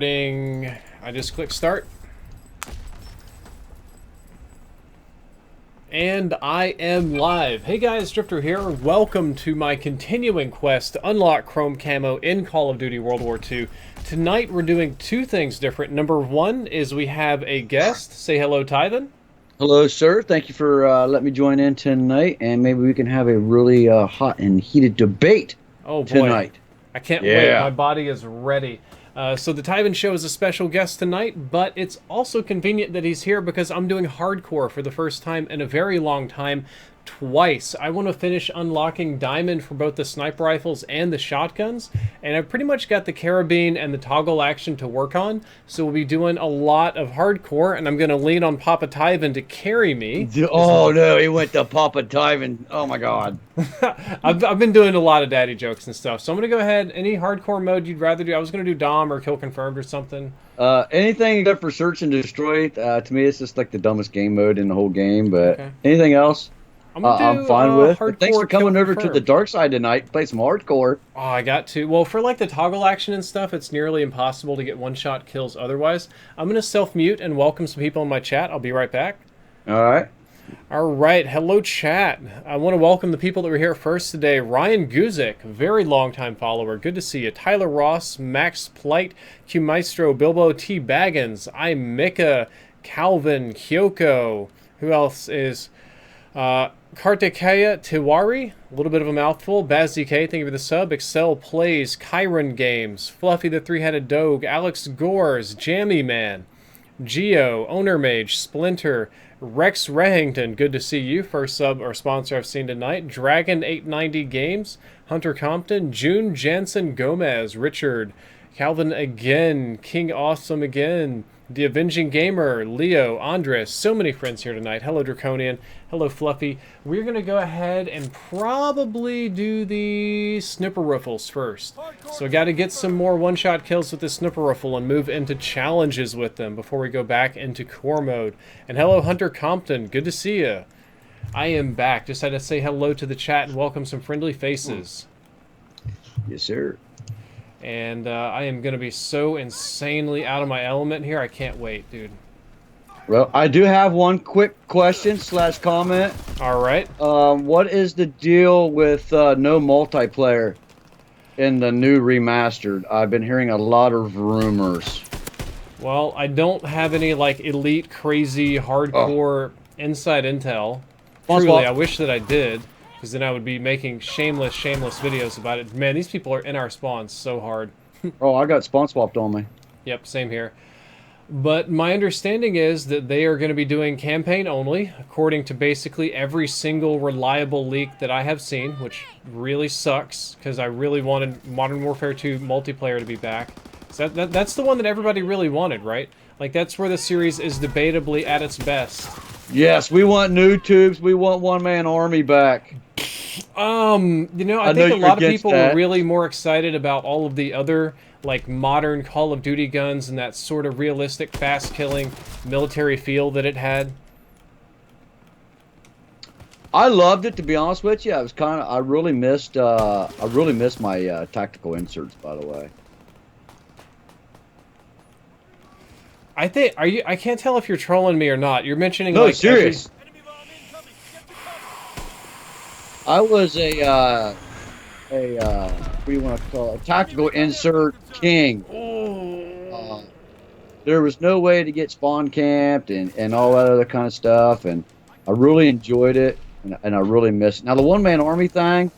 I just click start. And I am live. Hey guys, Drifter here. Welcome to my continuing quest to unlock Chrome Camo in Call of Duty World War II. Tonight we're doing two things different. Number one is we have a guest. Say hello, Tyven. Hello, sir. Thank you for letting me join in tonight, and maybe we can have a really hot and heated debate Oh boy, tonight. I can't wait. My body is ready. So the Tyven Show is a special guest tonight, but it's also convenient that he's here because I'm doing hardcore for the first time in a very long time, twice. I want to finish unlocking Diamond for both the sniper rifles and the shotguns, and I've pretty much got the Karabin and the Toggle Action to work on, so we'll be doing a lot of hardcore, and I'm going to lean on Papa Tyven to carry me. Oh, no, he went to Papa Tyven. Oh, my God. I've been doing a lot of daddy jokes and stuff, so I'm going to go ahead. Any hardcore mode you'd rather do? I was going to do Dom or Kill Confirmed or something. Anything except for Search and Destroy, to me, it's just like the dumbest game mode in the whole game, but anything else, I'm fine with. Thanks for coming over to the dark side tonight. Play some hardcore. Oh, I got to. Well, for like the toggle action and stuff, it's nearly impossible to get one-shot kills otherwise. I'm going to self-mute and welcome some people in my chat. I'll be right back. All right. All right. Hello, chat. I want to welcome the people that were here first today. Ryan Guzik, very long-time follower. Good to see you. Tyler Ross, Max Plight, Q Maestro, Bilbo T. Baggins, I'm Mika, Calvin, Kyoko. Who else is... Kartikeya Tiwari, a little bit of a mouthful. Baz DK, thank you for the sub. Excel Plays, Kyron Games, Fluffy the Three-Headed Dog, Alex Gores, Jammy Man, Geo, Owner Mage, Splinter, Rex Rahington, good to see you. First sub or sponsor I've seen tonight. Dragon 890 Games, Hunter Compton, June Jansen Gomez, Richard, Calvin again, King Awesome again, The Avenging Gamer, Leo, Andres, so many friends here tonight. Hello, Draconian. Hello, Fluffy. We're going to go ahead and probably do the Snipper Riffles first. So I got to get some more one-shot kills with the Snipper Riffle and move into challenges with them before we go back into core mode. And hello, Hunter Compton. Good to see you. I am back. Just had to say hello to the chat and welcome some friendly faces. Yes, sir. And I am going to be so insanely out of my element here. I can't wait, dude. Well, I do have one quick question / comment. All right. What is the deal with no multiplayer in the new remastered? I've been hearing a lot of rumors. Well, I don't have any like elite, crazy, hardcore inside intel. Truly, I wish that I did. Because then I would be making shameless videos about it. Man, these people are in our spawns so hard. Oh, I got spawn swapped on me. Yep, same here. But my understanding is that they are going to be doing campaign only, according to basically every single reliable leak that I have seen, which really sucks, because I really wanted Modern Warfare 2 multiplayer to be back. So that's the one that everybody really wanted, right? Like, that's where the series is debatably at its best. Yes, we want new tubes. We want one-man army back. You know, I think a lot of people were really more excited about all of the other, like, modern Call of Duty guns and that sort of realistic, fast-killing military feel that it had. I loved it, to be honest with you. I really missed my tactical inserts, by the way. I can't tell if you're trolling me or not. You're mentioning no, like serious. I was what do you want to call it? A tactical insert king. There was no way to get spawn camped and all that other kind of stuff, and I really enjoyed it, and I really missed it. Now the one-man army thing,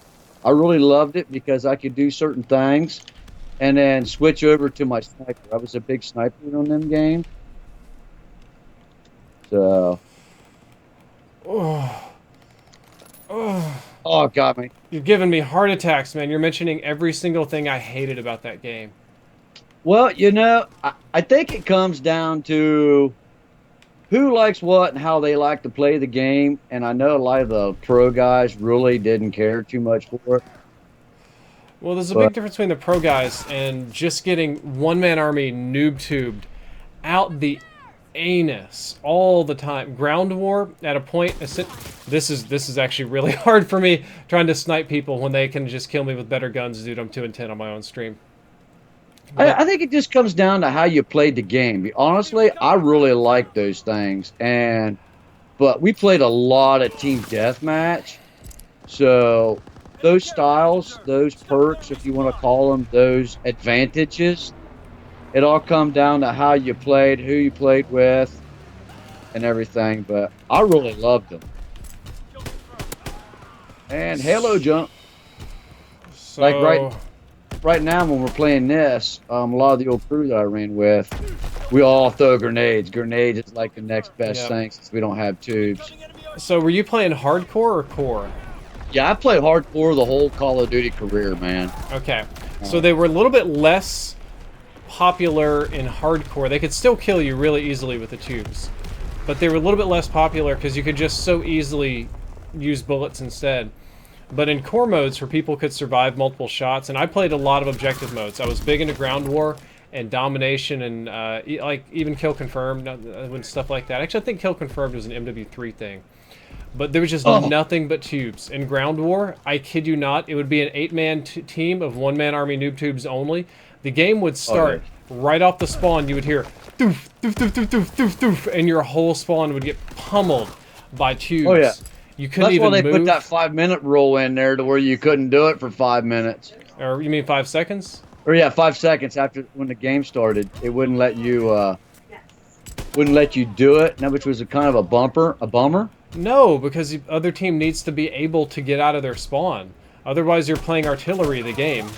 I really loved it because I could do certain things and then switch over to my sniper. I was a big sniper on them games. So oh, it got me. You're giving me heart attacks, man. You're mentioning every single thing I hated about that game. Well, you know, I think it comes down to who likes what and how they like to play the game. And I know a lot of the pro guys really didn't care too much for it. Well, there's a big difference between the pro guys and just getting one-man army noob-tubed out the anus all the time. Ground war at a point. This is actually really hard for me trying to snipe people when they can just kill me with better guns, dude. I'm 2 and 10 on my own stream. But I think it just comes down to how you played the game. Honestly, I really like those things, but we played a lot of team deathmatch. So those styles, those perks, if you want to call them, those advantages, it all come down to how you played, who you played with, and everything. But I really loved them. And Halo jump, like so right now when we're playing this, a lot of the old crew that I ran with, we all throw grenades. Grenades is like the next best yeah. thing since we don't have tubes. So were you playing hardcore or core? Yeah, I played hardcore the whole Call of Duty career, man. Okay. So they were a little bit less popular in hardcore. They could still kill you really easily with the tubes. But they were a little bit less popular because you could just so easily use bullets instead. But in core modes where people could survive multiple shots, and I played a lot of objective modes. I was big into ground war and domination and like even kill confirmed and stuff like that. Actually, I think kill confirmed was an MW3 thing. But there was just nothing but tubes. In ground war, I kid you not, it would be an 8-man team of 1-man army noob tubes only. The game would start right off the spawn. You would hear doof, doof, doof, doof, doof, doof, doof, and your whole spawn would get pummeled by tubes. Oh yeah. You couldn't That's even why they move. put that 5-minute rule in there to where you couldn't do it for 5 minutes. Or you mean 5 seconds? Or yeah, 5 seconds after when the game started, it wouldn't let you do it. Now, which was a kind of a bummer. No, because the other team needs to be able to get out of their spawn. Otherwise, you're playing artillery the game.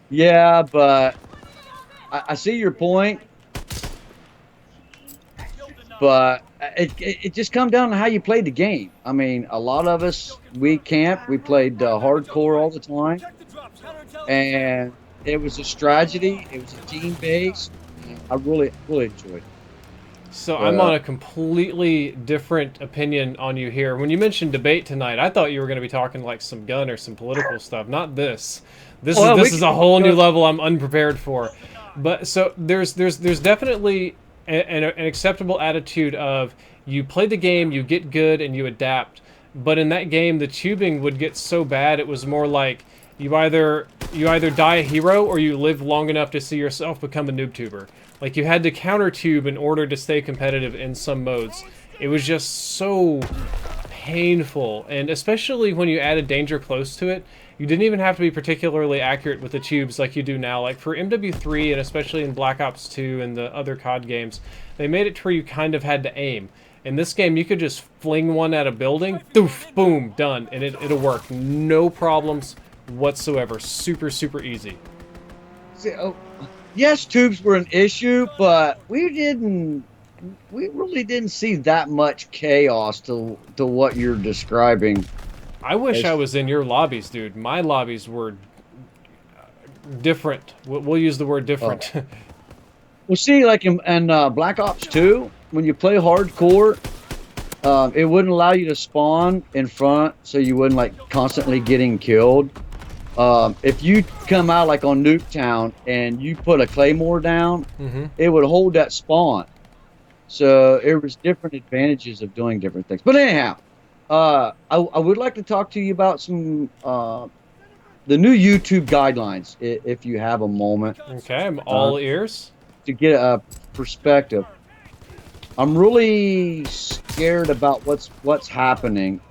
Yeah, but I see your point. But it just comes down to how you played the game. I mean, a lot of us, we camped. We played hardcore all the time. And it was a strategy. It was a team-based. I really enjoyed it. So I'm on a completely different opinion on you here. When you mentioned debate tonight, I thought you were going to be talking like some gun or some political stuff. Not this. This is a whole new level I'm unprepared for. But so there's definitely an acceptable attitude of you play the game, you get good, and you adapt. But in that game, the tubing would get so bad. It was more like you either die a hero or you live long enough to see yourself become a noob tuber. Like, you had to counter tube in order to stay competitive in some modes. It was just so painful, and especially when you added danger close to it, you didn't even have to be particularly accurate with the tubes like you do now. Like for MW3 and especially in Black Ops 2 and the other COD games, they made it to where you kind of had to aim. In this game, you could just fling one at a building, doof, boom, done, and it'll work. No problems whatsoever. Super, super easy. Yes, tubes were an issue, but we really didn't see that much chaos to what you're describing. I wish I was in your lobbies, dude. My lobbies were different. We'll use the word different. Well, see, like in Black Ops 2, when you play hardcore, it wouldn't allow you to spawn in front, so you wouldn't like constantly getting killed. If you come out like on Nuketown and you put a claymore down, it would hold that spawn. So there was different advantages of doing different things. But anyhow, I would like to talk to you about some the new YouTube guidelines, if you have a moment. Okay, I'm all ears. To get a perspective, I'm really scared about what's happening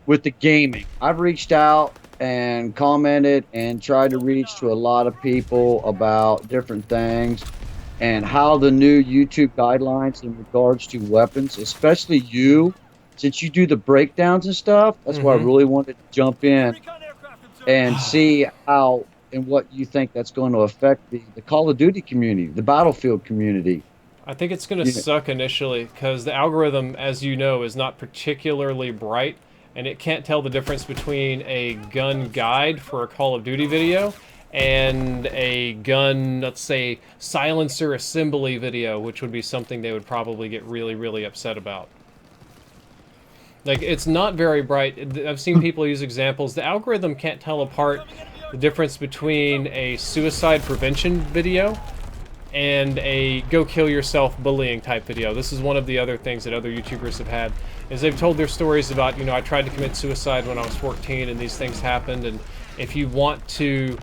with the gaming. I've reached out and commented and tried to reach to a lot of people about different things and how the new YouTube guidelines in regards to weapons, especially you, since you do the breakdowns and stuff, that's why I really wanted to jump in and see how and what you think that's going to affect the Call of Duty community, the Battlefield community. I think it's going to suck initially because the algorithm, as you know, is not particularly bright, and it can't tell the difference between a gun guide for a Call of Duty video and a gun, let's say, silencer assembly video, which would be something they would probably get really, really upset about. Like, it's not very bright. I've seen people use examples. The algorithm can't tell apart the difference between a suicide prevention video and a go kill yourself bullying type video. This is one of the other things that other YouTubers have had, is they've told their stories about, you know, I tried to commit suicide when I was 14 and these things happened, and If you want to,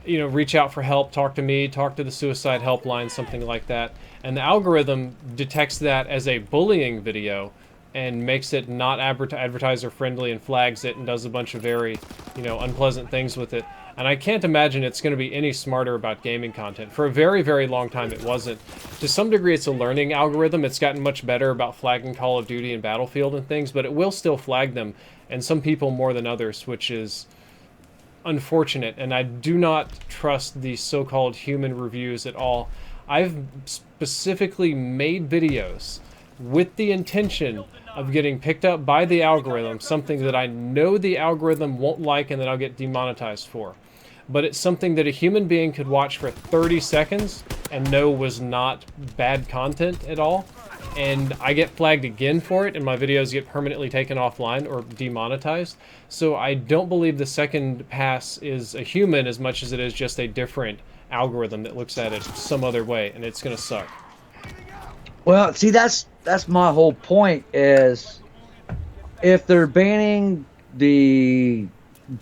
you know, reach out for help, talk to me, talk to the suicide helpline, something like that. And the algorithm detects that as a bullying video and makes it not advertiser friendly and flags it and does a bunch of very, you know, unpleasant things with it. And I can't imagine it's going to be any smarter about gaming content. For a very, very long time it wasn't. To some degree it's a learning algorithm. It's gotten much better about flagging Call of Duty and Battlefield and things, but it will still flag them, and some people more than others, which is unfortunate. And I do not trust the so-called human reviews at all. I've specifically made videos with the intention of getting picked up by the algorithm, something that I know the algorithm won't like and that I'll get demonetized for. But it's something that a human being could watch for 30 seconds and know was not bad content at all. And I get flagged again for it, and my videos get permanently taken offline or demonetized. So I don't believe the second pass is a human as much as it is just a different algorithm that looks at it some other way, and it's gonna suck. Well, see, that's my whole point is if they're banning the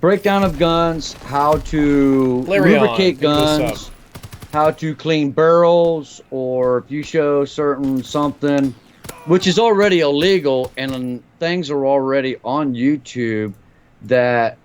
breakdown of guns, how to lubricate guns, how to clean barrels, or if you show certain something, which is already illegal, and things are already on YouTube that,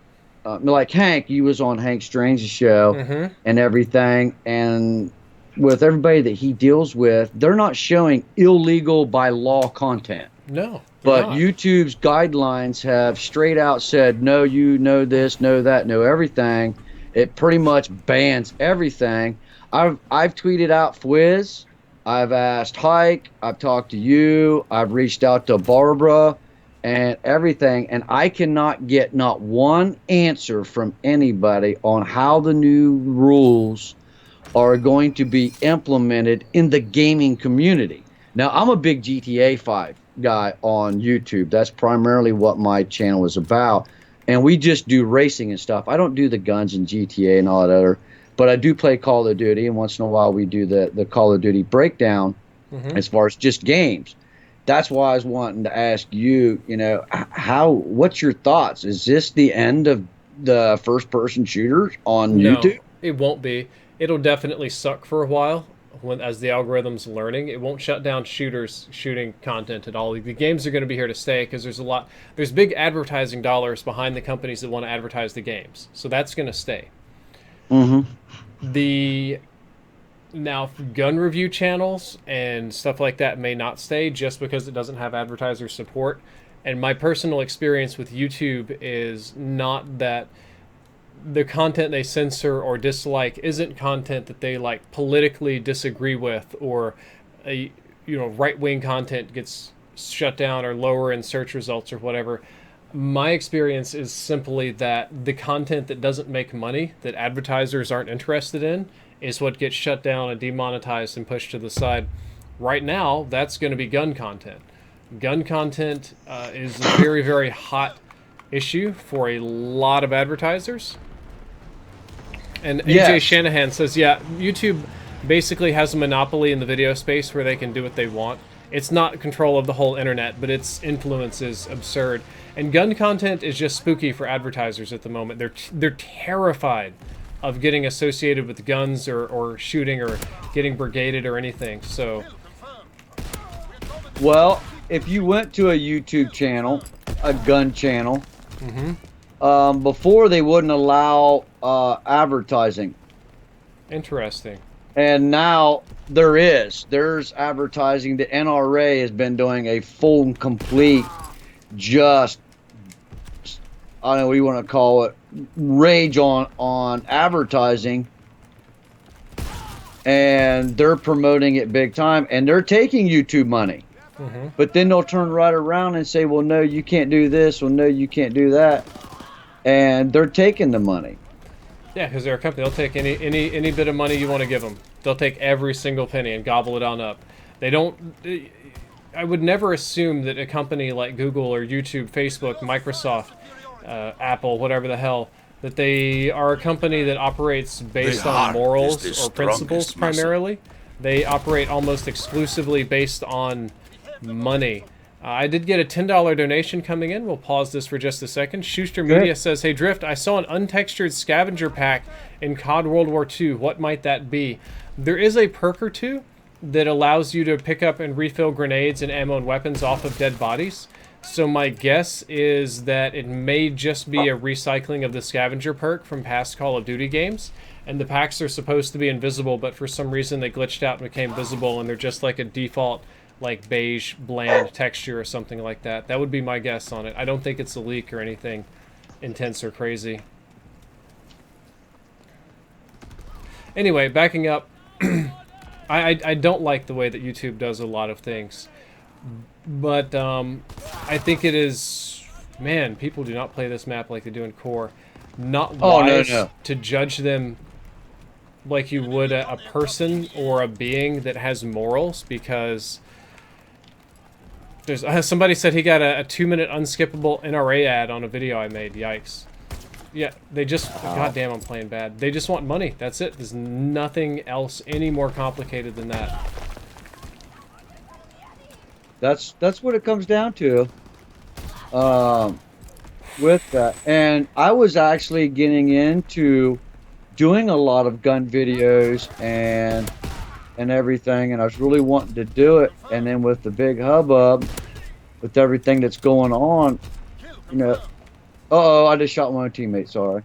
like Hank, you was on Hank Strange's show and everything, and with everybody that he deals with, they're not showing illegal by law content. No. But YouTube's guidelines have straight out said, no, you know this, know that, know everything. It pretty much bans everything. I've tweeted out Fwiz. I've asked Hike. I've talked to you. I've reached out to Barbara and everything. And I cannot get not one answer from anybody on how the new rules are going to be implemented in the gaming community. Now, I'm a big GTA 5 guy on YouTube. That's primarily what my channel is about. And we just do racing and stuff. I don't do the guns and GTA and all that other, but I do play Call of Duty, and once in a while we do the Call of Duty breakdown as far as just games. That's why I was wanting to ask you, you know, what's your thoughts? Is this the end of the first-person shooters on YouTube? It won't be. It'll definitely suck for a while as the algorithm's learning. It won't shut down shooting content at all. The games are going to be here to stay because there's big advertising dollars behind the companies that want to advertise the games. So that's going to stay. Now, gun review channels and stuff like that may not stay just because it doesn't have advertiser support. And my personal experience with YouTube is not that the content they censor or dislike isn't content that they like politically disagree with, or right-wing content gets shut down or lower in search results or whatever. My experience is simply that the content that doesn't make money, that advertisers aren't interested in, is what gets shut down and demonetized and pushed to the side. Right now, that's going to be gun content. Gun content is a very, very hot issue for a lot of advertisers. And AJ Shanahan says, yeah, YouTube basically has a monopoly in the video space where they can do what they want. It's not control of the whole internet, but its influence is absurd. And gun content is just spooky for advertisers at the moment. They're terrified of getting associated with guns or shooting or getting brigaded or anything. So, well, if you went to a YouTube channel, a gun channel, before they wouldn't allow advertising. Interesting. And now there's advertising. The NRA has been doing a full and complete, just, I don't know what you want to call it, rage on advertising. And they're promoting it big time, and they're taking YouTube money. But then they'll turn right around and say, well, no, you can't do this. Well, no, you can't do that. And they're taking the money. Yeah, because they're a company. They'll take any bit of money you want to give them. They'll take every single penny and gobble it on up. They don't... I would never assume that a company like Google or YouTube, Facebook, Microsoft, Apple, whatever the hell, that they are a company that operates based on morals or principles primarily. They operate almost exclusively based on money. I did get a $10 donation coming in. We'll pause this for just a second. Schuster Good. Media says, "Hey Drift, I saw an untextured scavenger pack in COD World War II. What might that be?" There is a perk or two that allows you to pick up and refill grenades and ammo and weapons off of dead bodies. So my guess is that it may just be a recycling of the scavenger perk from past Call of Duty games. And the packs are supposed to be invisible, but for some reason they glitched out and became visible, and they're just like a default, like beige, bland texture or something like that. That would be my guess on it. I don't think it's a leak or anything intense or crazy. Anyway, backing up, I don't like the way that YouTube does a lot of things. But I think it is, man, people do not play this map like they do in Core. Not wise to judge them like you would a person or a being that has morals, because there's somebody said he got a 2-minute unskippable NRA ad on a video I made. Yikes. Yeah, they just, goddamn, I'm playing bad. They just want money. That's it. There's nothing else any more complicated than that. That's what it comes down to. With that, and I was actually getting into doing a lot of gun videos and everything, and I was really wanting to do it. And then with the big hubbub, with everything that's going on, you know, uh-oh, I just shot my own teammate. Sorry,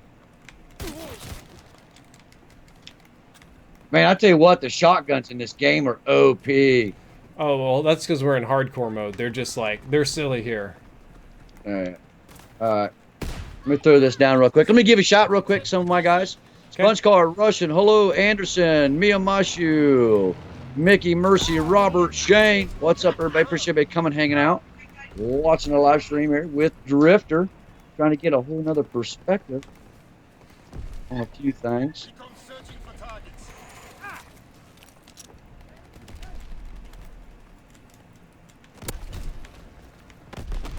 man. I tell you what, the shotguns in this game are OP. Oh well, that's because we're in hardcore mode. They're just like, they're silly here. All right. Let me throw this down real quick. Let me give a shout real quick, some of my guys. Okay. Sponge Car, Russian, hello, Anderson, Miyamashu, Mickey, Mercy, Robert, Shane. What's up, everybody? Appreciate everybody coming, hanging out, watching the live stream here with Drifter, trying to get a whole nother perspective on a few things.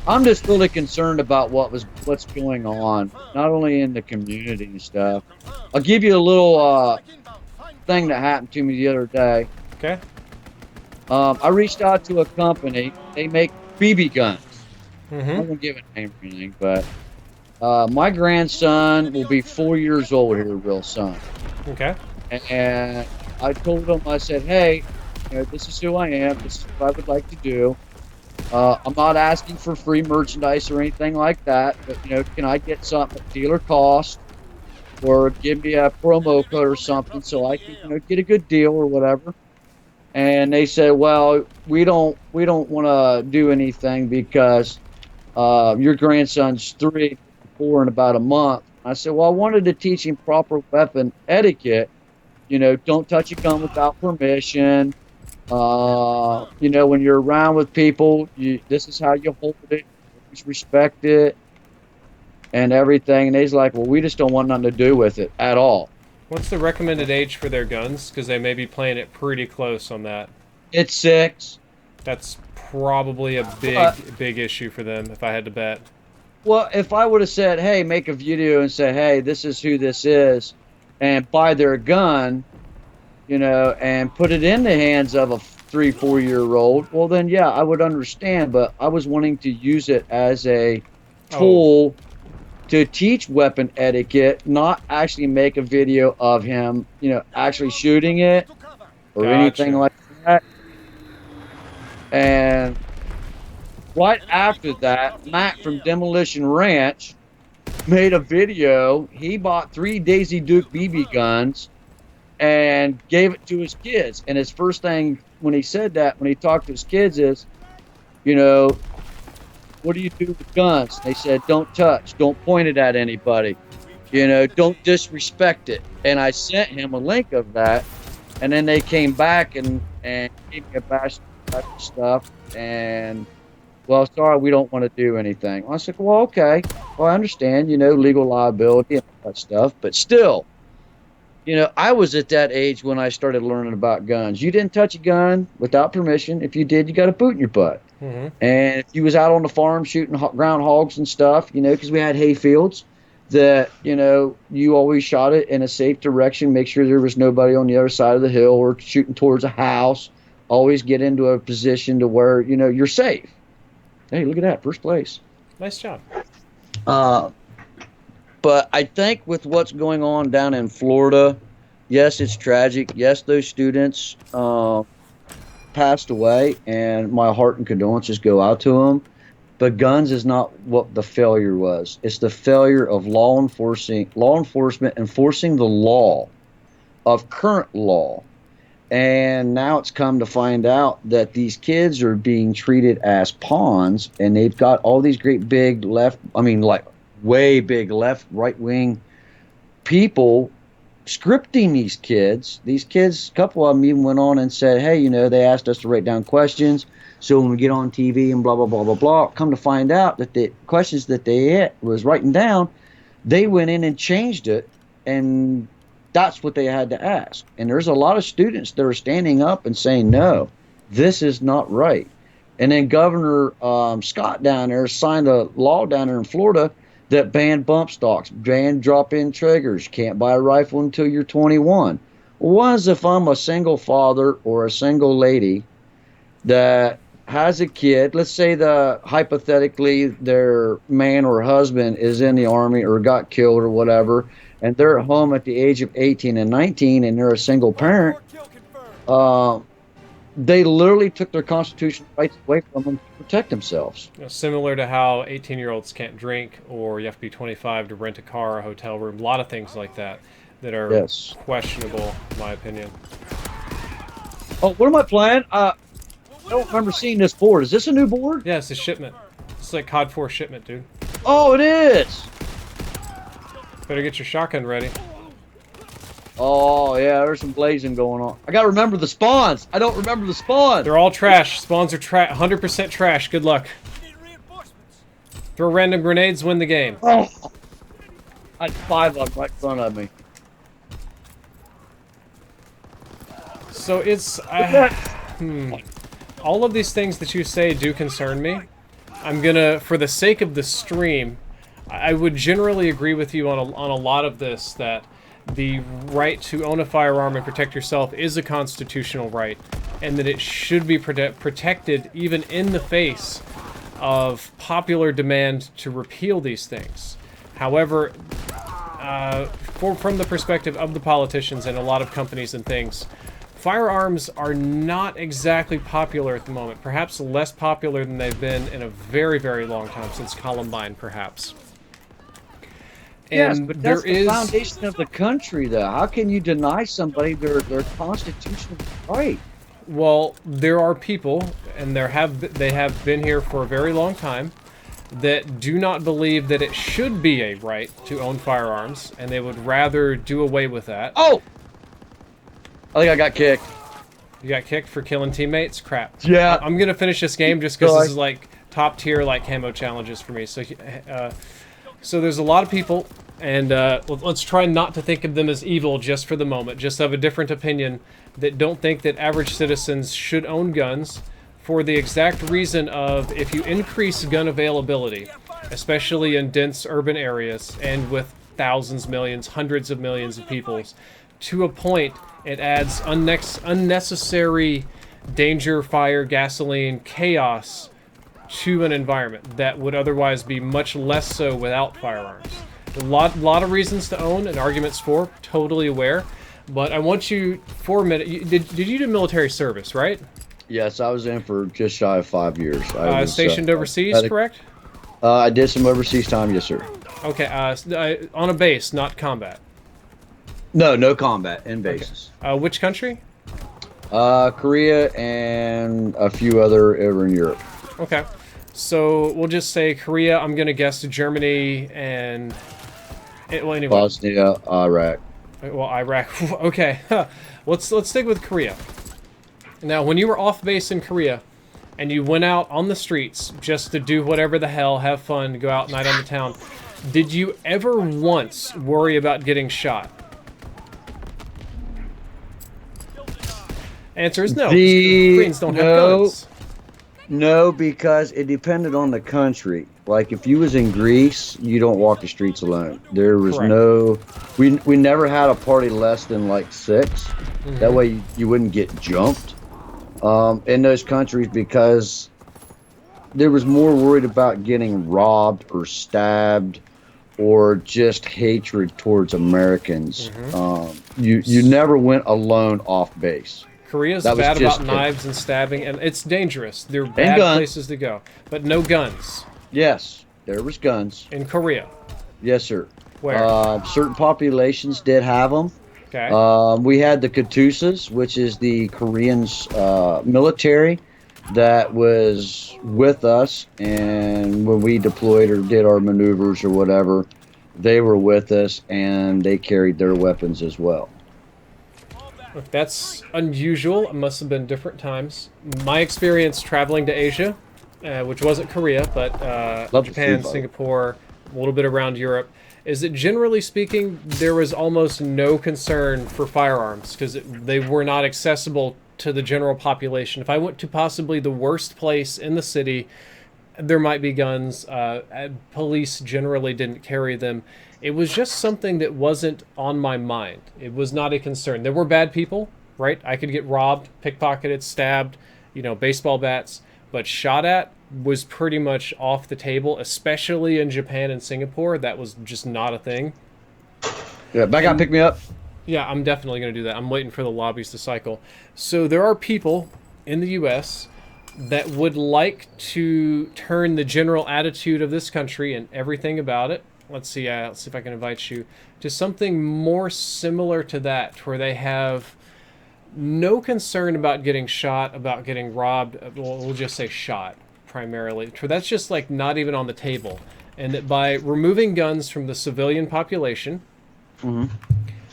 I'm just really concerned about what's going on, not only in the community and stuff. I'll give you a little thing that happened to me the other day. Okay. I reached out to a company. They make BB guns. Mm-hmm. I'm not gonna give a name or anything, but my grandson will be 4 years old here real soon. Okay. And I told him, I said, hey, you know, this is who I am. This is what I would like to do. I'm not asking for free merchandise or anything like that, but, you know, can I get something at dealer cost, or give me a promo code or something so I can, you know, get a good deal or whatever? And they said, well, we don't want to do anything because your grandson's 3, 4 in about a month. I said, well, I wanted to teach him proper weapon etiquette. You know, don't touch a gun without permission. You know, when you're around with people, this is how you hold it. Just respect it and everything. And he's like, well, we just don't want nothing to do with it at all. What's the recommended age for their guns? Because they may be playing it pretty close on that. It's 6. That's probably a big issue for them, if I had to bet. Well, if I would have said, hey, make a video and say, hey, this is who this is, and buy their gun, you know, and put it in the hands of a 3, 4 year old, well, then, yeah, I would understand. But I was wanting to use it as a tool to teach weapon etiquette, not actually make a video of him, you know, actually shooting it or anything like that. And right after that, Matt from Demolition Ranch made a video. He bought 3 Daisy Duke BB guns and gave it to his kids. And his first thing when he said that, when he talked to his kids, is, you know, what do you do with guns? They said, don't touch, don't point it at anybody, you know, don't disrespect it. And I sent him a link of that, and then they came back and gave me a batch of stuff, and, well, sorry, we don't want to do anything. I said, well, okay, well, I understand, you know, legal liability and all that stuff, but still, you know, I was at that age when I started learning about guns. You didn't touch a gun without permission. If you did, you got a boot in your butt. Mm-hmm. And if you was out on the farm shooting groundhogs and stuff, you know, because we had hay fields, that, you know, you always shot it in a safe direction, make sure there was nobody on the other side of the hill or shooting towards a house. Always get into a position to where, you know, you're safe. Hey, look at that, first place. Nice job. Uh, but I think with what's going on down in Florida, yes, it's tragic. Yes, those students passed away, and my heart and condolences go out to them. But guns is not what the failure was. It's the failure of law enforcement enforcing the law of current law. And now it's come to find out that these kids are being treated as pawns, and they've got all these great big like way big left, right wing people scripting these kids. These kids, a couple of them even went on and said, hey, they asked us to write down questions. So when we get on TV and blah, blah, blah, blah, blah, come to find out that the questions that they was writing down, they went in and changed it, and that's what they had to ask. And there's a lot of students that are standing up and saying, no, this is not right. And then Governor Scott down there signed a law down there in Florida that banned bump stocks, banned drop-in triggers, can't buy a rifle until you're 21. Well, what is if I'm a single father or a single lady that has a kid, let's say hypothetically their man or husband is in the Army or got killed or whatever, and they're at home at the age of 18 and 19 and they're a single parent, they literally took their constitutional rights away from them to protect themselves. Similar to how 18-year-olds can't drink, or you have to be 25 to rent a car, a hotel room, a lot of things like that are questionable, in my opinion. Oh, what am I playing? I don't remember seeing this board. Is this a new board? Yeah, it's a shipment. It's like COD 4 shipment, dude. Oh, it is! Better get your shotgun ready. Oh, yeah, there's some blazing going on. I gotta remember the spawns. I don't remember the spawns. They're all trash. Spawns are 100% trash. Good luck. Throw random grenades, win the game. Oh! I had 5 of them right in front of me. So it's... all of these things that you say do concern me. I'm gonna, for the sake of the stream, I would generally agree with you on a lot of this, that the right to own a firearm and protect yourself is a constitutional right, and that it should be protected even in the face of popular demand to repeal these things. However, from the perspective of the politicians and a lot of companies and things, firearms are not exactly popular at the moment. Perhaps less popular than they've been in a very, very long time, since Columbine, perhaps. Yes, but that's the foundation of the country, though. How can you deny somebody their constitutional right? Well, there are people, and they have been here for a very long time, that do not believe that it should be a right to own firearms, and they would rather do away with that. Oh! I think I got kicked. You got kicked for killing teammates? Crap. Yeah. I'm gonna finish this game just because this is like top tier like camo challenges for me. So there's a lot of people, and let's try not to think of them as evil just for the moment, just of a different opinion, that don't think that average citizens should own guns, for the exact reason of, if you increase gun availability, especially in dense urban areas and with thousands, millions, hundreds of millions of people, to a point, it adds unnecessary danger, fire, gasoline, chaos to an environment that would otherwise be much less so without firearms. A lot of reasons to own and arguments for, totally aware, but I want you for a minute. Did you do military service, right? Yes, I was in for just shy of 5 years. I was stationed overseas, correct? I did some overseas time, yes, sir. Okay, on a base, not combat. No combat, in bases. Okay. Which country? Korea and a few other over in Europe. Okay. So we'll just say Korea. I'm gonna guess Germany and well, anyway. Bosnia, Iraq. Well, Iraq. Okay. Let's stick with Korea. Now, when you were off base in Korea, and you went out on the streets just to do whatever the hell, have fun, go out night on the town, did you ever once worry about getting shot? Answer is no. Koreans don't have guns. No, because it depended on the country. Like if you was in Greece, you don't walk the streets alone. There was we never had a party less than like 6. Mm-hmm. That way you wouldn't get jumped in those countries, because there was more worried about getting robbed or stabbed or just hatred towards Americans. You never went alone off base. Korea's That was bad just about knives and stabbing, and it's dangerous. They're and bad guns. places to go, but no guns Yes, there was guns. in Korea. Yes, sir. Where? Certain populations did have them. Okay. We had the Katusas, which is the Koreans military that was with us, and when we deployed or did our maneuvers or whatever, they were with us, and they carried their weapons as well. Look, that's unusual. It must have been different times. My experience traveling to Asia, which wasn't Korea, but Love the Japan, food, buddy. Singapore, a little bit around Europe, is that generally speaking, there was almost no concern for firearms because they were not accessible to the general population. If I went to possibly the worst place in the city, there might be guns. Police generally didn't carry them. It was just something that wasn't on my mind. It was not a concern. There were bad people, right? I could get robbed, pickpocketed, stabbed, baseball bats, but shot at was pretty much off the table, especially in Japan and Singapore. That was just not a thing. Yeah, back out, pick me up. Yeah, I'm definitely going to do that. I'm waiting for the lobbies to cycle. So there are people in the U.S. that would like to turn the general attitude of this country and everything about it. Let's see if I can invite you to something more similar to that, where they have no concern about getting shot, about getting robbed. Well, we'll just say shot primarily. That's just like not even on the table. And that by removing guns from the civilian population,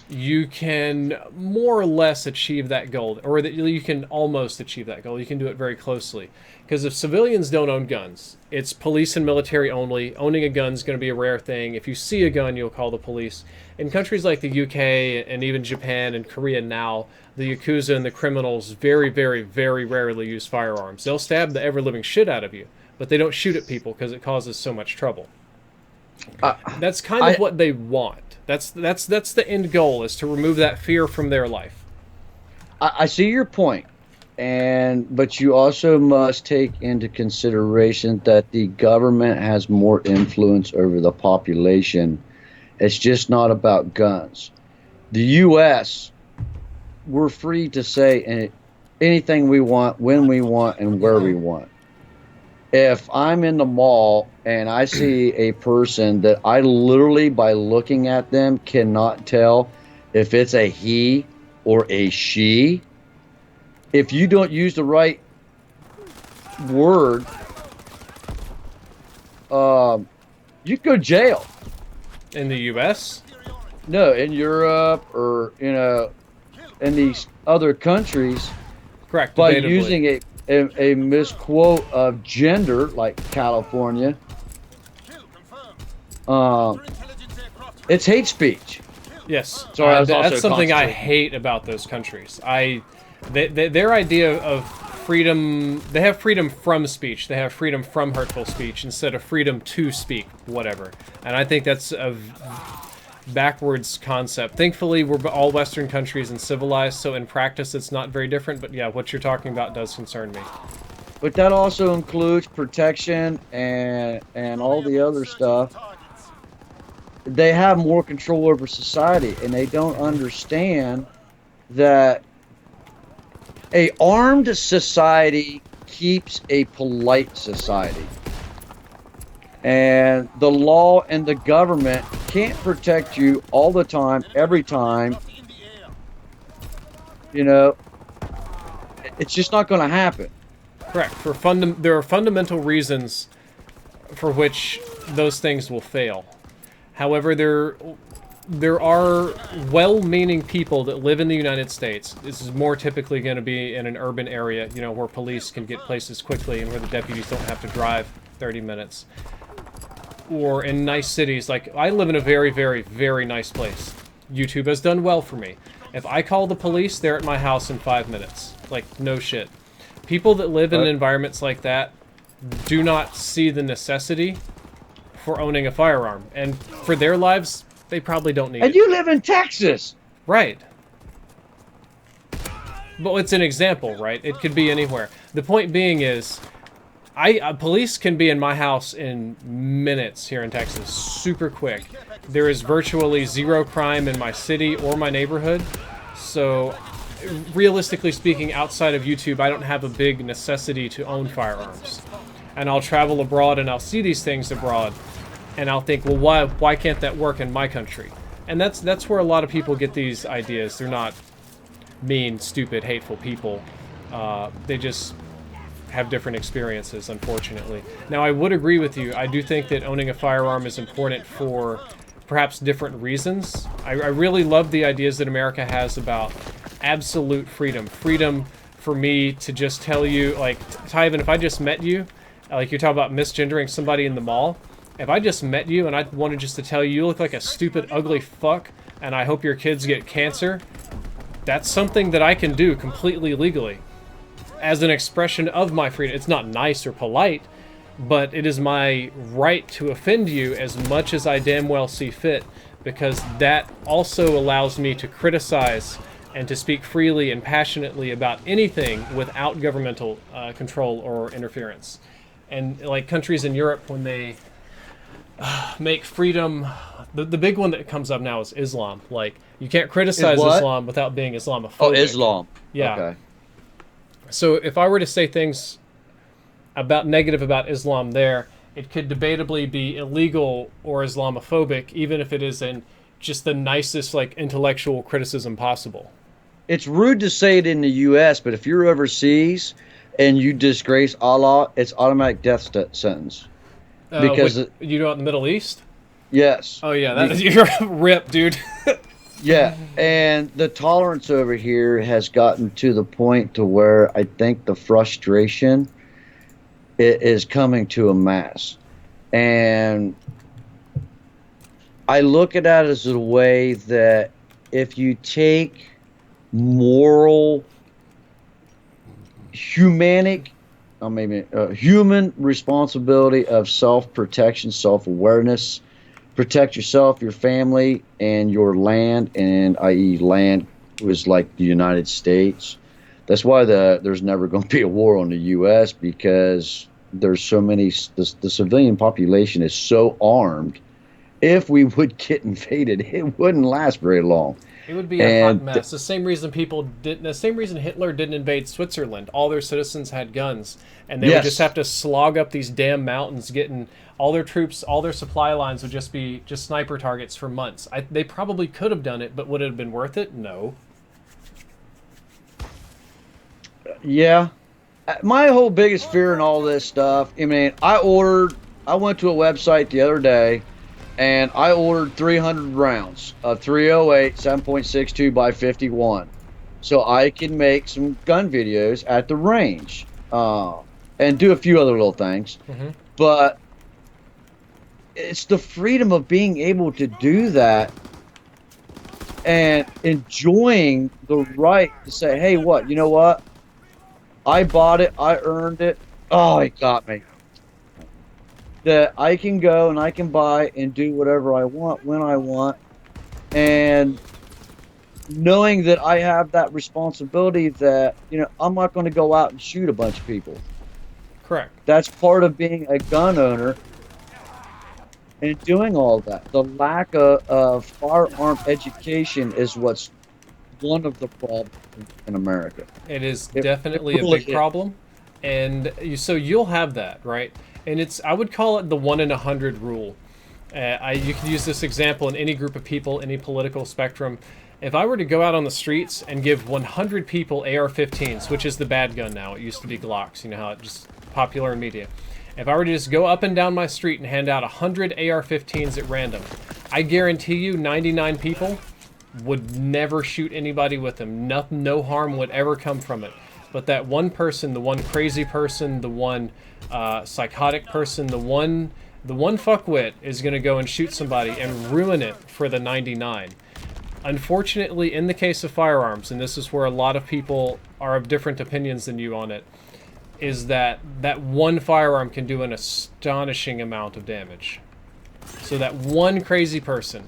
you can more or less achieve that goal, or that you can almost achieve that goal. You can do it very closely. Because if civilians don't own guns, it's police and military only. Owning a gun is going to be a rare thing. If you see a gun, you'll call the police. In countries like the UK and even Japan and Korea now, the Yakuza and the criminals very, very, very rarely use firearms. They'll stab the ever-living shit out of you, but they don't shoot at people because it causes so much trouble. That's kind of what they want. That's the end goal, is to remove that fear from their life. I see your point, but you also must take into consideration that the government has more influence over the population. It's just not about guns. The U.S., we're free to say anything we want, when we want, and where we want. If I'm in the mall and I see a person that I literally, by looking at them, cannot tell if it's a he or a she, if you don't use the right word, you go to jail. In the U.S.? No, in Europe or in these other countries, Correct. by debatably. using a misquote of gender, like California, it's hate speech. Yes, Sorry, I was also that's something I concentrating. hate about those countries. Their idea of freedom, they have freedom from speech. They have freedom from hurtful speech instead of freedom to speak, whatever. And I think that's a backwards concept. Thankfully, we're all Western countries and civilized, so in practice it's not very different. But yeah, what you're talking about does concern me. But that also includes protection and all the other stuff. They have more control over society, and they don't understand that a armed society keeps a polite society. And the law and the government can't protect you all the time, every time. It's just not going to happen. Correct. There are fundamental reasons for which those things will fail. However, there are well-meaning people that live in the United States. This is more typically going to be in an urban area, where police can get places quickly and where the deputies don't have to drive 30 minutes. Or in nice cities. Like, I live in a very, very, very nice place. YouTube has done well for me. If I call the police, they're at my house in 5 minutes. Like, no shit. People that live in environments like that do not see the necessity for owning a firearm. And for their lives, they probably don't need it. And you live in Texas. Right. But it's an example, right? It could be anywhere. The point being is, Police can be in my house in minutes here in Texas, super quick. There is virtually zero crime in my city or my neighborhood, so realistically speaking, outside of YouTube, I don't have a big necessity to own firearms. And I'll travel abroad and I'll see these things abroad, and I'll think, well, why can't that work in my country? And that's where a lot of people get these ideas. They're not mean, stupid, hateful people. They just have different experiences, unfortunately. Now, I would agree with you. I do think that owning a firearm is important for perhaps different reasons. I really love the ideas that America has about absolute freedom. Freedom for me to just tell you, like, Tyven, if I just met you, like you're talking about misgendering somebody in the mall, if I just met you and I wanted just to tell you, you look like a stupid, ugly fuck, and I hope your kids get cancer, that's something that I can do completely legally as an expression of my freedom. It's not nice or polite, but it is my right to offend you as much as I damn well see fit, because that also allows me to criticize and to speak freely and passionately about anything without governmental control or interference. And like countries in Europe, when they make freedom, the big one that comes up now is Islam. Like, you can't criticize Islam without being Islamophobic. Oh, Islam. Yeah. Okay. So if I were to say things negative about Islam there, it could debatably be illegal or Islamophobic, even if it is in just the nicest, like, intellectual criticism possible. It's rude to say it in the U.S., but if you're overseas and you disgrace Allah, it's automatic death sentence. Because you know, in the Middle East. Yes. Oh yeah, that is, you're ripped, dude. Yeah, and the tolerance over here has gotten to the point to where I think the frustration is coming to a mass. And I look at that as a way that if you take moral, human responsibility of self-protection, self-awareness, protect yourself, your family, and your land, and i.e. land was like the United States. That's why there's never going to be a war on the U.S., because there's so many, the civilian population is so armed. If we would get invaded, it wouldn't last very long. It would be a hot mess. The same reason Hitler didn't invade Switzerland. All their citizens had guns, and they would just have to slog up these damn mountains, getting all their troops, all their supply lines would just be sniper targets for months. They probably could have done it, but would it have been worth it? No. Yeah. My whole biggest fear in all this stuff, I mean, I went to a website the other day, and I ordered 300 rounds of 308 7.62 by 51, so I can make some gun videos at the range, and do a few other little things. Mm-hmm. But it's the freedom of being able to do that and enjoying the right to say, hey, you know what? I bought it. I earned it. Oh, it got me. That I can go and I can buy and do whatever I want when I want, and knowing that I have that responsibility that, you know, I'm not going to go out and shoot a bunch of people. Correct. That's part of being a gun owner and doing all that. The lack of firearm education is what's one of the problems in America. It is definitely a big problem, and so you'll have that, right? And I would call it the 1 in 100 rule. You could use this example in any group of people, any political spectrum. If I were to go out on the streets and give 100 people AR-15s, which is the bad gun now, it used to be Glocks, you know how it just popular in media. If I were to just go up and down my street and hand out 100 AR-15s at random, I guarantee you 99 people would never shoot anybody with them. No harm would ever come from it. But that one person, the one crazy person, the one psychotic person, the one fuckwit is going to go and shoot somebody and ruin it for the 99. Unfortunately, in the case of firearms, and this is where a lot of people are of different opinions than you on it, is that one firearm can do an astonishing amount of damage. So that one crazy person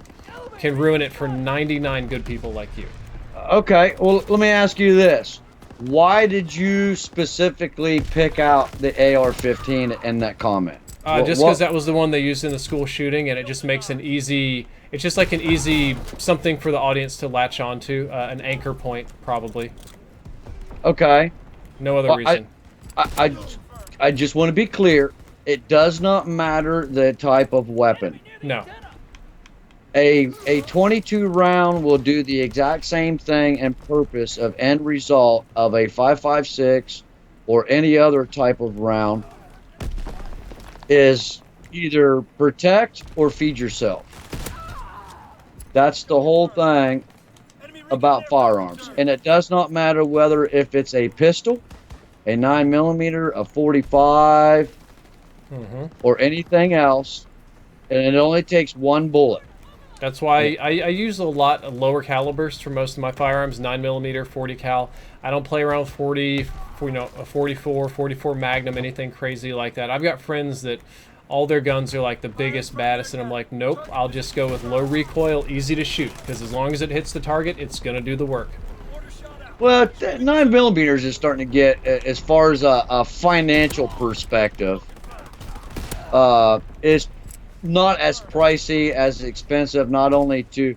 can ruin it for 99 good people like you. Okay, well, let me ask you this. Why did you specifically pick out the AR-15 in that comment? Just because that was the one they used in the school shooting, and it just makes an easy. It's just like an easy something for the audience to latch onto, an anchor point, probably. Okay. No other reason. I just want to be clear. It does not matter the type of weapon. No. A 22 round will do the exact same thing and purpose of end result of a 5.56 or any other type of round is either protect or feed yourself. That's the whole thing about firearms. And it does not matter whether if it's a pistol, a 9mm, a 45, or anything else, and it only takes one bullet. That's why I use a lot of lower calibers for most of my firearms, 9mm, 40 cal. I don't play around with 40, a 44 Magnum, anything crazy like that. I've got friends that all their guns are like the biggest, baddest, and I'm like, nope, I'll just go with low recoil, easy to shoot, because as long as it hits the target, it's going to do the work. Well, 9mm is starting to get, as far as a financial perspective, is not as pricey, as expensive, not only to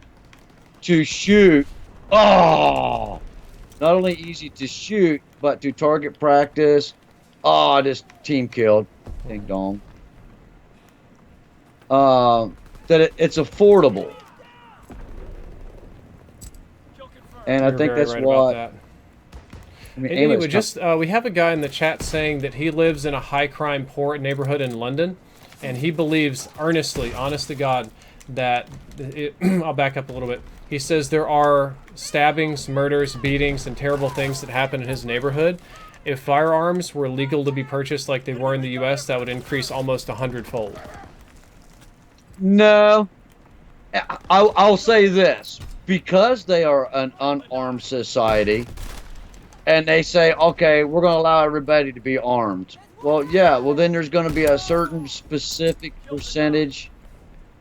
shoot, not only easy to shoot, but to target practice. This team killed, ding dong. That it's affordable, and I think that's right what. that. I mean, anyway, just we have a guy in the chat saying that he lives in a high crime poor neighborhood in London, and he believes earnestly, honest to God, that I'll back up a little bit. He says there are stabbings, murders, beatings, and terrible things that happen in his neighborhood. If firearms were legal to be purchased like they were in the U.S., that would increase almost 100-fold. No, I'll say this. Because they are an unarmed society, and they say, okay, we're going to allow everybody to be armed. Well, yeah, well, then there's going to be a certain specific percentage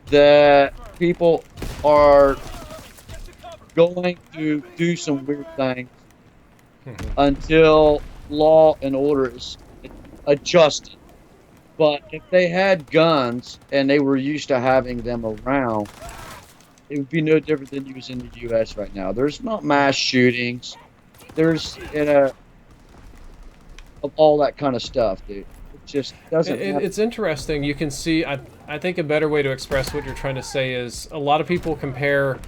that people are going to do some weird things until law and order is adjusted. But if they had guns and they were used to having them around, it would be no different than you was in the U.S. right now. There's not mass shootings. There's, of all that kind of stuff, dude. It just doesn't. It's interesting. You can see. I think a better way to express what you're trying to say is a lot of people compare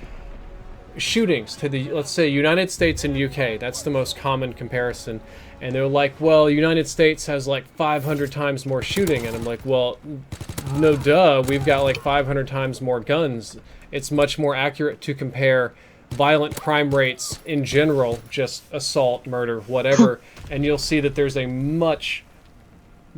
shootings to the, let's say, United States and UK. That's the most common comparison. And they're like, well, United States has like 500 times more shooting. And I'm like, well, no duh. We've got like 500 times more guns. It's much more accurate to compare violent crime rates in general, just assault, murder, whatever, and you'll see that there's a much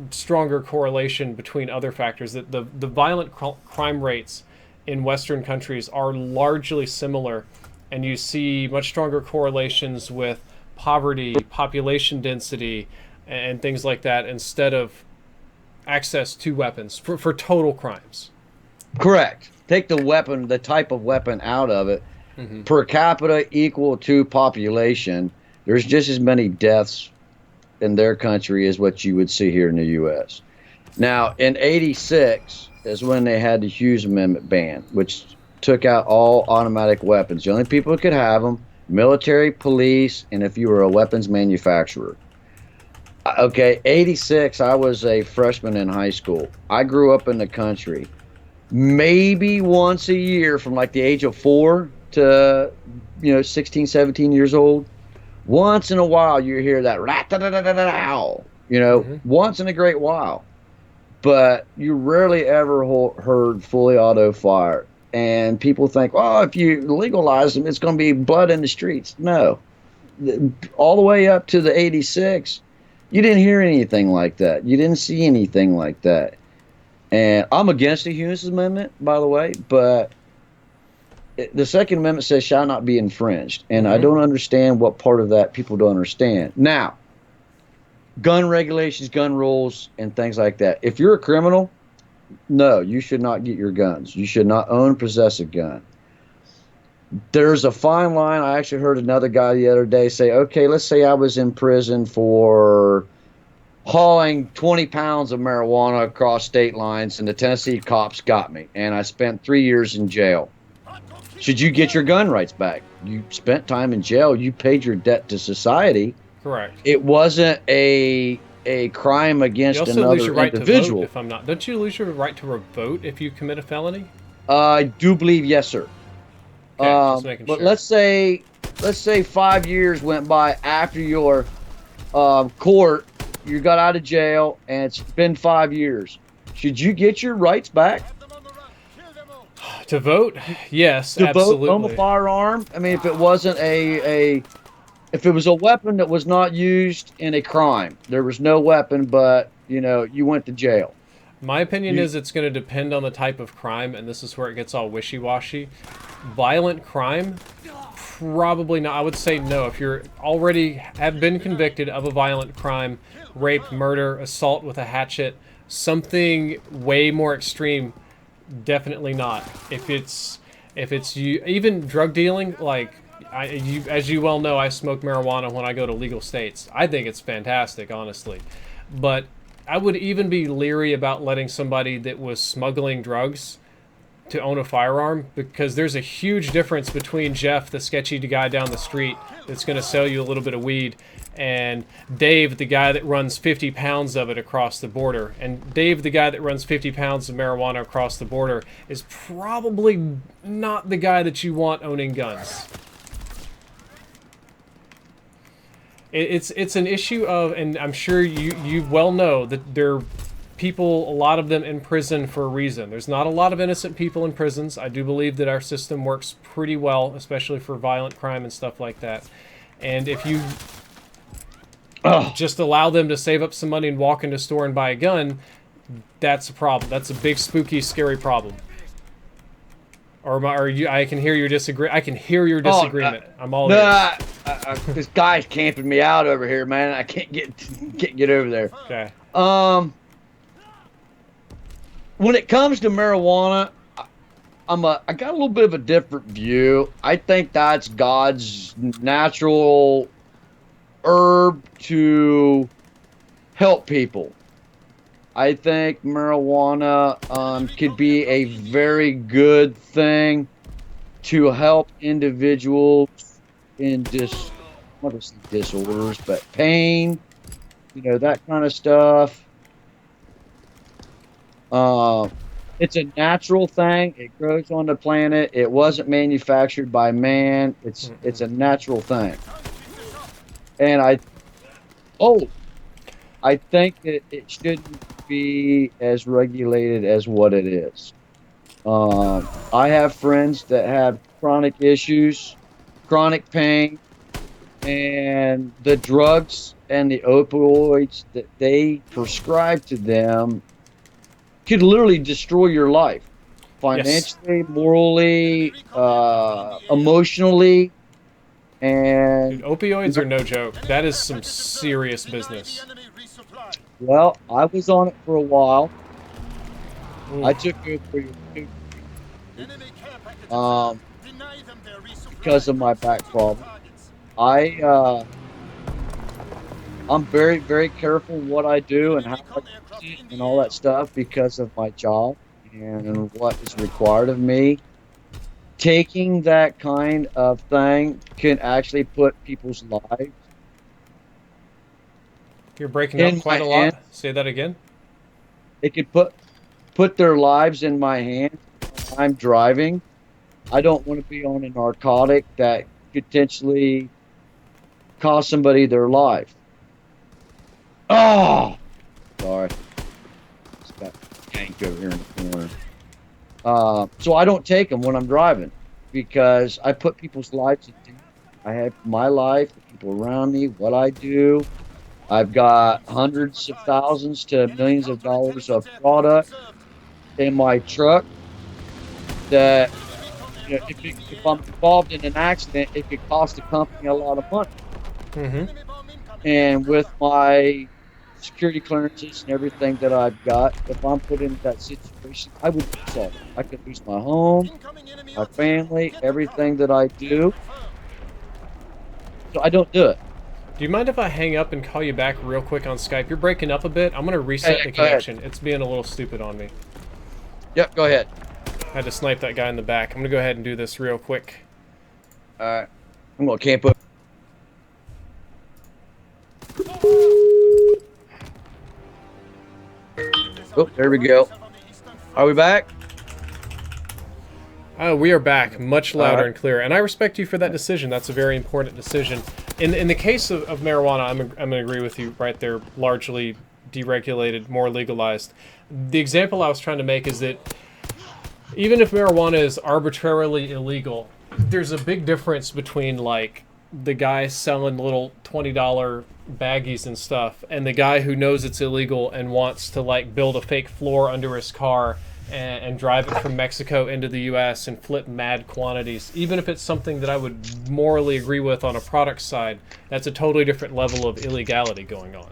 stronger correlation between other factors. That the violent crime rates in Western countries are largely similar, and you see much stronger correlations with poverty, population density, and things like that, instead of access to weapons for total crimes. Correct. Take the weapon, the type of weapon out of it. Per capita equal to population, there's just as many deaths in their country as what you would see here in the U.S. Now, in '86 is when they had the Hughes Amendment ban, which took out all automatic weapons. The only people who could have them, military, police, and if you were a weapons manufacturer. Okay, '86, I was a freshman in high school. I grew up in the country. Maybe once a year from like the age of 4 to 16, 17 years old, once in a while you hear that rat-da-da-da-da-da, once in a great while, but you rarely ever heard fully auto fire. And people think, oh, if you legalize them, it's going to be blood in the streets. No, all the way up to the '86, you didn't hear anything like that. You didn't see anything like that. And I'm against the Hughes Amendment, by the way, but the Second Amendment says shall not be infringed. And I don't understand what part of that people don't understand. Now, gun regulations, gun rules, and things like that. If you're a criminal, no, you should not get your guns. You should not own, possess a gun. there's a fine line. I actually heard another guy the other day say, okay, let's say I was in prison for hauling 20 pounds of marijuana across state lines, and the Tennessee cops got me, and I spent 3 years in jail. Should you get your gun rights back? You spent time in jail. You paid your debt to society. Correct. It wasn't a crime You against also lose another your right to vote, individual. if I'm not. Don't you lose your right to vote if you commit a felony? I do believe yes, sir. Okay, just making But sure. let's say 5 years went by after your court, you got out of jail, and it's been 5 years. Should you get your rights back To vote? Yes, to absolutely. vote on a firearm? I mean, if it wasn't if it was a weapon that was not used in a crime, there was no weapon, but you went to jail. My opinion You, is it's going to depend on the type of crime, and this is where it gets all wishy-washy. Violent crime? Probably not. I would say no. If you're already have been convicted of a violent crime, rape, murder, assault with a hatchet, something way more extreme, definitely not. If it's you, even drug dealing, like as you well know, I smoke marijuana when I go to legal states. I think it's fantastic, honestly, but I would even be leery about letting somebody that was smuggling drugs to own a firearm, because there's a huge difference between Jeff, the sketchy guy down the street that's going to sell you a little bit of weed, and Dave, the guy that runs 50 pounds of it across the border. And Dave, the guy that runs 50 pounds of marijuana across the border, is probably not the guy that you want owning guns. It's an issue of, and I'm sure you well know that there are people, a lot of them in prison for a reason. There's not a lot of innocent people in prisons. I do believe that our system works pretty well, especially for violent crime and stuff like that. And if you just allow them to save up some money and walk into a store and buy a gun, that's a problem. That's a big, spooky, scary problem. Or you? I can hear your disagree. I can hear your disagreement. I'm all no, ears. this guy's camping me out over here, man. I can't get over there. Okay. When it comes to marijuana, I got a little bit of a different view. I think that's God's natural herb to help people. I think marijuana could be a very good thing to help individuals in not just disorders, but pain, that kind of stuff. It's a natural thing. It grows on the planet. It wasn't manufactured by man. It's a natural thing. And I think that it shouldn't be as regulated as what it is. I have friends that have chronic issues, chronic pain, and the drugs and the opioids that they prescribe to them could literally destroy your life, financially, Yes. morally, emotionally, Dude, and opioids are no joke. That is some serious business. well, I was on it for a while. Ooh. I took opioids because of my back problem. I'm very, very careful what I do and how I do it and all that stuff because of my job and what is required of me. Taking that kind of thing can actually put people's lives You're breaking in up quite my a hands. lot. Say that again. It could put their lives in my hands when I'm driving. I don't want to be on a narcotic that could potentially cost somebody their life. Oh, sorry. Just got yanked over here in the corner. So I don't take them when I'm driving because I put people's lives in danger. I have my life, the people around me, what I do. I've got hundreds of thousands to millions of dollars of product in my truck that if I'm involved in an accident, it could cost the company a lot of money. Mm-hmm. And with my security clearances and everything that I've got, if I'm put in that situation, I would lose all that. I could lose my home, my family, everything that I do. So I don't do it. Do you mind if I hang up and call you back real quick on Skype? You're breaking up a bit. I'm gonna Hey, reset the go ahead. connection. It's being a little stupid on me. Yep, go ahead. I had to snipe that guy in the back. I'm gonna go ahead and do this real quick. All right. I'm going to camp up. Oh, there we go. Are we back? We are back, much louder Alright. and clearer. And I respect you for that decision. That's a very important decision. In the case of marijuana, I'm going to agree with you right there. Largely deregulated, more legalized. The example I was trying to make is that even if marijuana is arbitrarily illegal, there's a big difference between like the guy selling little $20 baggies and stuff and the guy who knows it's illegal and wants to like build a fake floor under his car and drive it from Mexico into the US and flip mad quantities. Even if it's something that I would morally agree with on a product side, that's a totally different level of illegality going on.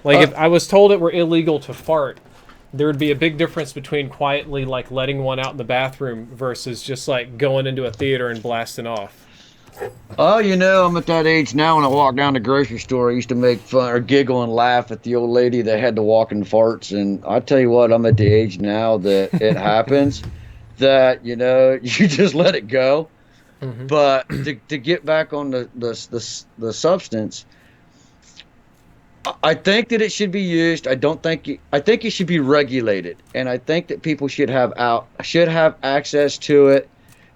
Like if I was told it were illegal to fart, there would be a big difference between quietly like letting one out in the bathroom versus just like going into a theater and blasting off. Oh, you know, I'm at that age now. When I walk down the grocery store, I used to make fun or giggle and laugh at the old lady that had to walk in farts. And I tell you what, I'm at the age now that it happens, that, you know, you just let it go. Mm-hmm. But to get back on the substance, I think that it should be used. I think it should be regulated, and I think that people should have access to it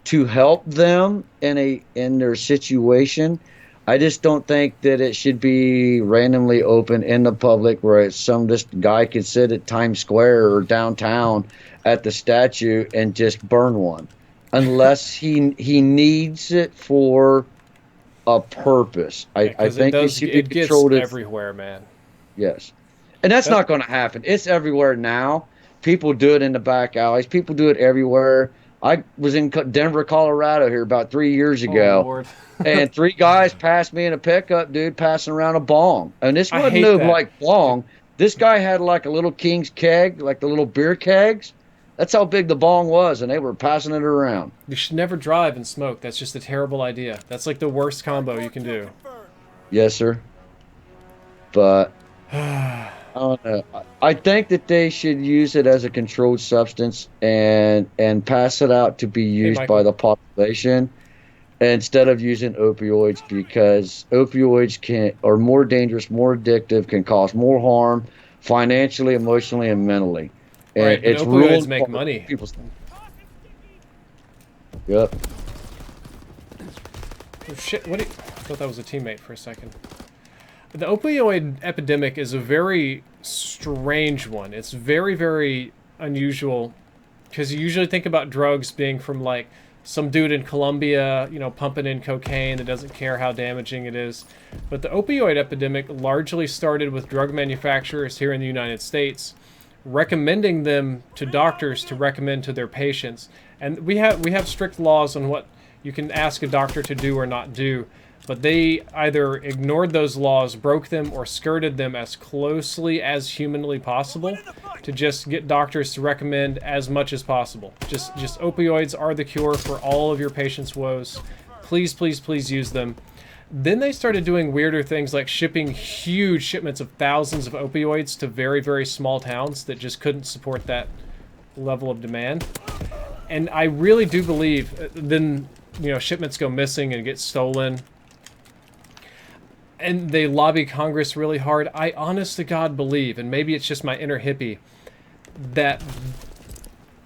to help them in their situation. I just don't think that it should be randomly open in the public where this guy could sit at Times Square or downtown at the statue and just burn one, unless he needs it for a purpose. I think it should be controlled. It gets everywhere, man. Yes, and that's not going to happen. It's everywhere now. People do it in the back alleys. People do it everywhere. I was in Denver, Colorado here about 3 years ago, Lord. and three guys passed me in a pickup, dude, passing around a bong. And this I wasn't hate no that. like bong. This guy had like a little King's keg, like the little beer kegs. That's how big the bong was, and they were passing it around. You should never drive and smoke. That's just a terrible idea. That's like the worst combo you can do. Yes, sir. But I don't know. I think that they should use it as a controlled substance and pass it out to be used Michael. by the population instead of using opioids, because opioids are more dangerous, more addictive, can cause more harm financially, emotionally, and mentally. And Right, but it's opioids ruined make money. People's. Yep. Oh, shit, I thought that was a teammate for a second. The opioid epidemic is a very strange one. It's very, very unusual because you usually think about drugs being from like some dude in Colombia, you know, pumping in cocaine that doesn't care how damaging it is. But the opioid epidemic largely started with drug manufacturers here in the United States recommending them to doctors to recommend to their patients. And we have strict laws on what you can ask a doctor to do or not do. But they either ignored those laws, broke them, or skirted them as closely as humanly possible to just get doctors to recommend as much as possible. Just opioids are the cure for all of your patients' woes. Please, please, please use them. Then they started doing weirder things like shipping huge shipments of thousands of opioids to very, very small towns that just couldn't support that level of demand. And I really do believe then, you know, shipments go missing and get stolen. And they lobby Congress really hard. I honest to God believe, and maybe it's just my inner hippie, that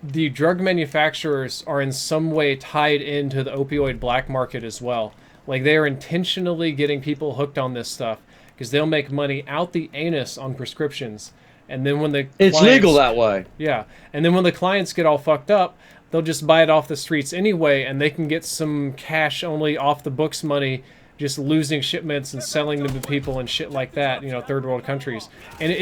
the drug manufacturers are in some way tied into the opioid black market as well. Like they are intentionally getting people hooked on this stuff because they'll make money out the anus on prescriptions. And then when It's legal that way. Yeah. And then when the clients get all fucked up, they'll just buy it off the streets anyway, and they can get some cash only off the books money just losing shipments and selling them to people and shit like that, you know, third world countries. And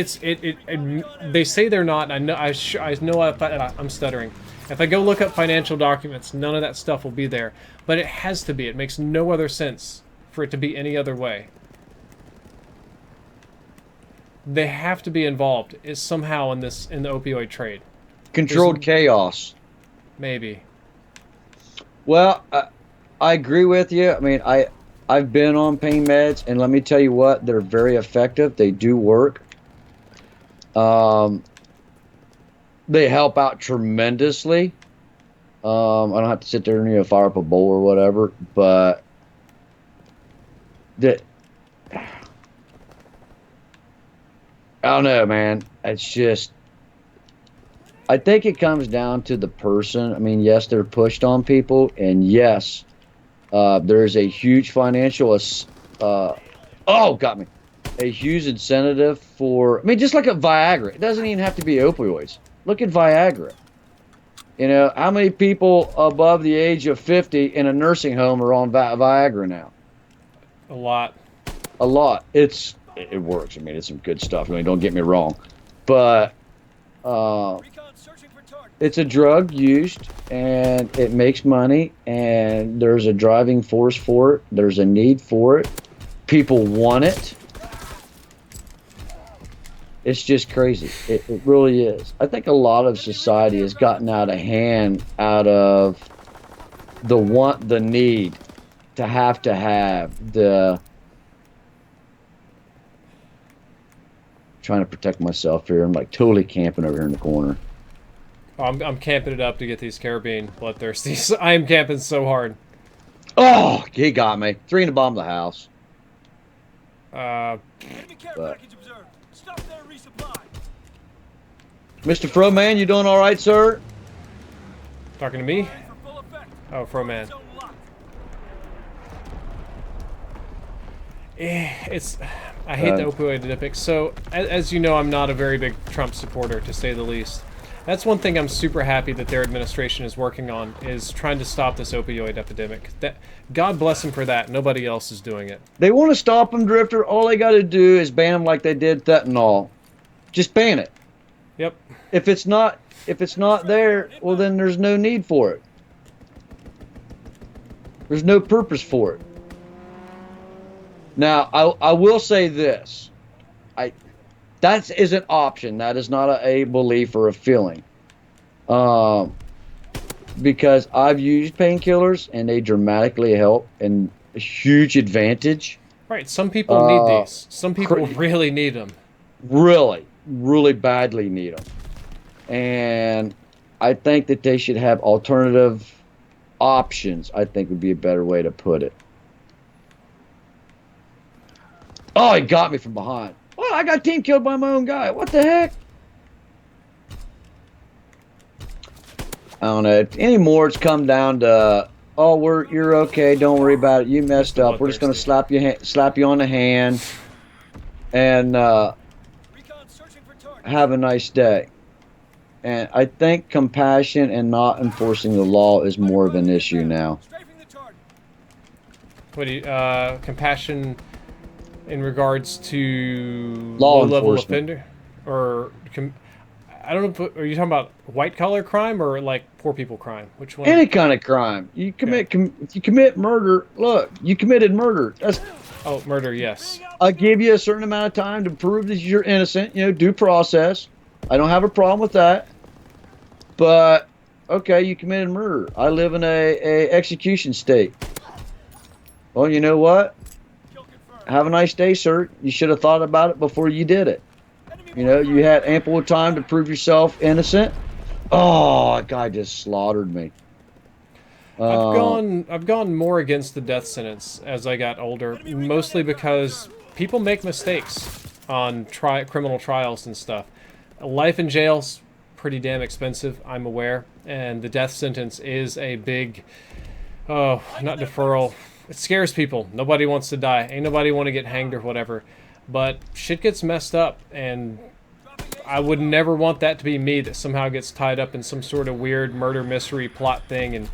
they say they're not, and I know I'm stuttering. If I go look up financial documents, none of that stuff will be there. But it has to be. It makes no other sense for it to be any other way. they have to be involved is somehow in the opioid trade. Controlled chaos. Maybe. Well, I agree with you. I mean, I've been on pain meds, and let me tell you what, they're very effective. They do work. They help out tremendously. I don't have to sit there and fire up a bowl or whatever, but that I don't know, man. It's just I think it comes down to the person. I mean, yes, they're pushed on people, and yes, there's a huge financial got me. A huge incentive for, I mean, just look at Viagra. It doesn't even have to be opioids. Look at Viagra. You know, how many people above the age of 50 in a nursing home are on Viagra now? A lot. A lot. It works. I mean, it's some good stuff. I mean, don't get me wrong. But it's a drug used, and it makes money, and there's a driving force for it. There's a need for it. People want it. It's just crazy. It really is. I think a lot of society has gotten out of hand out of the need to have the trying to protect myself here. I'm like totally camping over here in the corner. Oh, I'm camping it up to get these Karabin bloodthirsties. I am camping so hard. Oh, he got me. 3 in the bottom of the house. But. Mr. Froman, you doing all right, sir? Talking to me? Oh, Froman. I hate the opioid epidemic. So, as you know, I'm not a very big Trump supporter, to say the least. That's one thing I'm super happy that their administration is working on, is trying to stop this opioid epidemic. God bless them for that. Nobody else is doing it. They want to stop them, Drifter. All they got to do is ban them like they did fentanyl. Just ban it. Yep. If it's not there, well, then there's no need for it. There's no purpose for it. Now, I will say this. That is an option. That is not a belief or a feeling. Because I've used painkillers, and they dramatically help, and a huge advantage. Right. Some people need these. Some people really need them. Really badly need them. And I think that they should have alternative options, I think would be a better way to put it. Oh, he got me from behind. Oh, I got team killed by my own guy. What the heck? I don't know. Anymore, it's come down to, oh, you're okay. Don't worry about it. You messed up. We're just gonna slap you on the hand, and have a nice day. And I think compassion and not enforcing the law is more of an issue now. What do you, compassion in regards to low-level offender? Or, I don't know, are you talking about white-collar crime or, like, poor people crime? Which one? Any kind of crime. You commit, if you commit murder, look, you committed murder. Oh, murder, yes. I'll give you a certain amount of time to prove that you're innocent, due process. I don't have a problem with that. But, okay, you committed murder. I live in a execution state. Well, you know what? Have a nice day, sir. You should have thought about it before you did it. You had ample time to prove yourself innocent. Oh, that guy just slaughtered me. I've gone more against the death sentence as I got older, mostly because people make mistakes on criminal trials and stuff. Life in jail's pretty damn expensive, I'm aware, and the death sentence is a big, not deferral. It scares people. Nobody wants to die. Ain't nobody want to get hanged or whatever. But shit gets messed up, and I would never want that to be me that somehow gets tied up in some sort of weird murder mystery plot thing, and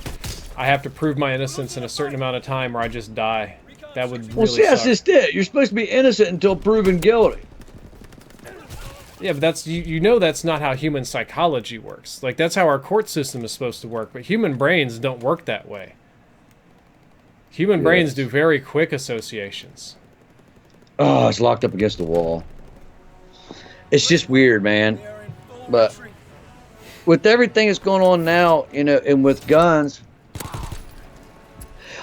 I have to prove my innocence in a certain amount of time or I just die. That would really suck. That's just it. You're supposed to be innocent until proven guilty. Yeah, but that's that's not how human psychology works. Like, that's how our court system is supposed to work, but human brains don't work that way. Human brains do very quick associations. Oh, it's locked up against the wall. it's just weird, man. But with everything that's going on now, you know, and with guns,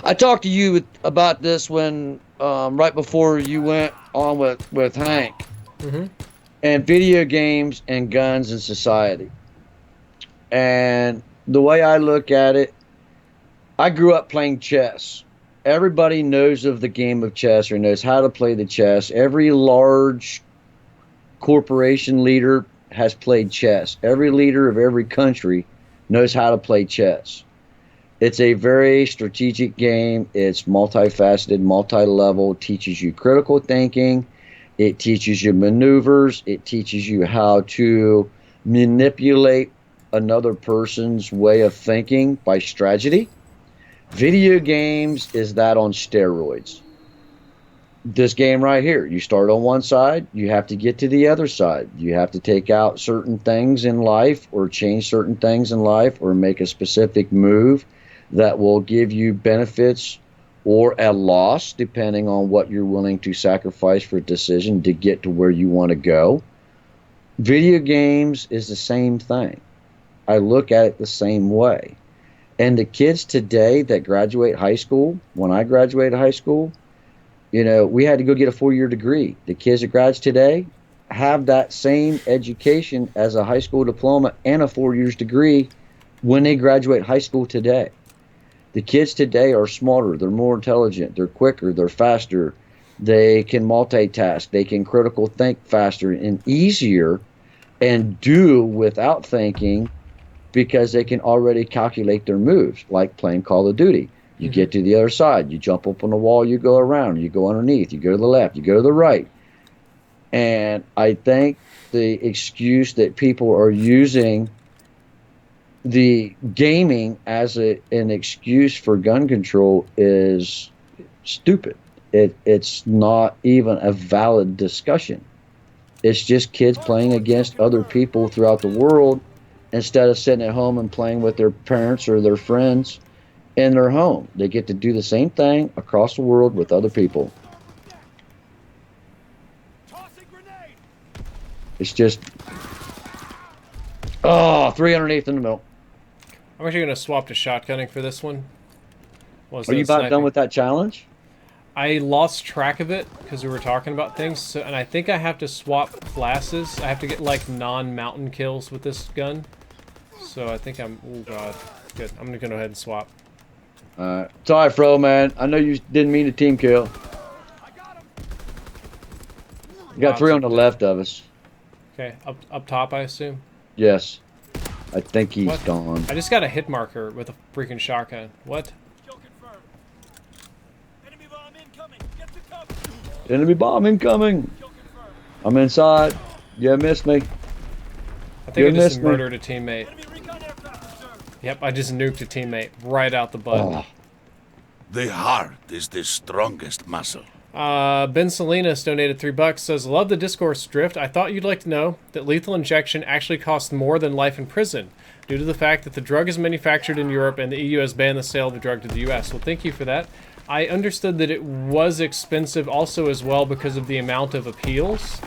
I talked to you about this when right before you went on with Hank, Mm-hmm. and video games and guns in society. And the way I look at it, I grew up playing chess. Everybody knows of the game of chess or knows how to play the chess. Every large corporation leader has played chess. Every leader of every country knows how to play chess. It's a very strategic game. It's multifaceted, multi-level, teaches you critical thinking. It teaches you maneuvers. It teaches you how to manipulate another person's way of thinking by strategy. Video games is that on steroids. This game right here, you start on one side, you have to get to the other side. You have to take out certain things in life or change certain things in life or make a specific move that will give you benefits or a loss depending on what you're willing to sacrifice for a decision to get to where you want to go. Video games is the same thing. I look at it the same way. And the kids today that graduate high school, when I graduated high school, you know, we had to go get a 4-year degree. The kids that graduate today have that same education as a high school diploma and a 4 years degree when they graduate high school today. The kids today are smarter, they're more intelligent, they're quicker, they're faster, they can multitask, they can critical think faster and easier and do without thinking because they can already calculate their moves, like playing Call of Duty. You get to the other side, you jump up on the wall, you go around, you go underneath, you go to the left, you go to the right. And I think the excuse that people are using the gaming as an excuse for gun control is stupid. It's not even a valid discussion. It's just kids playing against other people throughout the world instead of sitting at home and playing with their parents or their friends in their home. They get to do the same thing across the world with other people. It's just, oh, 308th in the middle. I'm actually going to swap to shotgunning for this one. Are you about done with that challenge? I lost track of it because we were talking about things, so, and I think I have to swap classes. I have to get, like, non-mountain kills with this gun. So I think I'm... Oh, God. Good. I'm going to go ahead and swap. Sorry, Fro, man. I know you didn't mean to team kill. You got 3 on the left of us. Okay. Up top, I assume? Yes. I think he's gone. I just got a hit marker with a freaking shotgun. What? Enemy bomb incoming. I'm inside. You missed me. I think I just murdered a teammate. Yep, I just nuked a teammate right out the butt. Oh. The heart is the strongest muscle. Ben Salinas donated $3. Says, love the discourse drift. I thought you'd like to know that lethal injection actually costs more than life in prison due to the fact that the drug is manufactured in Europe and the EU has banned the sale of the drug to the US. Well, thank you for that. I understood that it was expensive also as well because of the amount of appeals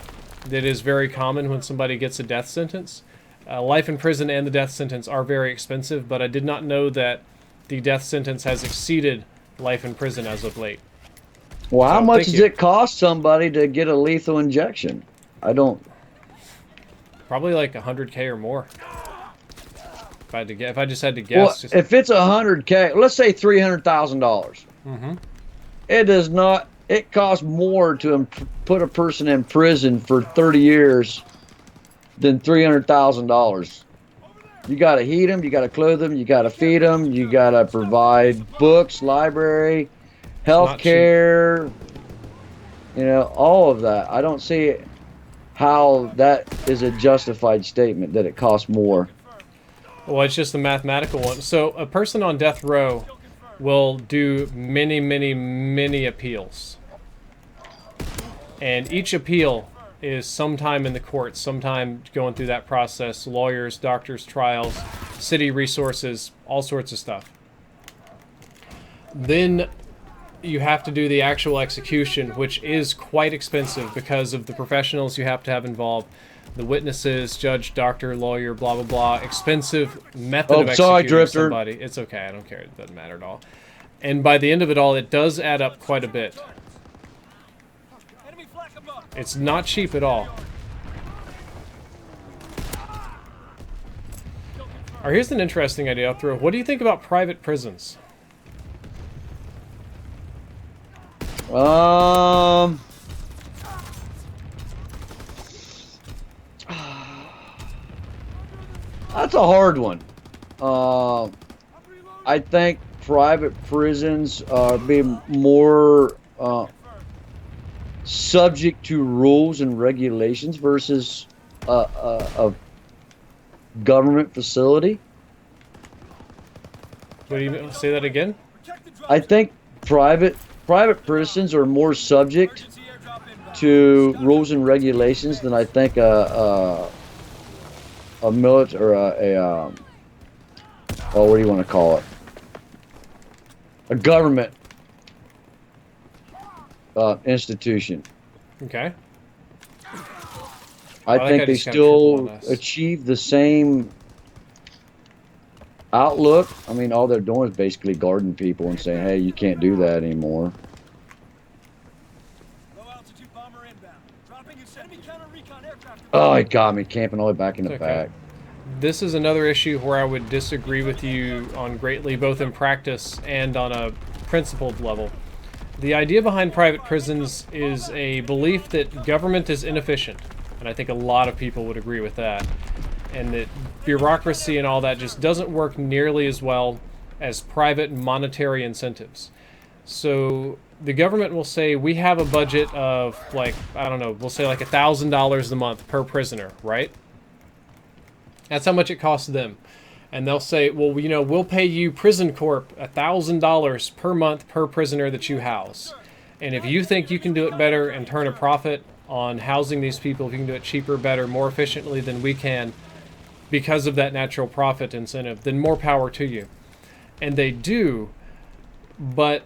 that is very common when somebody gets a death sentence. Life in prison and the death sentence are very expensive, but I did not know that the death sentence has exceeded life in prison as of late. Well, how much does it cost somebody to get a lethal injection? I don't... Probably like 100K or more. If I just had to guess. Well, if it's 100K, let's say $300,000. It does not. It costs more to put a person in prison for 30 years than $300,000. You got to heat them, you got to clothe them, you got to feed them, you got to provide books, library, health care, you know, all of that. I don't see how that is a justified statement that it costs more. Well, it's just a mathematical one. So a person on death row will do many, many, many appeals. And each appeal is sometime in the courts, sometime going through that process, lawyers, doctors, trials, city resources, all sorts of stuff. Then you have to do the actual execution, which is quite expensive because of the professionals you have to have involved, The witnesses, judge, doctor, lawyer, blah, blah, blah. Expensive method Oh, of sorry, executing Drifter. somebody. It's okay. I don't care. It doesn't matter at all. And by the end of it all, it does add up quite a bit. It's not cheap at all. All right, here's an interesting idea I'll throw. What do you think about private prisons? That's a hard one. I think private prisons are being more subject to rules and regulations versus a government facility. What do you say that again? I think private prisons are more subject to rules and regulations than I think a military or oh, what do you want to call it? A government institution. Okay. I think they just got triple still on us. achieve the same outlook. I mean, all they're doing is basically guarding people and saying, "Hey, you can't do that anymore." Oh, it got me camping all the way back in the back. This is another issue where I would disagree with you on greatly, both in practice and on a principled level. The idea behind private prisons is a belief that government is inefficient, and I think a lot of people would agree with that, and that bureaucracy and all that just doesn't work nearly as well as private monetary incentives. So the government will say, we have a budget of, like, I don't know, we'll say like $1,000 a month per prisoner, right? That's how much it costs them. And they'll say, well, you know, we'll pay you Prison Corp $1,000 per month per prisoner that you house. And if you think you can do it better and turn a profit on housing these people, if you can do it cheaper, better, more efficiently than we can, because of that natural profit incentive, then more power to you. And they do, but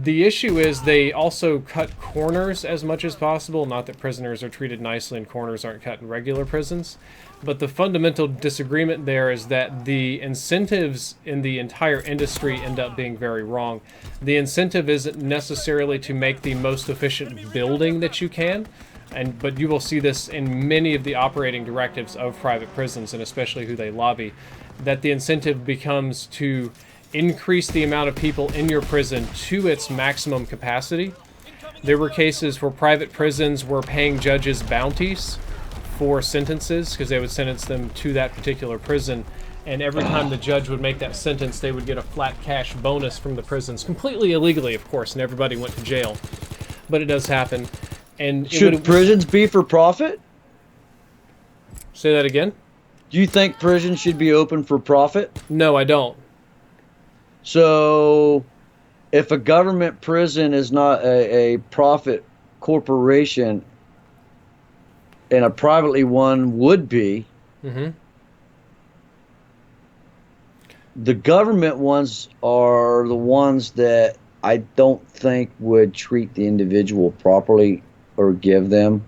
the issue is they also cut corners as much as possible. Not that prisoners are treated nicely and corners aren't cut in regular prisons, but the fundamental disagreement there is that the incentives in the entire industry end up being very wrong. The incentive isn't necessarily to make the most efficient building that you can, but you will see this in many of the operating directives of private prisons, and especially who they lobby, that the incentive becomes to increase the amount of people in your prison to its maximum capacity. There were cases where private prisons were paying judges bounties for sentences because they would sentence them to that particular prison, and every time the judge would make that sentence, they would get a flat cash bonus from the prisons, completely illegally, of course, and everybody went to jail. But it does happen. And should prisons be for profit? Say that again? Do you think prisons should be open for profit? No, I don't. So, if a government prison is not a profit corporation and a privately one would be, the government ones are the ones that I don't think would treat the individual properly or give them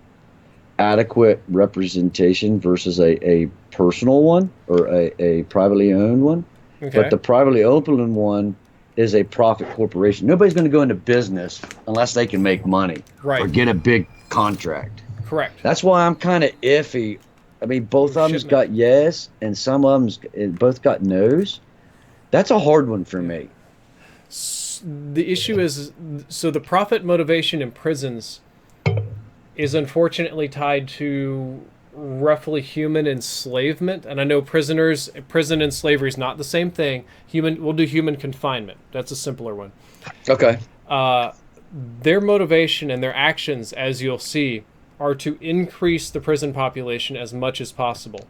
adequate representation versus a personal one or a privately owned one. Okay. But the privately owned one is a profit corporation. Nobody's going to go into business unless they can make money or get a big contract. Correct. That's why I'm kind of iffy. I mean, both of them's got yes, and some of them's both got no's. That's a hard one for me. The issue is, so the profit motivation in prisons is unfortunately tied to roughly human enslavement, and I know prison and slavery is not the same thing. We'll do human confinement. That's a simpler one. Okay. Their motivation and their actions, as you'll see, are to increase the prison population as much as possible.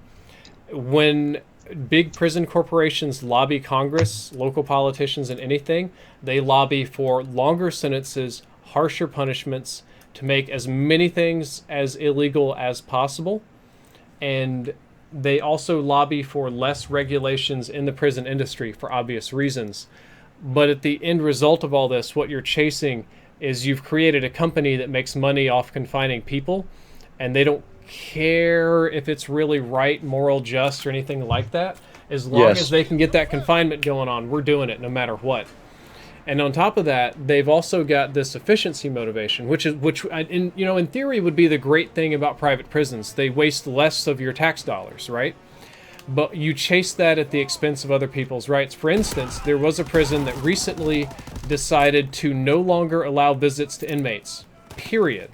When big prison corporations lobby Congress, local politicians, and anything, they lobby for longer sentences, harsher punishments, to make as many things as illegal as possible. And they also lobby for less regulations in the prison industry for obvious reasons. But at the end result of all this, what you're chasing is you've created a company that makes money off confining people, and they don't care if it's really right, moral, just, or anything like that. As long as they can get that confinement going on, we're doing it no matter what. And on top of that, they've also got this efficiency motivation, which in theory would be the great thing about private prisons. They waste less of your tax dollars, right? But you chase that at the expense of other people's rights. For instance, there was a prison that recently decided to no longer allow visits to inmates, period.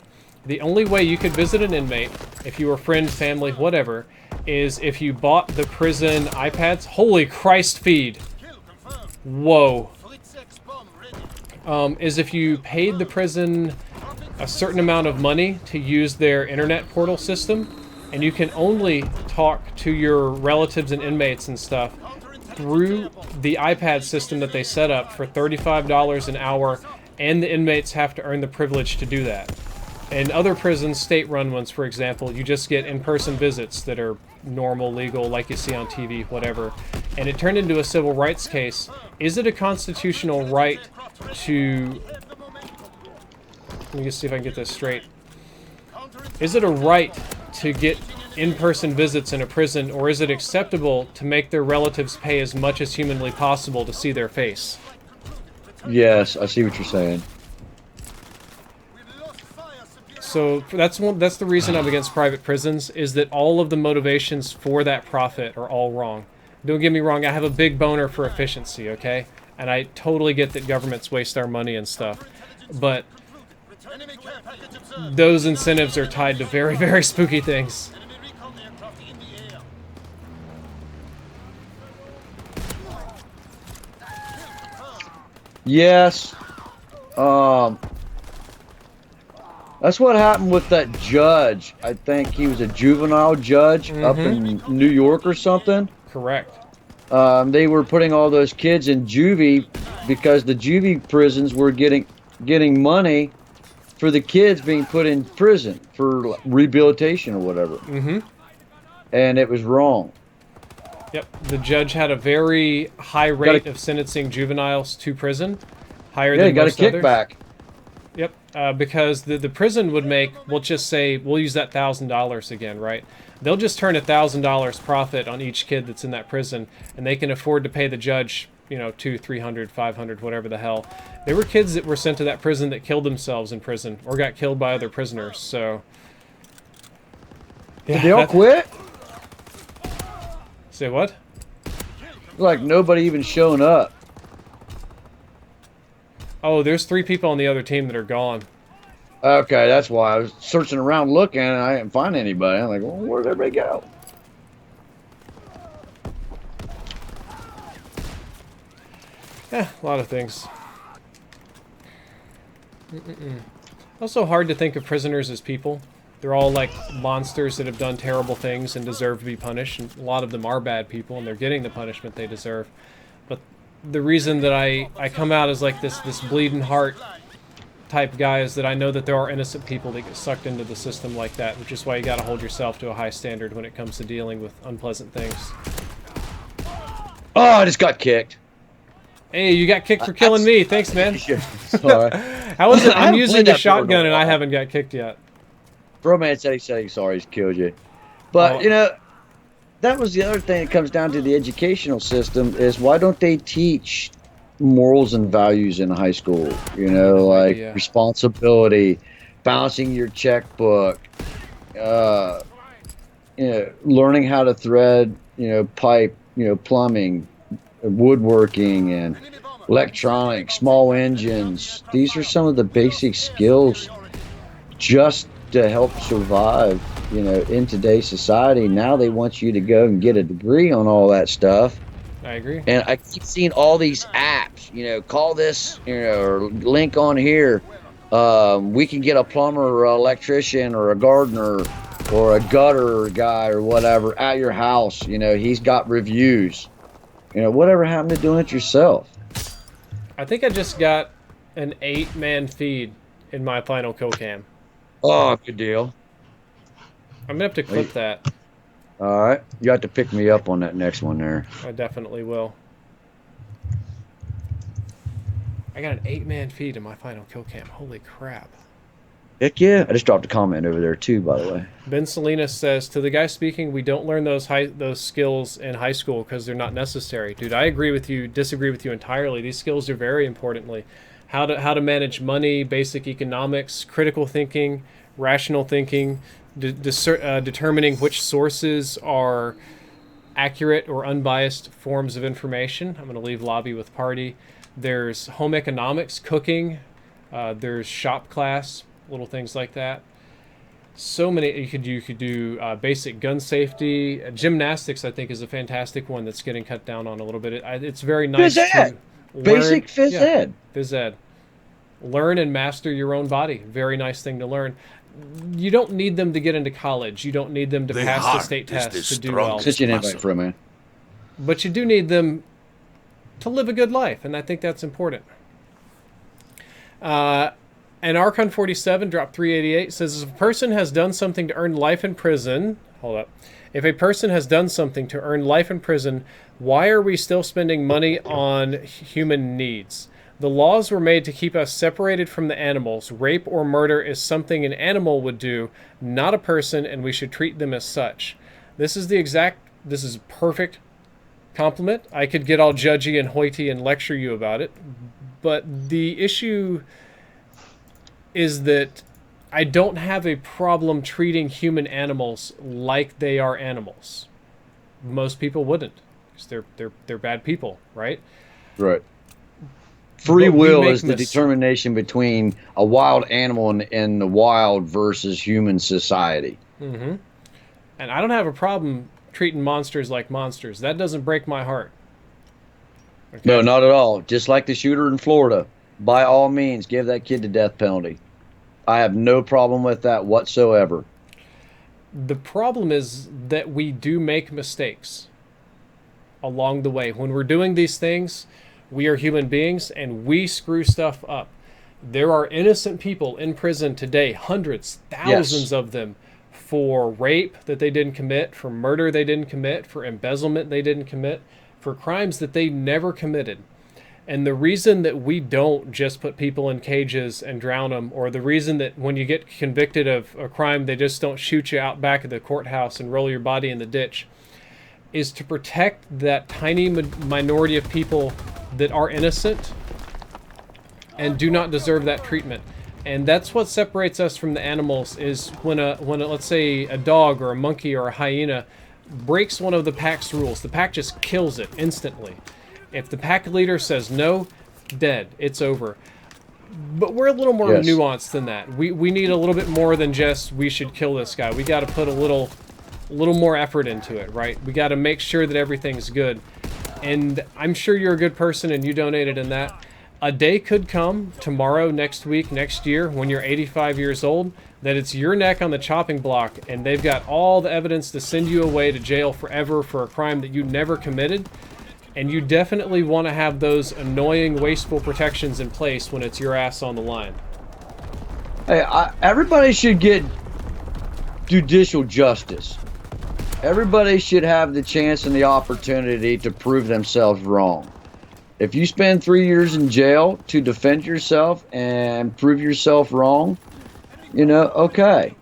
The only way you could visit an inmate, if you were friend, family, whatever, is if you bought the prison iPads. Holy Christ, feed. Whoa. Is if you paid the prison a certain amount of money to use their internet portal system, and you can only talk to your relatives and inmates and stuff through the iPad system that they set up for $35 an hour, and the inmates have to earn the privilege to do that. In other prisons, state-run ones, for example, you just get in-person visits that are normal, legal, like you see on TV, whatever. And it turned into a civil rights case. Is it a constitutional right to... Let me just see if I can get this straight. Is it a right to get in-person visits in a prison, or is it acceptable to make their relatives pay as much as humanly possible to see their face? Yes, I see what you're saying. So that's the reason I'm against private prisons, is that all of the motivations for that profit are all wrong. Don't get me wrong, I have a big boner for efficiency, okay? And I totally get that governments waste our money and stuff. But those incentives are tied to very, very spooky things. Yes. That's what happened with that judge. I think he was a juvenile judge up in New York or something. Correct. They were putting all those kids in juvie because the juvie prisons were getting money for the kids being put in prison for rehabilitation or whatever. And it was wrong. Yep. The judge had a very high rate of sentencing juveniles to prison. Higher than most others. Yeah, got a kickback. Yep, because the prison would make, we'll just say, we'll use that $1,000 again, right? They'll just turn $1,000 profit on each kid that's in that prison, and they can afford to pay the judge, $200, $300, $500, whatever the hell. There were kids that were sent to that prison that killed themselves in prison, or got killed by other prisoners, so... Yeah, did they all quit? Say what? Like nobody even showing up. Oh, there's 3 people on the other team that are gone. Okay, that's why I was searching around looking and I didn't find anybody. I'm like, well, where'd everybody go? A lot of things. Also hard to think of prisoners as people. They're all like monsters that have done terrible things and deserve to be punished. And a lot of them are bad people and they're getting the punishment they deserve. But the reason that I come out as like this bleeding heart type guy is that I know that there are innocent people that get sucked into the system like that, which is why you gotta hold yourself to a high standard when it comes to dealing with unpleasant things. Oh, I just got kicked. Hey, you got kicked for killing me. Thanks, man. Sorry. How is it? I'm using a shotgun and I haven't got kicked yet. Bro, man said he's sorry he's killed you. But, that was the other thing that comes down to the educational system is why don't they teach morals and values in high school? Like responsibility, balancing your checkbook, learning how to thread, pipe, plumbing, woodworking, and electronics, small engines. These are some of the basic skills just to help survive, in today's society. Now they want you to go and get a degree on all that stuff. I agree. And I keep seeing all these apps, call this, or link on here. We can get a plumber or an electrician or a gardener or a gutter guy or whatever at your house. He's got reviews. Whatever happened to doing it yourself? I think I just got an 8-man feed in my final kill cam. Oh, good deal. I'm gonna have to clip that. All right, you have to pick me up on that next one there. I definitely will. I got an 8-man feed in my final kill cam. Holy crap. Heck yeah! I just dropped a comment over there too, by the way. Ben Salinas says, to the guy speaking, we don't learn those skills in high school because they're not necessary. Dude, I agree with you, disagree with you entirely. These skills are very importantly. How to manage money, basic economics, critical thinking, rational thinking, determining which sources are accurate or unbiased forms of information. I'm going to leave lobby with party. There's home economics, cooking. There's shop class, little things like that. So many you could do basic gun safety, gymnastics. I think is a fantastic one that's getting cut down on a little bit. It's very nice Phys ed. to learn, Basic phys ed. phys ed. Learn and master your own body. Very nice thing to learn. You don't need them to get into college. You don't need them to pass the state tests to do well. Such an invite for a man. But you do need them to live a good life, and I think that's important. And Archon 47 dropped 388 says, if a person has done something to earn life in prison, hold up. If a person has done something to earn life in prison, why are we still spending money on human needs? The laws were made to keep us separated from the animals. Rape or murder is something an animal would do, not a person, and we should treat them as such. This is a perfect compliment. I could get all judgy and hoity and lecture you about it, but the issue is that I don't have a problem treating human animals like they are animals. Most people wouldn't, because they're bad people, right? Right. Free But we will make is the determination between a wild animal and the wild versus human society. Mm-hmm. And I don't have a problem treating monsters like monsters. That doesn't break my heart. Okay? No, not at all. Just like the shooter in Florida. By all means, give that kid the death penalty. I have no problem with that whatsoever. The problem is that we do make mistakes along the way. When we're doing these things, we are human beings and we screw stuff up. There are innocent people in prison today, hundreds, thousands of them, for rape that they didn't commit, for murder they didn't commit, for embezzlement they didn't commit, for crimes that they never committed. And the reason that we don't just put people in cages and drown them, or the reason that when you get convicted of a crime, they just don't shoot you out back of the courthouse and roll your body in the ditch, is to protect that tiny minority of people that are innocent and do not deserve that treatment. And that's what separates us from the animals, is when let's say a dog or a monkey or a hyena breaks one of the pack's rules, the pack just kills it instantly. If the pack leader says no, dead, it's over. But we're a little more nuanced than that. We need a little bit more than just we should kill this guy. We got to put a little more effort into it, right? We got to make sure that everything's good. And I'm sure you're a good person and you donated in that. A day could come tomorrow, next week, next year, when you're 85 years old, that it's your neck on the chopping block and they've got all the evidence to send you away to jail forever for a crime that you never committed. And you definitely want to have those annoying, wasteful protections in place when it's your ass on the line. Hey, everybody should get judicial justice. Everybody should have the chance and the opportunity to prove themselves wrong. If you spend 3 years in jail to defend yourself and prove yourself wrong, okay.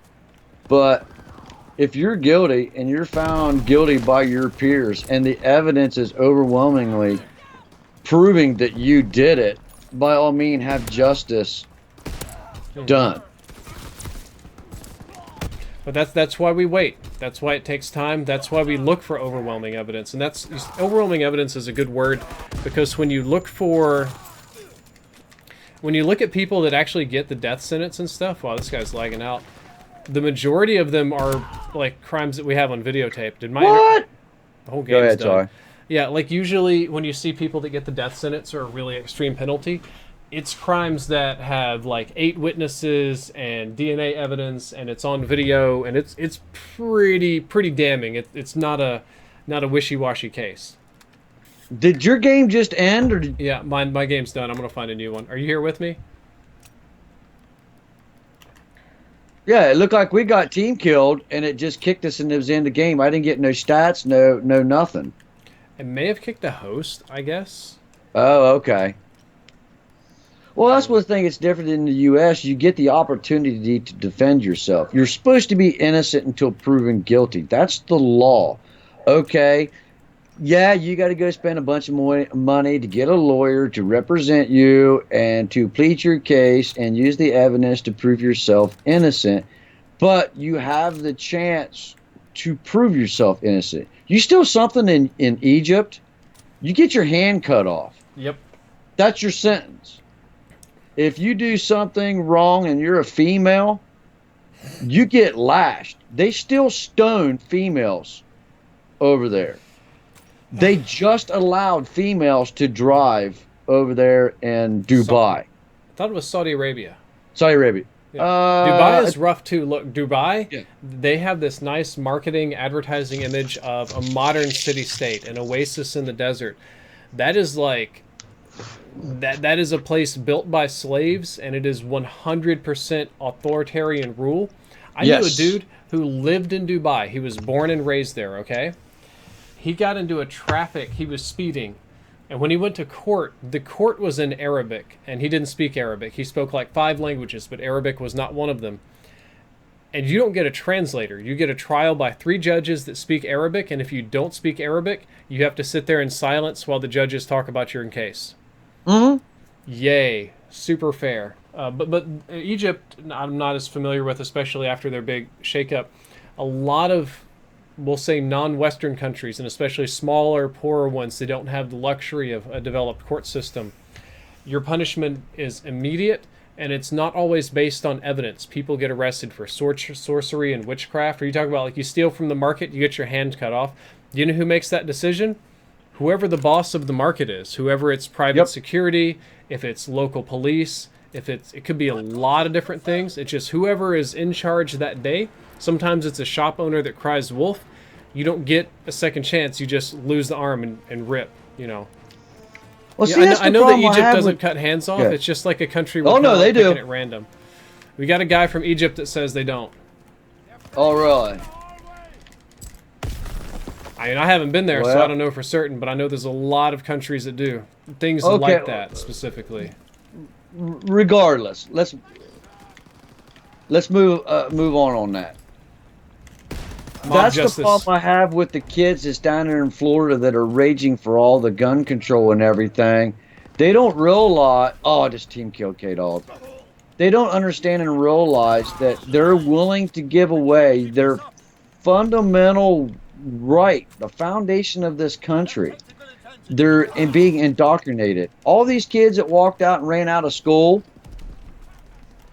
But if you're guilty and you're found guilty by your peers and the evidence is overwhelmingly proving that you did it, by all means have justice done. But that's why we wait. That's why it takes time. That's why we look for overwhelming evidence. And overwhelming evidence is a good word, because when you look at people that actually get the death sentence and stuff, wow, this guy's lagging out. The majority of them are like crimes that we have on videotape. What? The whole game's Go ahead, done. sorry. Yeah, like usually when you see people that get the death sentence or a really extreme penalty, it's crimes that have like 8 witnesses and DNA evidence, and it's on video, and it's pretty damning. It's not a wishy-washy case. Did your game just end, or did... Yeah, my game's done. I'm gonna find a new one. Are you here with me? Yeah, it looked like we got team killed, and it just kicked us, and it was in the game. I didn't get no stats, no nothing. It may have kicked the host, I guess. Oh, okay. Well, that's one thing that's different in the U.S. You get the opportunity to defend yourself. You're supposed to be innocent until proven guilty. That's the law. Okay. Yeah, you got to go spend a bunch of money to get a lawyer to represent you and to plead your case and use the evidence to prove yourself innocent. But you have the chance to prove yourself innocent. You steal something in Egypt, you get your hand cut off. Yep. That's your sentence. If you do something wrong and you're a female, you get lashed. They still stone females over there. They just allowed females to drive over there in Dubai. I thought it was Saudi Arabia. Saudi Arabia. Yeah. Dubai is rough too. Look, Dubai, Yeah. they have this nice marketing, advertising image of a modern city-state, an oasis in the desert. That is like, that is a place built by slaves, and it is 100% authoritarian rule. I knew a dude who lived in Dubai. He was born and raised there, okay? He got into a traffic, he was speeding, and when he went to court, the court was in Arabic, and he didn't speak Arabic. He spoke like 5 languages, but Arabic was not one of them. And you don't get a translator. You get a trial by 3 judges that speak Arabic, and if you don't speak Arabic, you have to sit there in silence while the judges talk about your case. Mm-hmm. Yay. Super fair. But Egypt, I'm not as familiar with, especially after their big shakeup. A lot of, we'll say, non-Western countries, and especially smaller, poorer ones, they don't have the luxury of a developed court system. Your punishment is immediate, and it's not always based on evidence. People get arrested for sorcery and witchcraft. Or you talk about, like, you steal from the market, you get your hand cut off. Do you know who makes that decision? Whoever the boss of the market is. Whoever it's private security, if it's local police, it could be a lot of different things. It's just whoever is in charge that day. Sometimes it's a shop owner that cries wolf. You don't get a second chance. You just lose the arm and rip, you know. Well, Yeah, see, that's I know the that problem Egypt have doesn't with- cut hands off. Yeah. It's just like a country Oh, no, they do. at random. We got a guy from Egypt that says they don't. Oh, really? I mean, I haven't been there, so Well- I don't know for certain, but I know there's a lot of countries that do. Things Okay. like that, specifically. Regardless, let's move on that. Mob That's justice. the problem I have with the kids that's down there in Florida that are raging for all the gun control and everything. They don't realize, oh, this team killed K-Dog. They don't understand and realize that they're willing to give away their fundamental right, the foundation of this country. They're being indoctrinated. All these kids that walked out and ran out of school,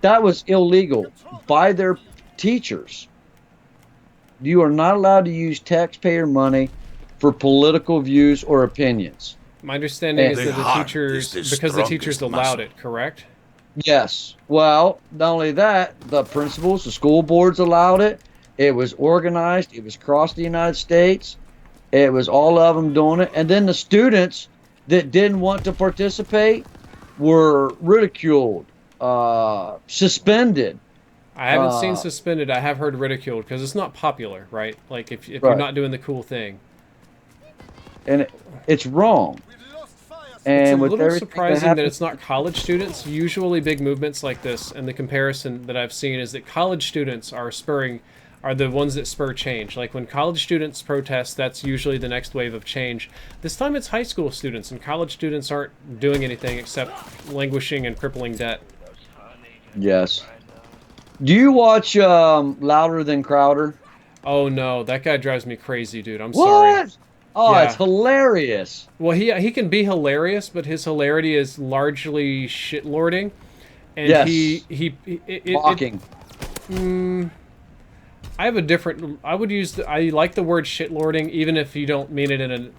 that was illegal by their teachers. You are not allowed to use taxpayer money for political views or opinions. My understanding is The that the heart teachers, is the because the teachers strongest allowed muscle. it, correct? Yes. Well, not only that, the principals, the school boards allowed it. It was organized. It was across the United States. It was all of them doing it. And then the students that didn't want to participate were ridiculed, suspended. I haven't seen suspended. I have heard ridiculed because it's not popular, right? Like if you're Right. not doing the cool thing. And it's wrong. It's And a with little everything surprising that happened- it's not college students. Usually big movements like this, and the comparison that I've seen is that college students are the ones that spur change. Like when college students protest, that's usually the next wave of change. This time it's high school students, and college students aren't doing anything except languishing and crippling debt. Yes. Do you watch Louder Than Crowder? Oh no, that guy drives me crazy, dude. I'm sorry. What? Oh, Yeah. it's hilarious. Well, he can be hilarious, but his hilarity is largely shitlording, and Yes. Mocking. I have a different. I like the word shitlording, even if you don't mean it in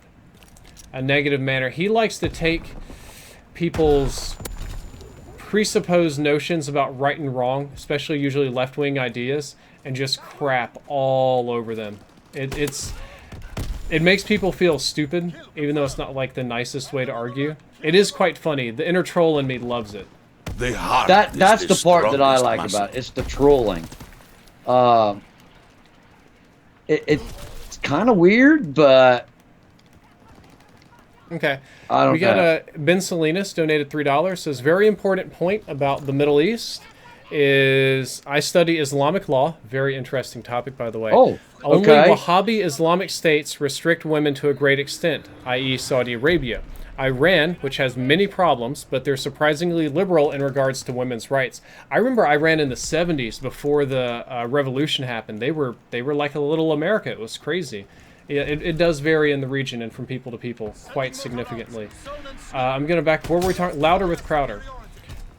a negative manner. He likes to take people's presupposed notions about right and wrong, especially usually left-wing ideas, and just crap all over them. It makes people feel stupid, even though it's not like the nicest way to argue. It is quite funny. The inner troll in me loves it. The heart That's is the part that I strongest like muscle. about it. It's the trolling. It's kind of weird, but Okay. I don't We got know. Ben Salinas donated $3. Says very important point about the Middle East is I study Islamic law. Very interesting topic, by the way. Oh, Only okay. Wahhabi Islamic states restrict women to a great extent, i.e., Saudi Arabia. Iran, which has many problems, but they're surprisingly liberal in regards to women's rights. I remember Iran in the 70s before the revolution happened. They were like a little America. It was crazy. Yeah, it does vary in the region and from people to people quite significantly. I'm going to back where we're talking louder with Crowder.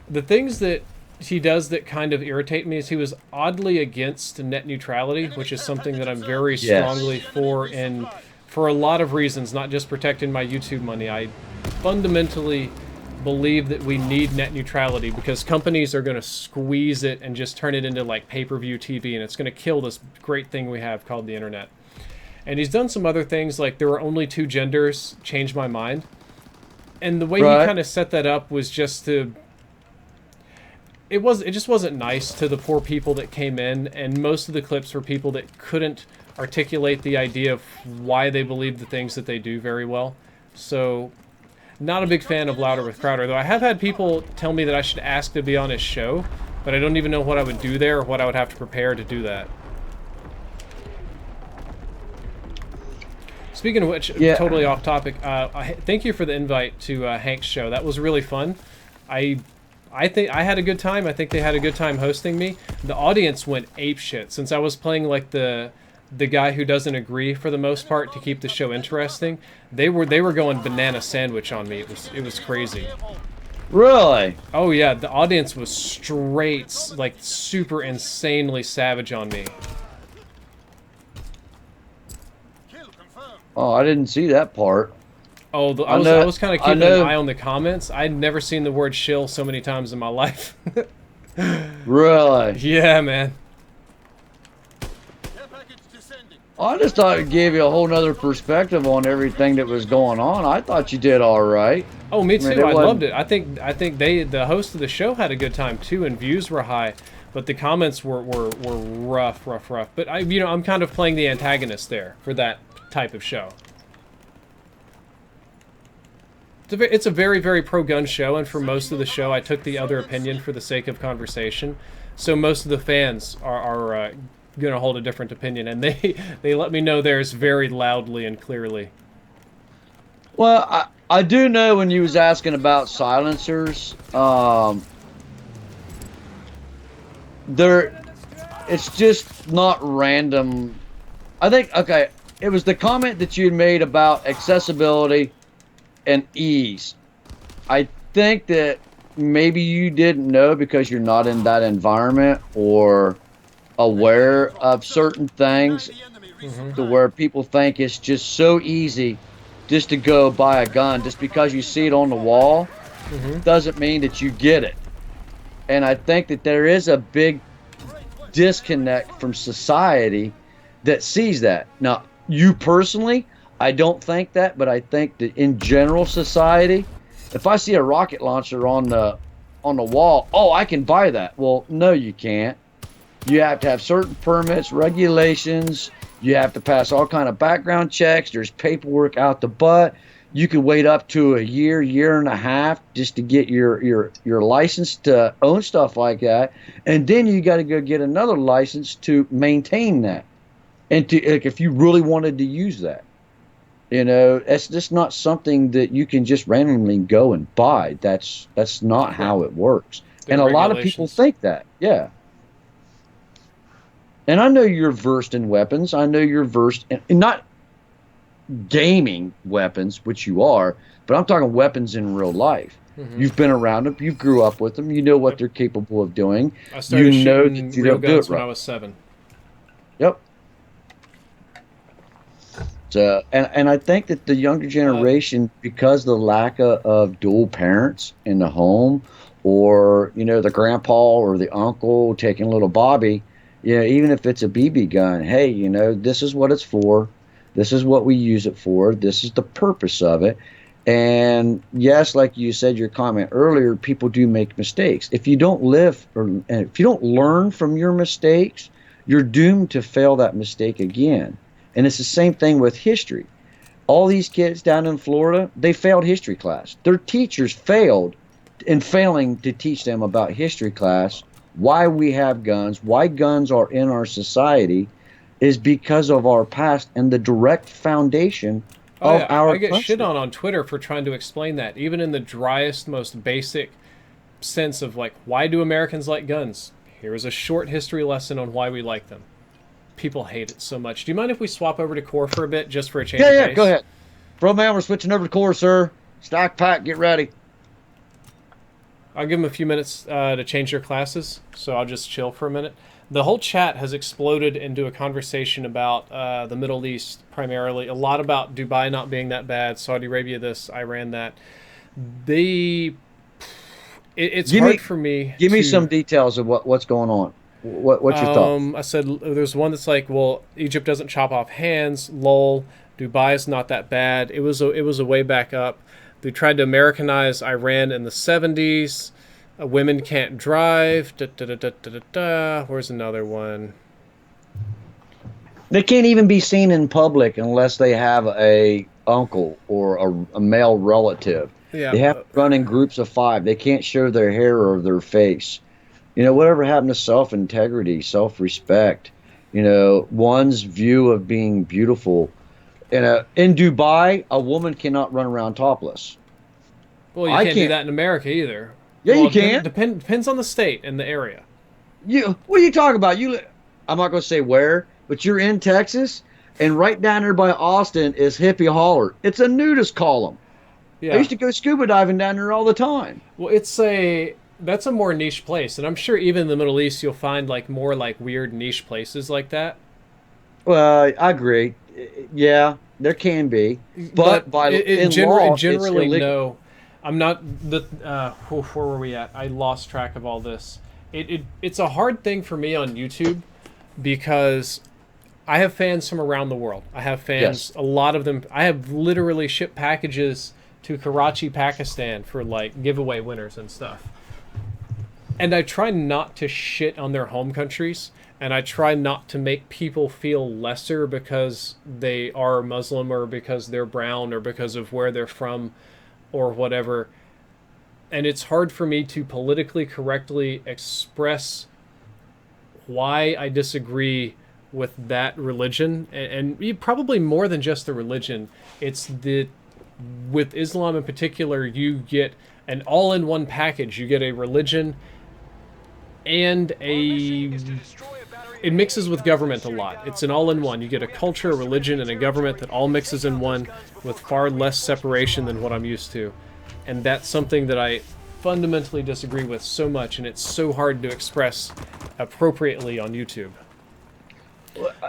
The things that he does that kind of irritate me is he was oddly against net neutrality, which is something that I'm very strongly for, and for a lot of reasons, not just protecting my YouTube money. I fundamentally believe that we need net neutrality because companies are going to squeeze it and just turn it into like pay-per-view TV, and it's going to kill this great thing we have called the internet. And he's done some other things like there were only two genders, changed my mind. And the way he kind of set that up was just to it just wasn't nice to the poor people that came in, and most of the clips were people that couldn't articulate the idea of why they believe the things that they do very well. So not a big fan of Louder with Crowder, though I have had people tell me that I should ask to be on his show, but I don't even know what I would do there or what I would have to prepare to do that. Speaking of which, totally off topic, thank you for the invite to Hank's show. That was really fun. I think I had a good time. I think they had a good time hosting me. The audience went apeshit since I was playing like the guy who doesn't agree for the most part to keep the show interesting. They were going banana sandwich on me. It was crazy. Really? Oh yeah, the audience was straight like super insanely savage on me. Oh, I didn't see that part. Oh, I was kind of keeping an eye on the comments. I'd never seen the word shill so many times in my life. Really? Yeah, man. I just thought it gave you a whole nother perspective on everything that was going on. I thought you did all right. Oh, me too. I loved it. I think the host of the show had a good time too, and views were high, but the comments were rough. But I'm kind of playing the antagonist there for that type of show. It's a very, very pro-gun show, and for most of the show, I took the other opinion for the sake of conversation. So most of the fans are going to hold a different opinion, and they let me know theirs very loudly and clearly. Well, I do know when you was asking about silencers, it's just not random. I think, okay, it was the comment that you made about accessibility and ease. I think that maybe you didn't know because you're not in that environment or aware of certain things to where people think it's just so easy just to go buy a gun. Just because you see it on the wall doesn't mean that you get it. And I think that there is a big disconnect from society that sees that. Now, you personally, I don't think that, but I think that in general society, if I see a rocket launcher on the wall, oh, I can buy that. Well, no, you can't. You have to have certain permits, regulations. You have to pass all kind of background checks. There's paperwork out the butt. You could wait up to a year and a half just to get your license to own stuff like that, and then you got to go get another license to maintain that, and to if you really wanted to use that. That's just not something that you can just randomly go and buy. That's not how it works. And a lot of people think that, yeah. And I know you're versed in weapons. I know you're versed in not gaming weapons, which you are, but I'm talking weapons in real life. You've been around them. You grew up with them. You know what they're capable of doing. I started shooting real guns when I was 7. Yep. So, and I think that the younger generation, because the lack of dual parents in the home, or the grandpa or the uncle taking little Bobby, even if it's a BB gun, hey, this is what it's for. This is what we use it for. This is the purpose of it. And yes, like you said, your comment earlier, people do make mistakes. If you don't if you don't learn from your mistakes, you're doomed to fail that mistake again. And it's the same thing with history. All these kids down in Florida, they failed history class. Their teachers failed in failing to teach them about history class, why we have guns, why guns are in our society, is because of our past and the direct foundation Oh of yeah, I our get shit country. on Twitter for trying to explain that, even in the driest, most basic sense of like, why do Americans like guns? Here is a short history lesson on why we like them. People hate it so much. Do you mind if we swap over to core for a bit, just for a change Yeah, of yeah, go pace? ahead. Bro, man, we're switching over to core, sir. Stack pack, get ready. I'll give them a few minutes to change their classes, so I'll just chill for a minute. The whole chat has exploded into a conversation about the Middle East, primarily. A lot about Dubai not being that bad, Saudi Arabia this, Iran that. They, it's Give hard me for me give me some to. details of what's going on. What's your thoughts? I said there's one that's like, well, Egypt doesn't chop off hands. Lol. Dubai is not that bad. It was a way back up. They tried to Americanize Iran in the 70s. Women can't drive. Da, da, da, da, da, da, da. Where's another one? They can't even be seen in public unless they have a uncle or a male relative. Yeah. They have to run in groups of five. They can't show their hair or their face. Whatever happened to self-integrity, self-respect, one's view of being beautiful. In Dubai, a woman cannot run around topless. Well, you I can't do can't. that in America either. Yeah, Well, you it can. depends on the state and the area. What are you talking about? I'm not going to say where, but you're in Texas, and right down there by Austin is Hippie Holler. It's a nudist column. I Yeah. used to go scuba diving down there all the time. Well, that's a more niche place, and I'm sure even in the Middle East you'll find like more like weird niche places like that. Well, I agree. Yeah, there can be, But but in law, it's generally illegal. no. I'm not the. Where were we at? I lost track of all this. It's a hard thing for me on YouTube because I have fans from around the world. I have fans, Yes. a lot of them. I have literally shipped packages to Karachi, Pakistan for like giveaway winners and stuff. And I try not to shit on their home countries, and I try not to make people feel lesser because they are Muslim or because they're brown or because of where they're from or whatever. And it's hard for me to politically correctly express why I disagree with that religion, and probably more than just the religion. It's the with Islam in particular, you get an all-in-one package. You get a religion and it mixes with government a lot. It's an all-in-one. You get a culture, a religion, and a government that all mixes in one with far less separation than what I'm used to. And that's something that I fundamentally disagree with so much, and it's so hard to express appropriately on YouTube.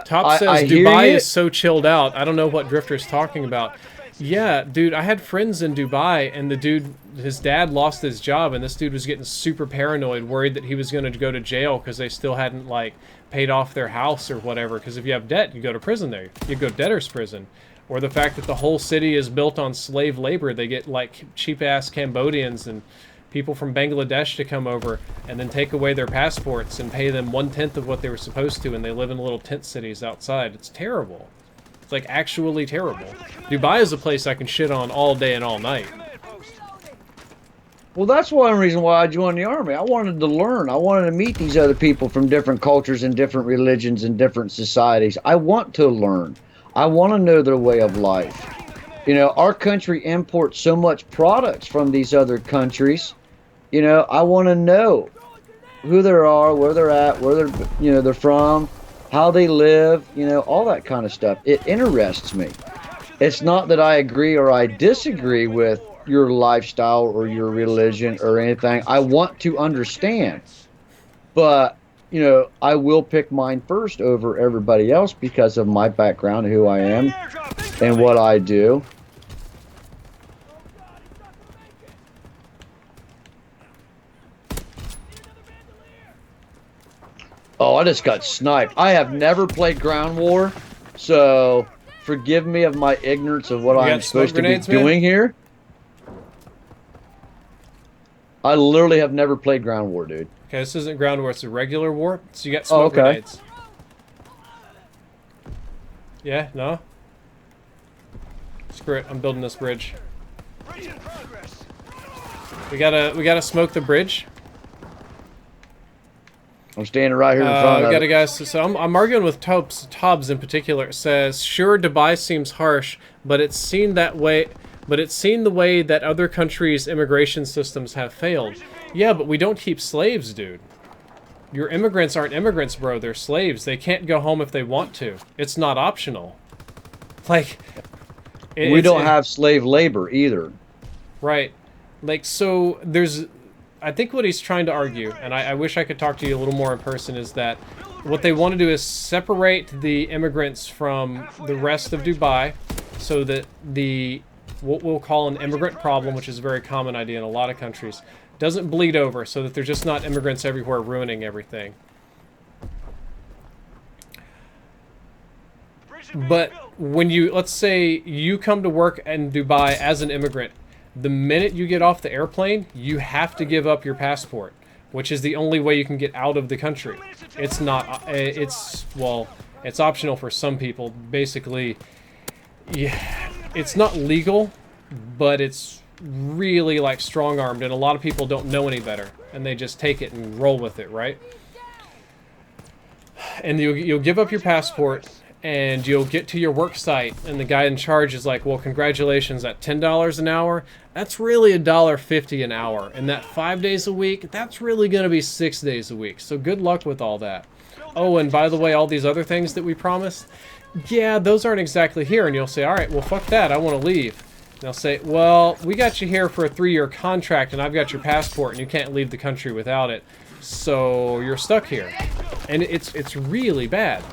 Top says I hear Dubai you. is so chilled out. I don't know what Drifter's talking about. Yeah, dude, I had friends in Dubai, and the dude, his dad lost his job, and this dude was getting super paranoid, worried that he was going to go to jail because they still hadn't, like, paid off their house or whatever. Because if you have debt, you go to prison there. You go debtor's prison. Or the fact that the whole city is built on slave labor. They get, like, cheap-ass Cambodians and people from Bangladesh to come over and then take away their passports and pay them 1/10 of what they were supposed to, and they live in little tent cities outside. It's terrible. It's like actually terrible. Dubai is a place I can shit on all day and all night. Well, that's one reason why I joined the army. I wanted to learn. I wanted to meet these other people from different cultures and different religions and different societies. I want to learn. I want to know their way of life. Our country imports so much products from these other countries. I want to know who they are, where they're at, where they're from, how they live, all that kind of stuff. It interests me. It's not that I agree or I disagree with your lifestyle or your religion or anything. I want to understand. But, I will pick mine first over everybody else because of my background, who I am, and what I do. Oh, I just got sniped. I have never played Ground War, so forgive me of my ignorance of what You I'm got smoke supposed to be grenades, man? doing here. I literally have never played Ground War, dude. Okay, this isn't ground war, it's a regular war. So you got Oh, smoke okay. grenades. Yeah, no? Screw it, I'm building this bridge. We gotta smoke the bridge. I'm standing right here in front We of got a it. guy. So I'm arguing with Tobbs in particular. It says, sure, Dubai seems harsh, but it's seen that way. But it's seen the way that other countries' immigration systems have failed. Yeah, but we don't keep slaves, dude. Your immigrants aren't immigrants, bro. They're slaves. They can't go home if they want to. It's not optional. Like, We don't have slave labor either. right. Like, so there's... I think what he's trying to argue, and I wish I could talk to you a little more in person, is that what they want to do is separate the immigrants from the rest of Dubai so that what we'll call an immigrant problem, which is a very common idea in a lot of countries, doesn't bleed over, so that there's just not immigrants everywhere ruining everything. But when you, let's say you come to work in Dubai as an immigrant, the minute you get off the airplane, you have to give up your passport, which is the only way you can get out of the country. It's not, well, it's optional for some people. Basically, yeah, it's not legal, but it's really like strong-armed, and a lot of people don't know any better, and they just take it and roll with it, right? And you'll give up your passport, and you'll get to your work site, and the guy in charge is like, well, congratulations, at $10 an hour, that's really $1.50 an hour. And that 5 days a week, that's really going to be 6 days a week. So good luck with all that. Oh, and by the way, all these other things that we promised, yeah, those aren't exactly here. And you'll say, all right, well, fuck that, I want to leave. And they'll say, well, we got you here for a 3-year contract, and I've got your passport, and you can't leave the country without it. So you're stuck here. And it's really bad.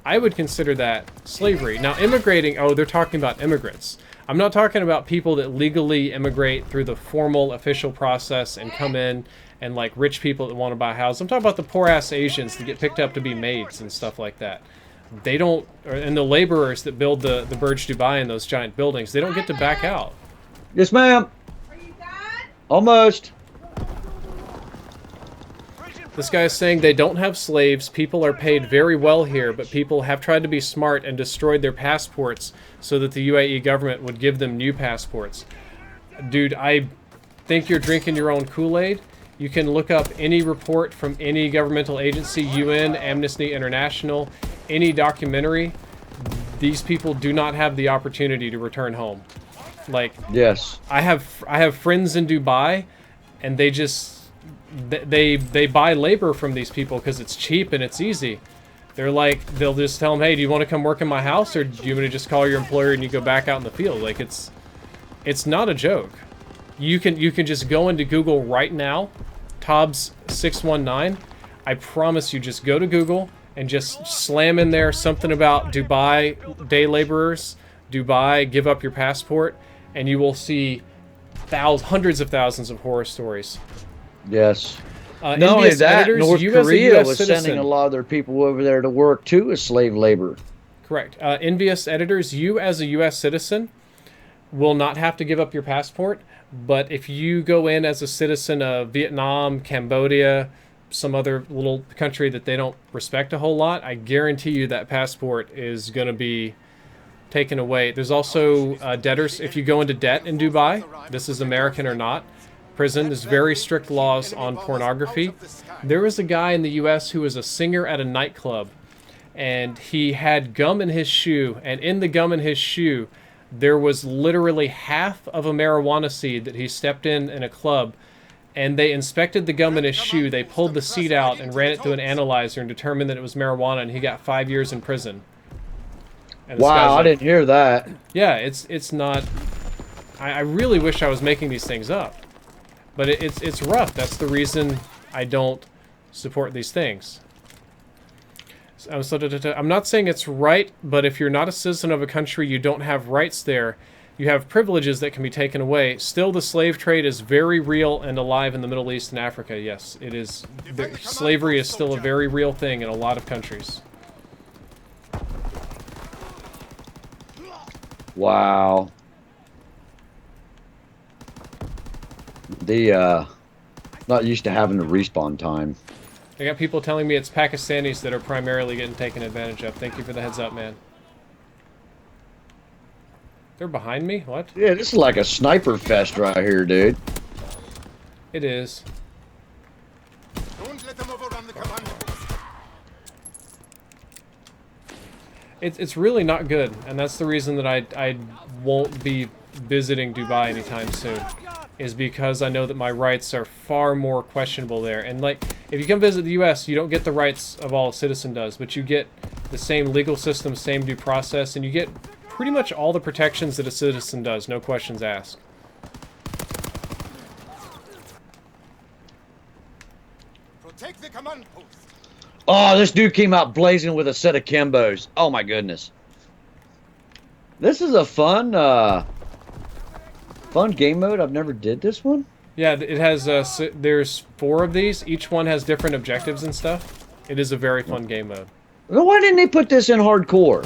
I would consider that slavery. Now, immigrating, oh, they're talking about immigrants. I'm not talking about people that legally immigrate through the formal official process and come in, and like rich people that want to buy a house. I'm talking about the poor-ass Asians that get picked up to be maids and stuff like that. They don't, and the laborers that build the Burj Dubai and those giant buildings, they don't get to back out. Yes, ma'am. Are you done? Almost. This guy is saying they don't have slaves, people are paid very well here, but people have tried to be smart and destroyed their passports so that the UAE government would give them new passports. Dude, I think you're drinking your own Kool-Aid. You can look up any report from any governmental agency, UN, Amnesty International, any documentary. These people do not have the opportunity to return home. Like, Yes. I have friends in Dubai, and they just... They buy labor from these people because it's cheap and it's easy. They're like, they'll just tell them, hey, do you want to come work in my house, or do you want me to just call your employer and you go back out in the field? Like, it's not a joke. You can just go into Google right now, Tobbs 619. I promise you, just go to Google and just slam in there something about Dubai day laborers, Dubai give up your passport, and you will see hundreds of thousands of horror stories. Yes. Not only Envious that, editors, North you as a Korea US was citizen. sending a lot of their people over there to work too as slave labor. Correct. Envious editors, you as a U.S. citizen will not have to give up your passport, but if you go in as a citizen of Vietnam, Cambodia, some other little country that they don't respect a whole lot, I guarantee you that passport is going to be taken away. There's also debtors. If you go into debt in Dubai, this is American or not, prison, there's very strict laws on pornography. There was a guy in the U.S. who was a singer at a nightclub, and he had gum in his shoe, and in the gum in his shoe, there was literally half of a marijuana seed that he stepped in a club, and they inspected the gum in his shoe, they pulled the seed out and ran it through an analyzer and determined that it was marijuana, and he got 5 years in prison. And this Wow, guy's I like, didn't hear that. yeah, it's not... I really wish I was making these things up. But it's rough. That's the reason I don't support these things. I'm not saying it's right, but if you're not a citizen of a country, you don't have rights there. You have privileges that can be taken away. Still, the slave trade is very real and alive in the Middle East and Africa. Yes, it is. Slavery is still a very real thing in a lot of countries. Wow. Not used to having the respawn time. I got people telling me it's Pakistanis that are primarily getting taken advantage of. Thank you for the heads up, man. They're behind me? What? Yeah, this is like a sniper fest right here, dude. It is. Don't let them overrun the command post. It's really not good, and that's the reason that I won't be visiting Dubai anytime soon, is because I know that my rights are far more questionable there. And like, if you come visit the US, you don't get the rights of all a citizen does, but you get the same legal system, same due process, and you get pretty much all the protections that a citizen does, no questions asked. Protect the command post. Oh, this dude came out blazing with a set of Kimbos. Oh my goodness. This is a fun game mode. I've never did this one. Yeah, it has, there's 4 of these. Each one has different objectives and stuff. It is a very fun game mode. Well, why didn't they put this in hardcore?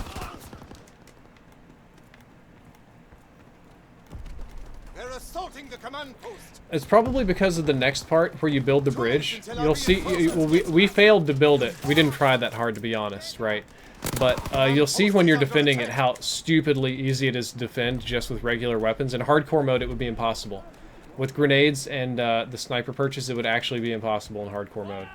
They're assaulting the command post. It's probably because of the next part where you build the bridge. You'll see, well, we failed to build it. We didn't try that hard, to be honest, right? But you'll see when you're defending it how stupidly easy it is to defend just with regular weapons. In hardcore mode, it would be impossible. With grenades and the sniper perches, it would actually be impossible in hardcore mode.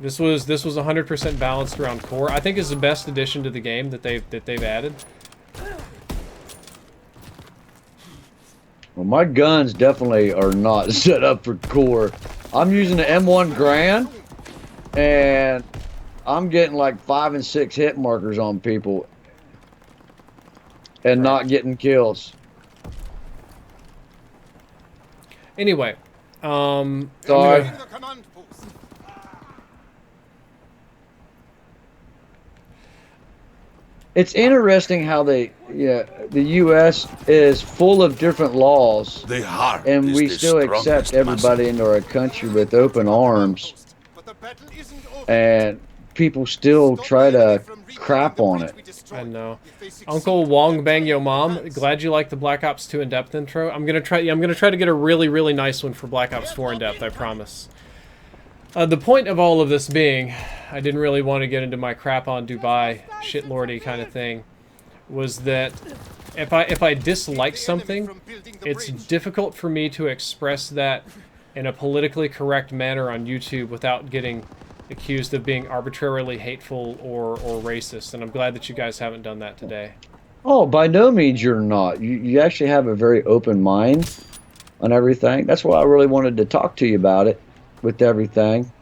This was 100% balanced around core. I think is the best addition to the game that they've added. Well, my guns definitely are not set up for core. I'm using the M1 Grand, and I'm getting like 5 and 6 hit markers on people, and not getting kills. Anyway, Sorry. The command post. It's interesting how the U.S. is full of different laws, The heart and is we the still accept strongest everybody muscle. into our country with open arms, But the battle isn't over. and people still try to crap on it. I know. Uncle Wong Bang Yo Mom, glad you like the Black Ops 2 in-depth intro. I'm gonna try to get a really nice one for Black Ops 4 in-depth, I promise. The point of all of this being, I didn't really want to get into my crap on Dubai, shitlordy kind of thing, was that if I dislike something, it's difficult for me to express that in a politically correct manner on YouTube without getting accused of being arbitrarily hateful or racist, and I'm glad that you guys haven't done that today. Oh, by no means you're not. You actually have a very open mind on everything. That's why I really wanted to talk to you about it with everything.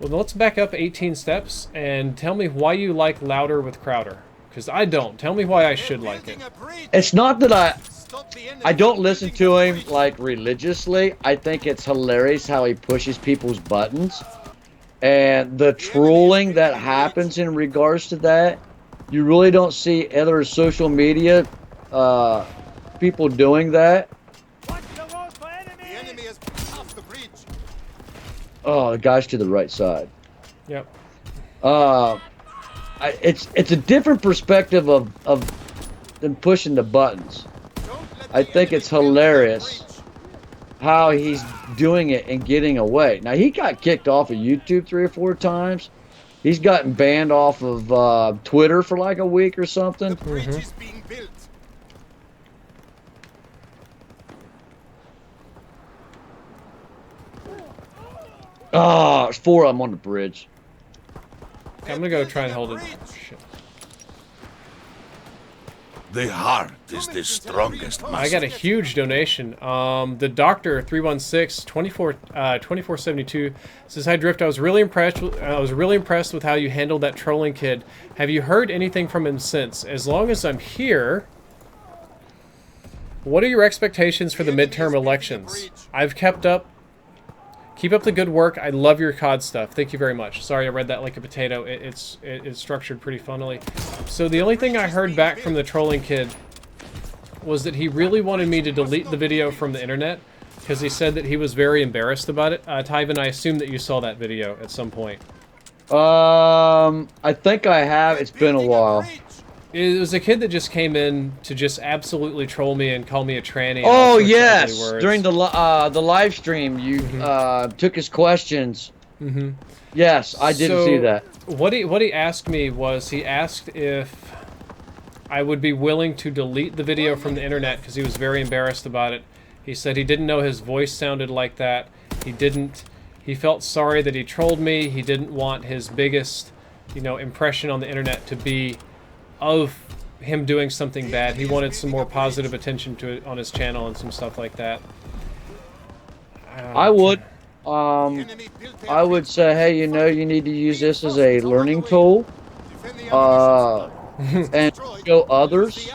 Well, let's back up 18 steps and tell me why you like Louder with Crowder, because I don't. Tell me why I should like it. It's not that I don't listen to him like religiously. I think it's hilarious how he pushes people's buttons. And the trolling that happens in regards to that, you really don't see other social media people doing that. The enemy has passed the bridge. Oh, the guy's to the right side. Yep. It's a different perspective of than pushing the buttons. I think it's hilarious how he's doing it and getting away. Now, he got kicked off of YouTube 3 or 4 times. He's gotten banned off of Twitter for like a week or something. The bridge is being built. Oh, there's 4 of them on the bridge. I'm gonna go try and hold it. Shit. The heart is the strongest muscle. I got a huge donation. The Doctor 316 2472 says, "Hi Drift, I was really impressed with how you handled that trolling kid. Have you heard anything from him since? As long as I'm here, what are your expectations for the midterm elections? I've kept up. Keep up the good work. I love your COD stuff. Thank you very much." Sorry, I read that like a potato. It's structured pretty funnily. So the only thing I heard back from the trolling kid was that he really wanted me to delete the video from the internet because he said that he was very embarrassed about it. Tyven, I assume that you saw that video at some point. I think I have. It's been a while. It was a kid that just came in to just absolutely troll me and call me a tranny. And Oh all sorts of yes, ugly words. during the live stream, you took his questions. Mm-hmm. Yes, I did see that. What he asked me was, he asked if I would be willing to delete the video from the internet because he was very embarrassed about it. He said he didn't know his voice sounded like that. He felt sorry that he trolled me. He didn't want his biggest, impression on the internet to be of him doing something bad. He wanted some more positive attention to it on his channel and some stuff like that. I would say, hey, you need to use this as a learning tool, and show others.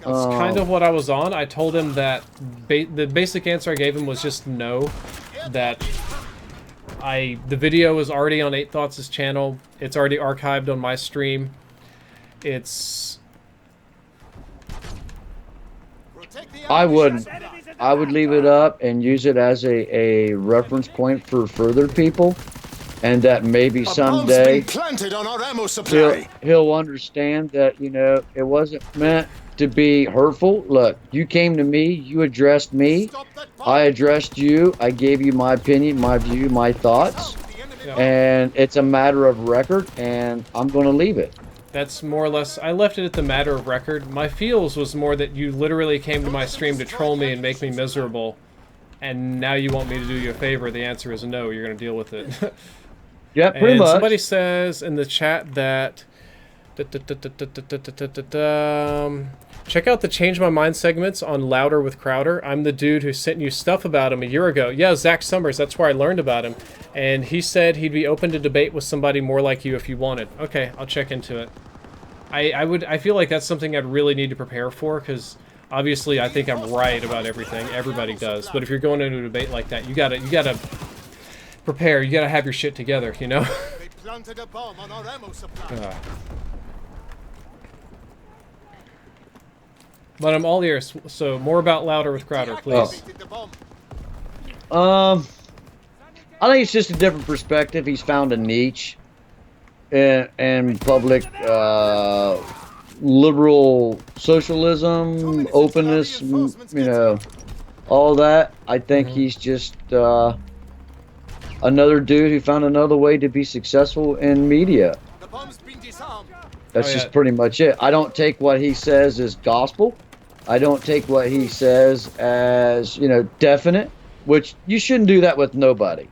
That's kind of what I was on. I told him that the basic answer I gave him was just no. That the video is already on 8 Thoughts' channel. It's already archived on my stream. I wouldn't. I would leave it up and use it as a reference point for further people, and that maybe someday he'll understand that it wasn't meant to be hurtful. Look, you came to me, you addressed me, I addressed you, I gave you my opinion, my view, my thoughts, and it's a matter of record, and I'm going to leave it. That's more or less, I left it at the matter of record. My feels was more that you literally came to my stream to troll me and make me miserable, and now you want me to do you a favor. The answer is no, you're going to deal with it. Yeah, pretty much. Somebody says in the chat that check out the Change My Mind segments on Louder with Crowder. I'm the dude who sent you stuff about him a year ago. Yeah, Zach Summers, that's where I learned about him. And he said he'd be open to debate with somebody more like you if you wanted. Okay, I'll check into it. I feel like that's something I'd really need to prepare for, because obviously I think I'm right about everything. Everybody does. But if you're going into a debate like that, you gotta prepare. You gotta have your shit together, They planted a bomb on our ammo supply. But I'm all ears, so more about Louder with Crowder, please. I think it's just a different perspective. He's found a niche in public liberal socialism, openness, all that. I think he's just another dude who found another way to be successful in media. That's just pretty much it. I don't take what he says as gospel. I don't take what he says as, definite, which you shouldn't do that with nobody.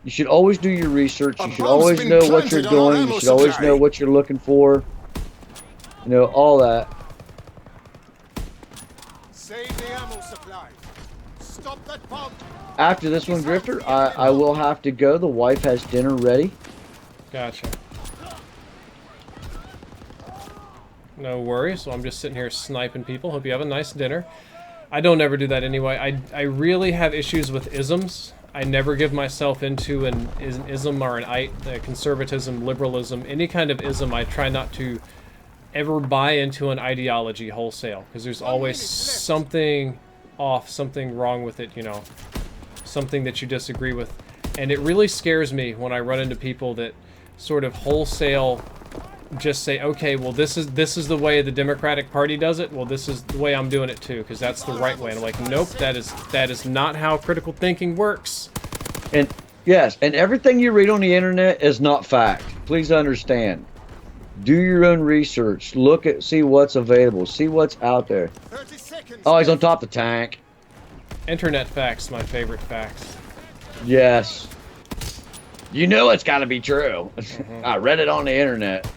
You should always do your research. You should always know what you're doing. You should always know what you're looking for. All that. Save the ammo supply. Stop that bomb. After this one, Grifter, I will have to go. The wife has dinner ready. Gotcha. No worries. So I'm just sitting here sniping people. Hope you have a nice dinner. I don't ever do that anyway. I really have issues with isms. I never give myself into an ism or conservatism, liberalism, any kind of ism. I try not to ever buy into an ideology wholesale, because there's always something off, something wrong with it, something that you disagree with. And it really scares me when I run into people that sort of wholesale just say, okay, well, this is the way the Democratic Party does it. Well, this is the way I'm doing it too, because that's the right way. And I'm like, nope, that is not how critical thinking works. And yes, and everything you read on the internet is not fact. Please understand. Do your own research. See what's available. See what's out there. 30 seconds. Oh, he's on top of the tank. Internet facts, my favorite facts. Yes. It's got to be true. I read it on the internet.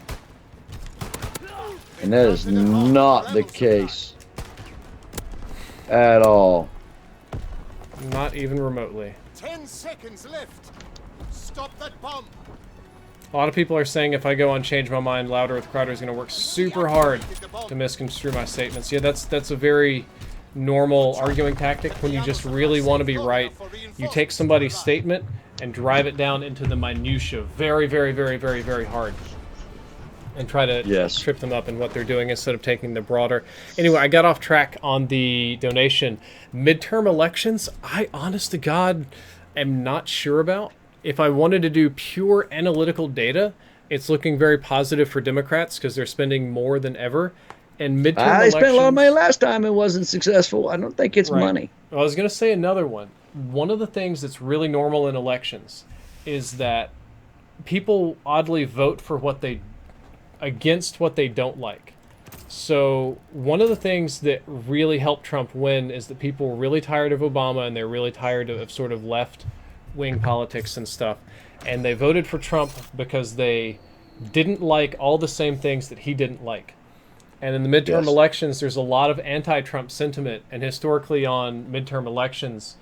And that is not the case at all. Not even remotely. 10 seconds left. Stop that bomb. A lot of people are saying if I go on Change My Mind, Louder with Crowder is going to work super hard to misconstrue my statements. Yeah, that's a very normal arguing tactic when you just really want to be right. You take somebody's statement and drive it down into the minutia very, very, very, very, very hard. And try to trip them up in what they're doing instead of taking the broader. Anyway, I got off track on the donation. Midterm elections, I honest to God am not sure about. If I wanted to do pure analytical data, it's looking very positive for Democrats because they're spending more than ever. And midterm elections... I spent a lot of money last time and wasn't successful. I don't think it's money. I was going to say another one. One of the things that's really normal in elections is that people oddly vote for against what they don't like. So one of the things that really helped Trump win is that people were really tired of Obama and they're really tired of sort of left-wing politics and stuff. And they voted for Trump because they didn't like all the same things that he didn't like. And in the midterm Yes. elections, there's a lot of anti-Trump sentiment. And historically on midterm elections,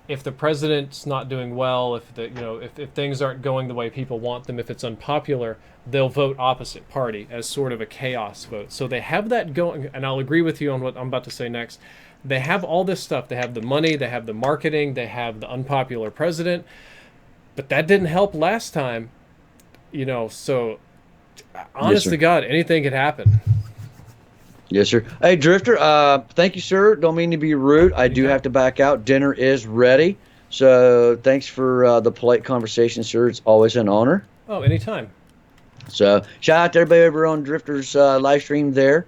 if the president's not doing well, if the if things aren't going the way people want them, if it's unpopular, they'll vote opposite party as sort of a chaos vote. So they have that going, and I'll agree with you on what I'm about to say next. They have all this stuff. They have the money, they have the marketing, they have the unpopular president, but that didn't help last time. So honest sir. to God, anything could happen. Yes, sir. Hey, Drifter, thank you, sir. Don't mean to be rude. I do have to back out. Dinner is ready. So thanks for the polite conversation, sir. It's always an honor. Oh, anytime. So shout out to everybody over on Drifter's live stream there.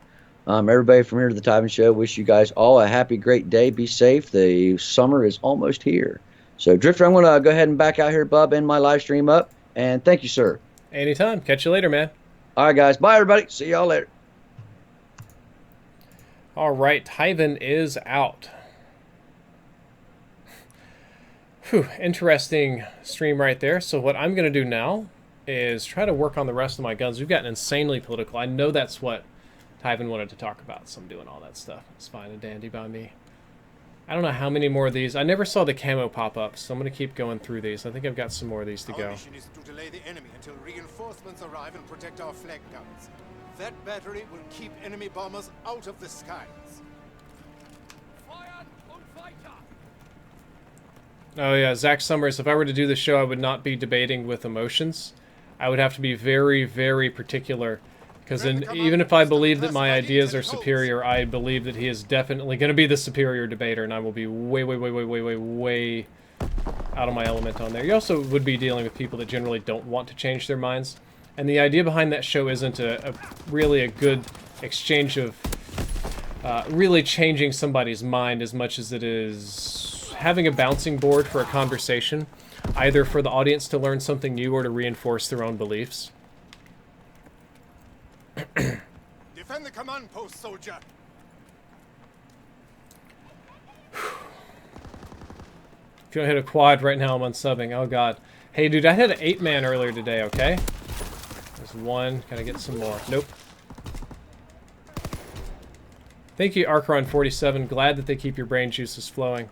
Everybody from here to the Tyven Show, wish you guys all a happy, great day. Be safe. The summer is almost here. So, Drifter, I'm going to go ahead and back out here, bub, end my live stream up. And thank you, sir. Anytime. Catch you later, man. All right, guys. Bye, everybody. See y'all later. All right, Tyven is out. Whew, interesting stream right there. So what I'm going to do now is try to work on the rest of my guns. We've gotten insanely political. I know that's what Tyven wanted to talk about, so I'm doing all that stuff. It's fine and dandy by me. I don't know how many more of these. I never saw the camo pop up, so I'm going to keep going through these. I think I've got some more of these to Our go. mission is to delay the enemy until reinforcements arrive and protect our flag guns. That battery will keep enemy bombers out of the skies. Oh yeah, Zach Summers, if I were to do the show, I would not be debating with emotions. I would have to be very, very particular. Because even if I believe that my ideas are superior, I believe that he is definitely going to be the superior debater, and I will be way, way, way, way, way, way, way out of my element on there. You also would be dealing with people that generally don't want to change their minds. And the idea behind that show isn't really a good exchange of really changing somebody's mind as much as it is having a bouncing board for a conversation, either for the audience to learn something new or to reinforce their own beliefs. Defend the command post, soldier. If you don't hit a quad right now, I'm unsubbing. Oh god. Hey dude, I had an 8-man earlier today, okay? There's one. Gotta get some more. Nope. Thank you, Archron47. Glad that they keep your brain juices flowing.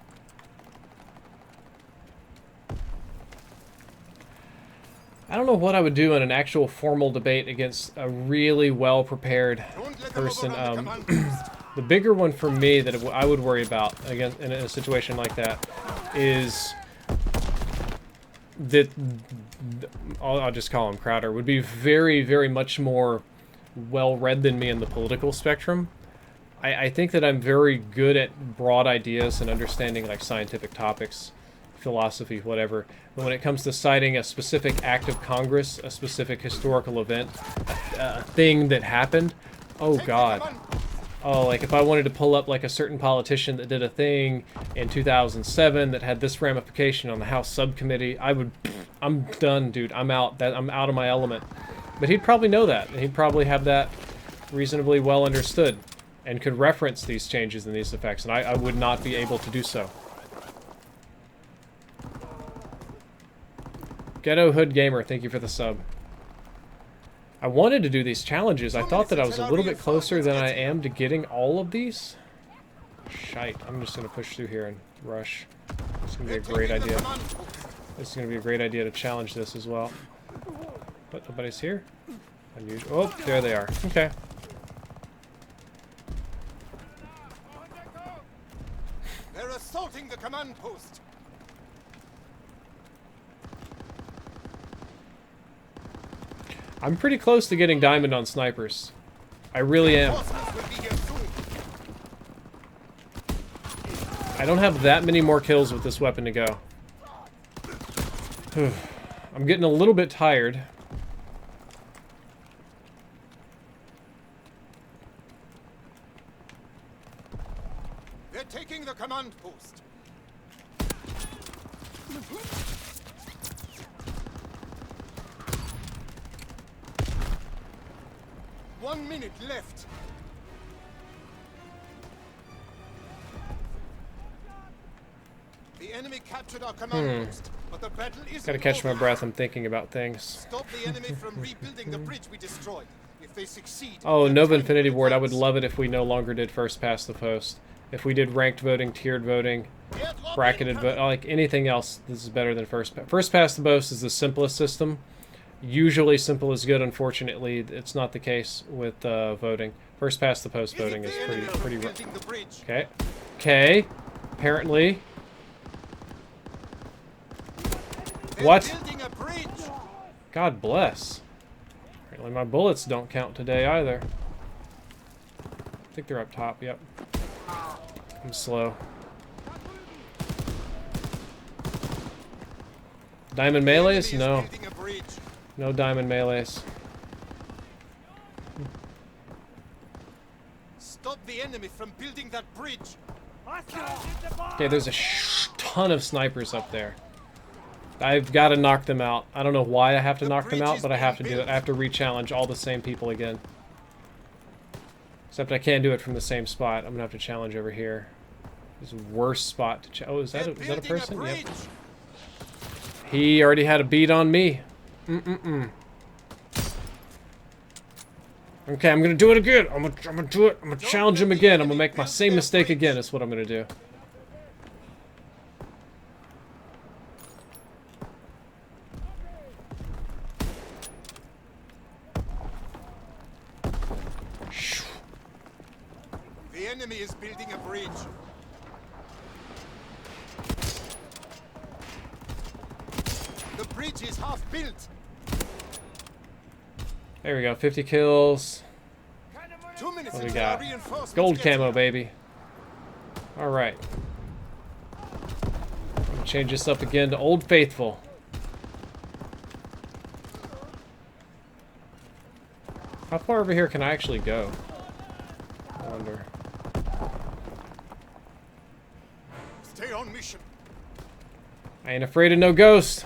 I don't know what I would do in an actual formal debate against a really well-prepared person. The bigger one for me that I would worry about again in a situation like that is that I'll just call him Crowder would be very, very much more well-read than me in the political spectrum. I think that I'm very good at broad ideas and understanding like scientific topics, philosophy, whatever. But when it comes to citing a specific act of Congress, a specific historical event, a thing that happened, oh god. Oh, like if I wanted to pull up like a certain politician that did a thing in 2007 that had this ramification on the House subcommittee, I'm done, dude. I'm out. I'm out of my element. But he'd probably know that, and he'd probably have that reasonably well understood and could reference these changes and these effects, and I would not be able to do so. Ghetto Hood Gamer, thank you for the sub. I wanted to do these challenges. I thought that I was a little bit closer than I am to getting all of these. Shite. I'm just going to push through here and rush. It's going to be a great idea. This is going to be a great idea to challenge this as well. But nobody's here. Unusual. Oh, there they are. Okay. They're assaulting the command post. I'm pretty close to getting diamond on snipers. I really am. I don't have that many more kills with this weapon to go. I'm getting a little bit tired. They're taking the command post. 1 minute left. enemy captured our command post, but the battle isn't Gotta catch my over. breath. I'm thinking about things. Stop the enemy from rebuilding the bridge we destroyed. If they succeed, Oh, their Nova time Infinity will Ward. I would advance. love it if we no longer did first past the post. If we did ranked voting, tiered voting, Airdrop bracketed incoming. vote, like anything else, this is better than first past the post is the simplest system. Usually simple is good. Unfortunately, it's not the case with voting. First past the post voting is pretty rough. Building the bridge. Okay. Okay. Apparently. They're What? Building a bridge. God bless. Apparently my bullets don't count today either. I think they're up top, yep. I'm slow. Diamond melees? The enemy No. is building a bridge. No diamond melees. Stop the enemy from building that bridge. Okay, there's a ton of snipers up there. I've got to knock them out. I don't know why I have to knock them out, but I have to do it. I have to re-challenge all the same people again. Except I can't do it from the same spot. I'm gonna have to challenge over here. This is the worst spot to oh, is that a person? Yep. Bridge. He already had a beat on me. Okay, I'm gonna do it again. I'm gonna do it. I'm gonna challenge him again. I'm gonna make my same mistake again. That's what I'm gonna do. The enemy is building a bridge. The bridge is half built. There we go. 50 kills. 2 minutes What do we until our got? reinforcements Gold get camo, here. baby. All right. Change this up again to Old Faithful. How far over here can I actually go? I wonder. Stay on mission. I ain't afraid of no ghost.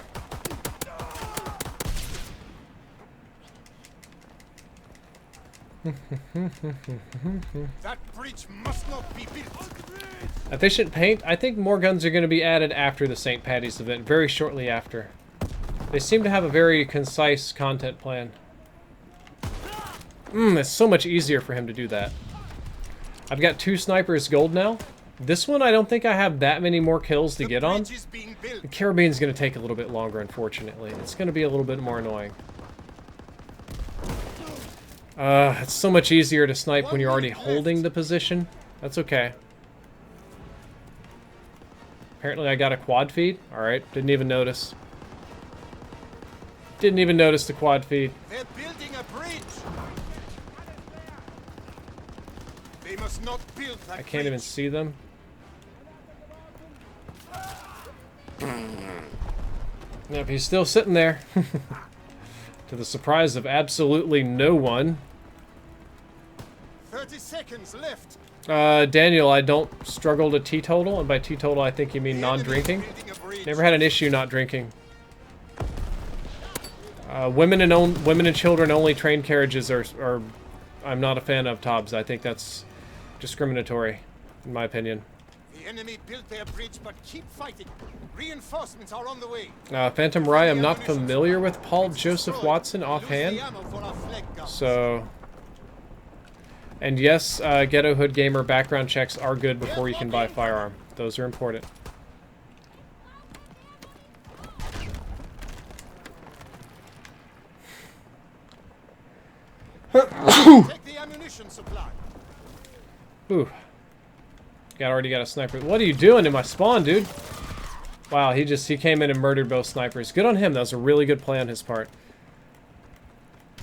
That bridge must not be built. Efficient paint. I think more guns are going to be added after the St. Patty's event, very shortly after. They seem to have a very concise content plan. It's so much easier for him to do that. I've got 2 snipers gold now. This one, I don't think I have that many more kills to get on. Bridge is being built. The Karabin's going to take a little bit longer, unfortunately. It's going to be a little bit more annoying. It's so much easier to snipe when you're already holding the position. That's okay. Apparently I got a quad feed. Alright, didn't even notice. Didn't even notice the quad feed. They're building a bridge. They must not build that I can't even bridge. see them. Yep, he's still sitting there. To the surprise of absolutely no one. 30 seconds left. Daniel, I don't struggle to teetotal, and by teetotal I think you mean The enemy is non-drinking. building a bridge. Never had an issue not drinking. Women and children only train carriages are I'm not a fan of, Tobbs. I think that's discriminatory, in my opinion. The enemy built their bridge, but keep fighting. Reinforcements are on the way. Phantom Rye, I'm not familiar with Paul Joseph Watson offhand, Lose the ammo for our flag guns. so... And yes, Ghetto Hood Gamer background checks are good before you can buy Firearm. Those are important. Take the ammunition supply. Ooh. Already got a sniper. What are you doing in my spawn, dude? Wow, he came in and murdered both snipers. Good on him. That was a really good play on his part.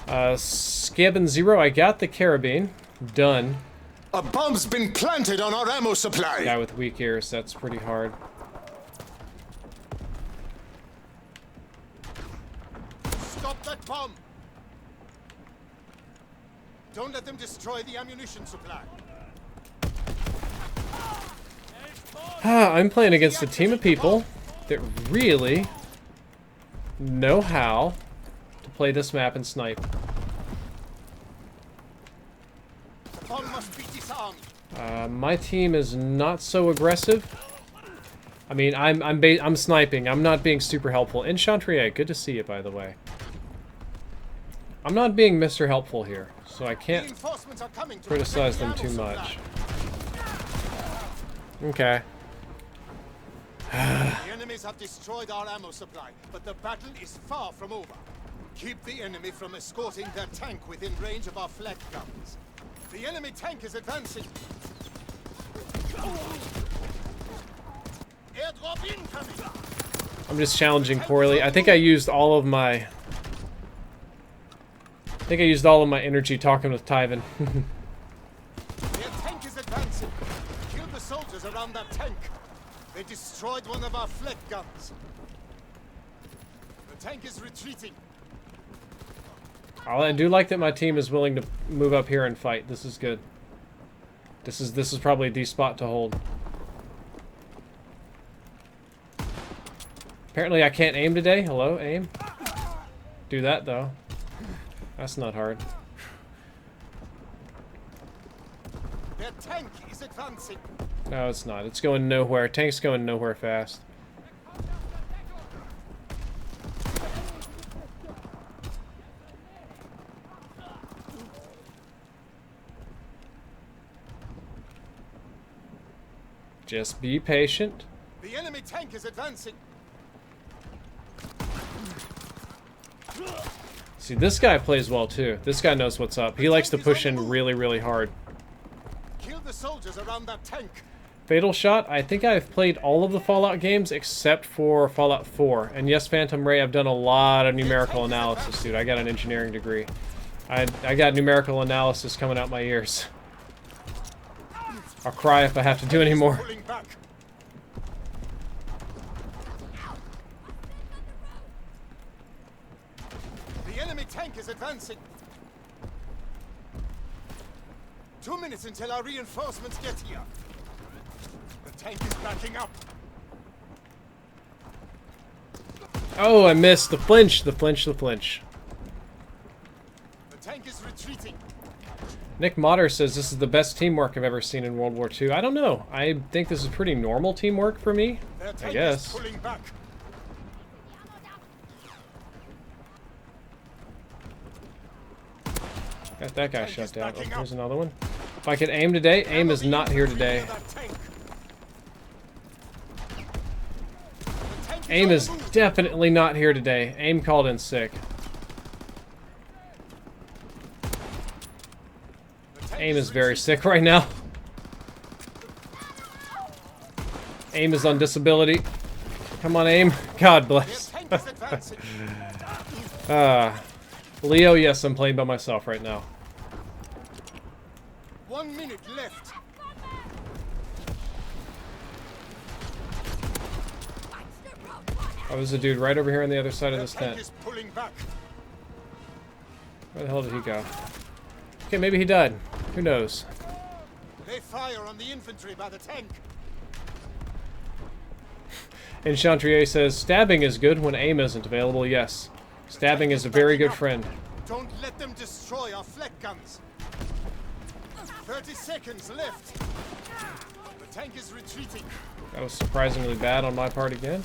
Scabbin Zero, I got the Karabin. Done. A bomb's been planted on our ammo supply. Guy with weak ears, that's pretty hard. Stop that bomb. Don't let them destroy the ammunition supply. I'm playing against a team of people that really know how to play this map and snipe. The bomb must be disarmed. My team is not so aggressive. I mean, I'm sniping. I'm not being super helpful. Enchantrier, good to see you, by the way. I'm not being Mr. Helpful here, so I can't Reinforcements are coming to criticize them protect the too ammo much. supply. Okay. The enemies have destroyed our ammo supply, but the battle is far from over. Keep the enemy from escorting their tank within range of our flak guns. The enemy tank is advancing. Airdrop incoming. I'm just challenging poorly. I think I used all of my... energy talking with Tyven. Their tank is advancing. Kill the soldiers around that tank. They destroyed one of our flak guns. The tank is retreating. I do like that my team is willing to move up here and fight. This is good. This is probably the spot to hold. Apparently I can't aim today. Hello, aim. Do that though. That's not hard. Their tank is advancing. No, it's not. It's going nowhere. Tank's going nowhere fast. Just be patient. The enemy tank is advancing. See, this guy plays well too. This guy knows what's up. He likes to push in really, really hard. Kill the soldiers around that tank. Fatal Shot, I think I've played all of the Fallout games except for Fallout 4. And yes, Phantom Ray, I've done a lot of numerical analysis, dude. I got an engineering degree. I got numerical analysis coming out my ears. I'll cry if I have to do any more. Pulling back. The enemy tank is advancing. 2 minutes until our reinforcements get here. The tank is backing up. Oh, I missed. The flinch, the flinch, the flinch. The tank is retreating. Nick Motter says this is the best teamwork I've ever seen in World War II. I don't know. I think this is pretty normal teamwork for me. Their tank I guess. is pulling back. Got that guy shut down. Oh, there's another one. If I could aim today, aim is not here today. Aim is definitely not here today. Aim called in sick. Aim is very sick right now. Aim is on disability. Come on, aim. God bless. Leo, yes, I'm playing by myself right now. 1 minute left. Oh, there's a dude right over here on the other side of this tent. Is pulling back. Where the hell did he go? Okay, maybe he died. Who knows? They fire on the infantry by the tank. Enchantrier says, stabbing is good when aim isn't available. Yes. Stabbing is a very good friend. Don't let them destroy our flak guns. 30 seconds left. The tank is retreating. That was surprisingly bad on my part again.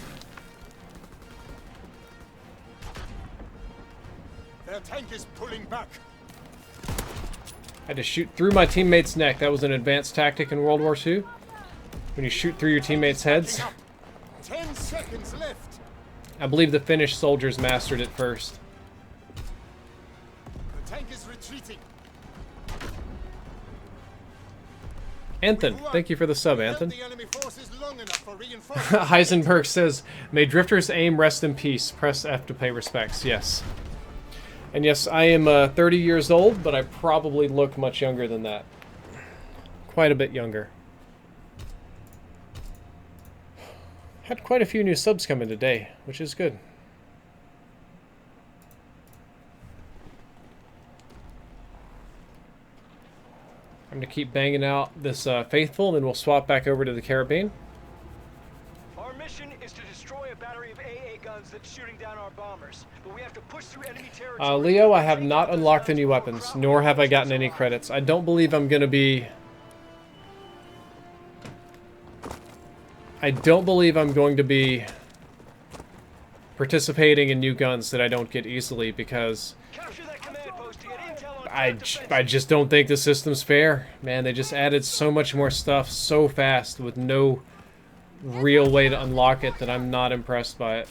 Their tank is pulling back. I had to shoot through my teammate's neck. That was an advanced tactic in World War II. When you shoot through your teammates' heads. 10 seconds left. I believe the Finnish soldiers mastered it first. The tank is retreating. Anthan, thank you for the sub, Anthan. The enemy forces long enough for reinforcements. Heisenberg says, may drifters aim rest in peace. Press F to pay respects. Yes. And yes, I am 30 years old, but I probably look much younger than that. Quite a bit younger. Had quite a few new subs come in today, which is good. I'm going to keep banging out this Faithful, then we'll swap back over to the Karabin. Our mission is to destroy a battery of AA guns that's shooting down our bombers, but we have to push through enemy territory. Leo, I have not unlocked the new weapons, nor have I gotten any credits. I don't believe I'm going to be I don't believe I'm going to be participating in new guns that I don't get easily because Capture that command post to get intel on I just don't think the system's fair. Man, they just added so much more stuff so fast with no real way to unlock it that I'm not impressed by it.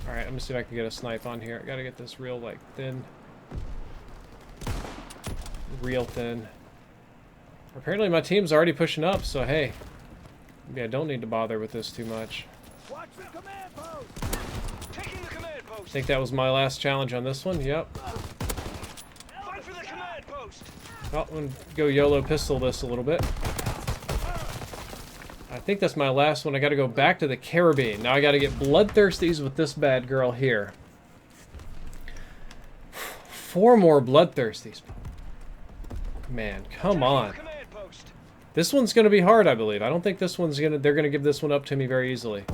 Alright, let me see if I can get a snipe on here. I gotta get this real, like, thin. Real thin. Apparently my team's already pushing up, so hey. Maybe I don't need to bother with this too much. Watch the command post. Taking the command post. I think that was my last challenge on this one. Yep. Fight for the command post. Well, I'm gonna go YOLO pistol this a little bit. I think that's my last one. I gotta go back to the Karabin. Now I gotta get bloodthirsties with this bad girl here. 4 more bloodthirsties. Man, come on. This one's gonna be hard, I believe. I don't think this one's gonna... They're gonna give this one up to me very easily.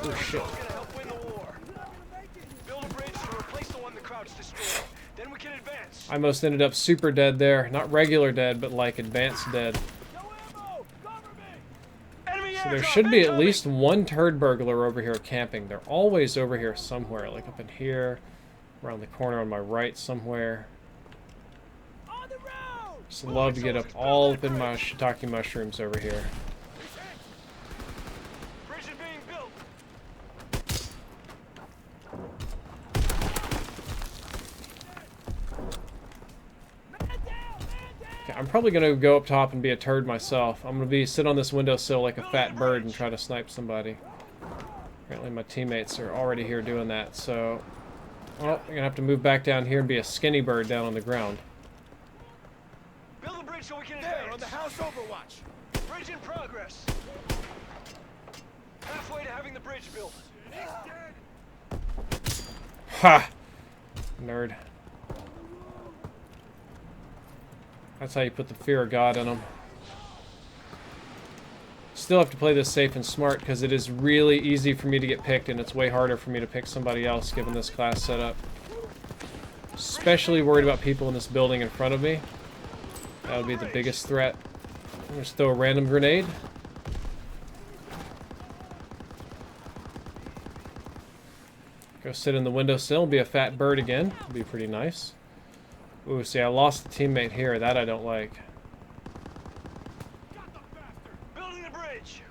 Oh shit. I almost ended up super dead there. Not regular dead, but like advanced dead. So there should be at least one turd burglar over here camping. They're always over here somewhere, like up in here, around the corner on my right somewhere. Just love to get up all up in my shiitake mushrooms over here. I'm probably going to go up top and be a turd myself. I'm going to sit on this windowsill like a fat bird and try to snipe somebody. Apparently my teammates are already here doing that, so... Well, I'm going to have to move back down here and be a skinny bird down on the ground. Build a bridge so we can advance. On the house overwatch. Bridge in progress. Halfway to having the bridge built. Ha! Nerd. That's how you put the fear of God in them. Still have to play this safe and smart because it is really easy for me to get picked and it's way harder for me to pick somebody else given this class setup. Especially worried about people in this building in front of me. That would be the biggest threat. I'm just throw a random grenade. Go sit in the windowsill and be a fat bird again. Would be pretty nice. Ooh, see, I lost a teammate here. That I don't like. Building the bridge.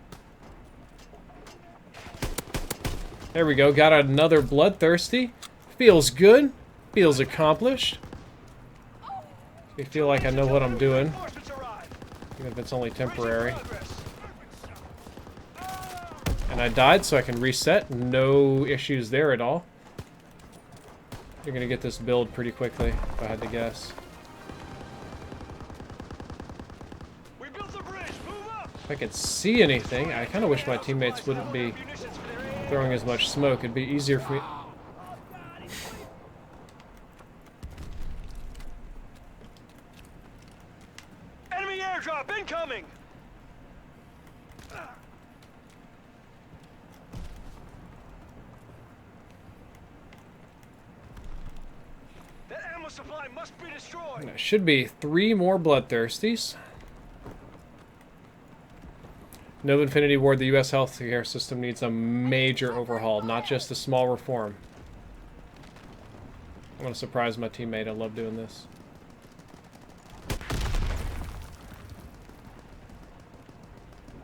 There we go. Got another bloodthirsty. Feels good. Feels accomplished. I feel like I know what I'm doing. Even if it's only temporary. And I died, so I can reset. No issues there at all. You're gonna get this build pretty quickly, if I had to guess. We built the bridge. Move up. If I could see anything, I kind of wish my teammates wouldn't be throwing as much smoke. It'd be easier for me. Enemy airdrop incoming. Supply must be destroyed. There should be 3 more bloodthirsties. Nova Infinity Ward, the U.S. healthcare system needs a major overhaul, not just a small reform. I want to surprise my teammate. I love doing this.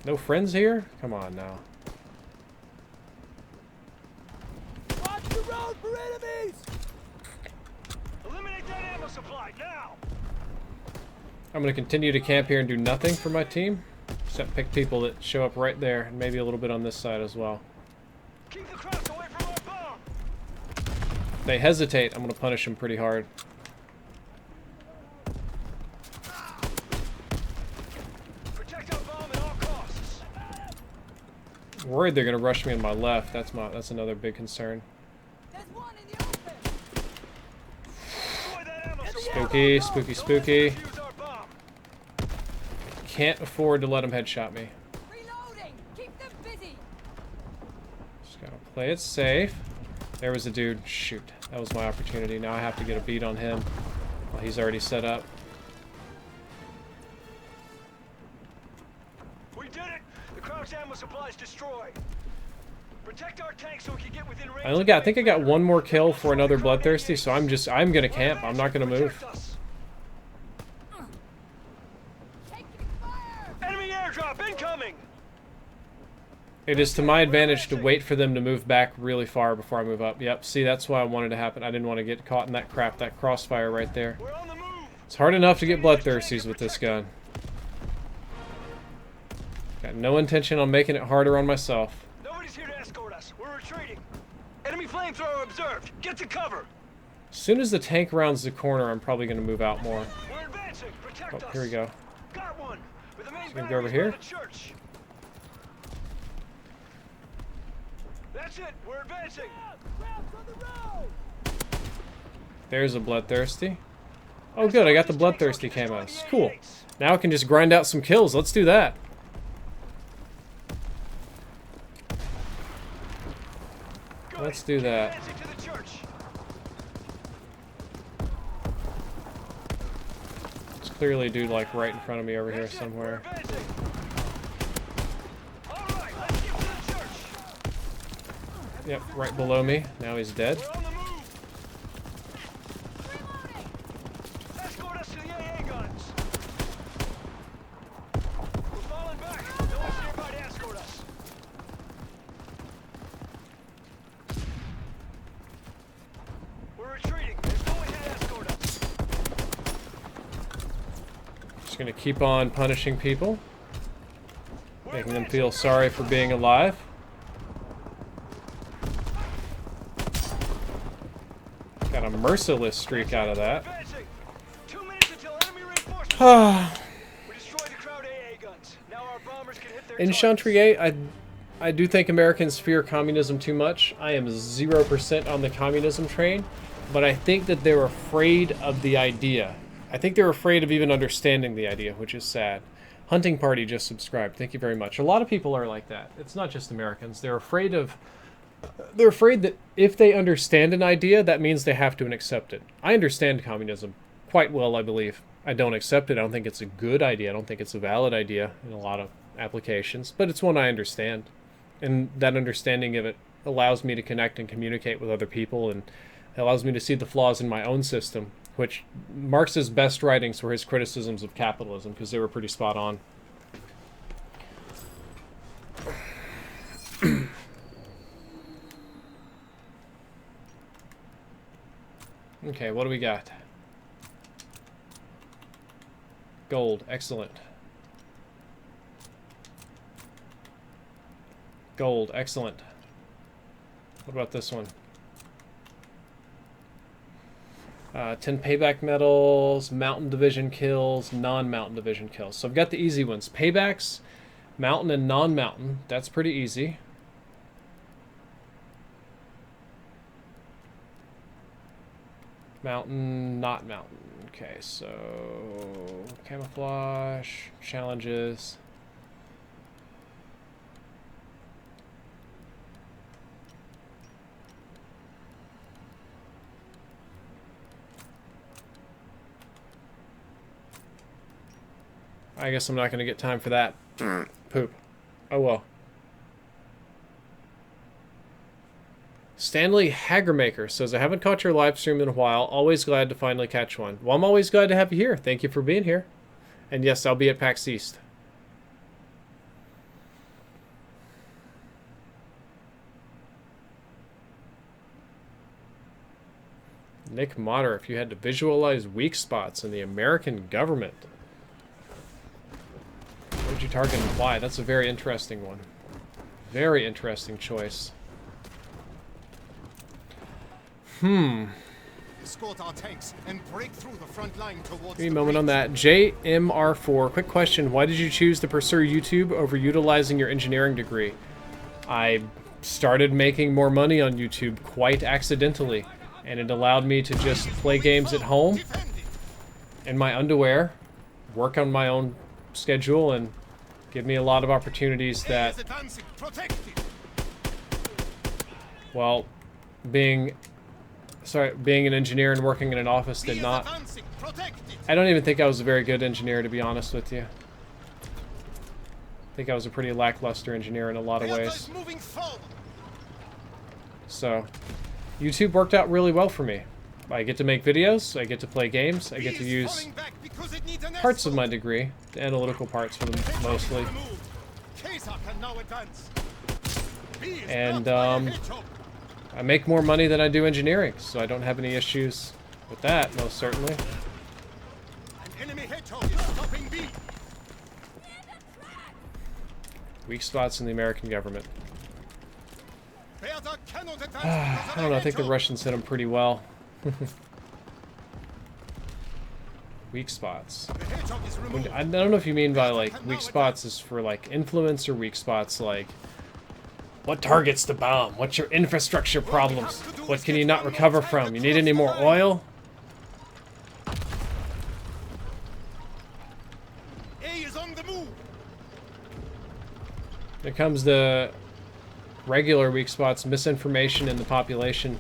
No friends here? Come on now. Watch the road for enemies! Eliminate that ammo supply now! I'm going to continue to camp here and do nothing for my team. Except pick people that show up right there, and maybe a little bit on this side as well. Keep the crowds away from our bomb! If they hesitate, I'm going to punish them pretty hard. Protect our bomb at all costs. I'm worried they're going to rush me on my left. That's another big concern. There's one in the open. Destroy that ammo supply. Spooky, spooky, spooky. Use our bomb. Can't afford to let them headshot me. Reloading! Keep them busy! Play it safe. There was a dude. Shoot. That was my opportunity. Now I have to get a beat on him. Well, he's already set up. We did it! The Crowd's ammo supply is destroyed. Protect our tank so we can get within range. I think I got one more kill for another bloodthirsty, so I'm gonna camp. I'm not gonna move. Enemy airdrop incoming! It is to my advantage to wait for them to move back really far before I move up. Yep, see, that's why I wanted to happen. I didn't want to get caught in that crap, that crossfire right there. We're on the move. It's hard enough to get bloodthirsties with this gun. Got no intention on making it harder on myself. Nobody's here to escort us. We're retreating. Enemy flamethrower observed. Get to cover. As soon as the tank rounds the corner, I'm probably going to move out more. We're advancing. Protect us. Oh, here we go. Got one. With the main So we go over here. church. That's it. We're advancing. There's a bloodthirsty. Oh good, I got the bloodthirsty camos. Cool. Now I can just grind out some kills. Let's do that. Let's do that. There's clearly a dude like right in front of me over here somewhere. Yep, right below me. Now he's dead. Escort us to the AA guns. We're falling back. No one's nearby to escort us. We're retreating. There's no way to escort us. Just gonna keep on punishing people, making them feel sorry for being alive. Got a merciless streak out of that. 2 minutes until enemy reinforcements. We destroyed the crowd AA guns. Now our bombers can hit their In targets. Chantrier, I do think Americans fear communism too much. I am 0% on the communism train, but I think that they're afraid of the idea. I think they're afraid of even understanding the idea, which is sad. Hunting Party just subscribed. Thank you very much. A lot of people are like that. It's not just Americans. They're afraid that if they understand an idea, that means they have to accept it. I understand communism quite well, I believe. I don't accept it. I don't think it's a good idea. I don't think it's a valid idea in a lot of applications, but it's one I understand. And that understanding of it allows me to connect and communicate with other people, and it allows me to see the flaws in my own system, which Marx's best writings were his criticisms of capitalism, because they were pretty spot on. Okay, what do we got? Gold, excellent. Gold, excellent. What about this one? 10 payback medals, mountain division kills, non-mountain division kills. So I've got the easy ones. Paybacks, mountain and non-mountain. That's pretty easy. Mountain, not mountain. Okay, so camouflage, challenges. I guess I'm not going to get time for that. Poop. Oh well. Stanley Hagermaker says, I haven't caught your live stream in a while. Always glad to finally catch one. Well, I'm always glad to have you here. Thank you for being here. And yes, I'll be at PAX East. Nick Motter, if you had to visualize weak spots in the American government, what would you target and why? That's a very interesting one. Very interesting choice. Escort our tanks and break through the front line towards Give me a moment on that. JMR4, quick question. Why did you choose to pursue YouTube over utilizing your engineering degree? I started making more money on YouTube quite accidentally, and it allowed me to just play games at home in my underwear, work on my own schedule, and give me a lot of opportunities that Well, being an engineer and working in an office did not. I don't even think I was a very good engineer, to be honest with you. I think I was a pretty lackluster engineer in a lot of ways. So, YouTube worked out really well for me. I get to make videos, I get to play games, I get to use parts of my degree, the analytical parts for them mostly. And I make more money than I do engineering, so I don't have any issues with that, most certainly. Weak spots in the American government. I don't know, I think the Russians hit them pretty well. Weak spots. I don't know if you mean by, like, weak spots is for, like, influence, or weak spots like, what targets to bomb? What's your infrastructure problems? What can you not recover from? You need any more oil? When it comes to regular weak spots, misinformation in the population,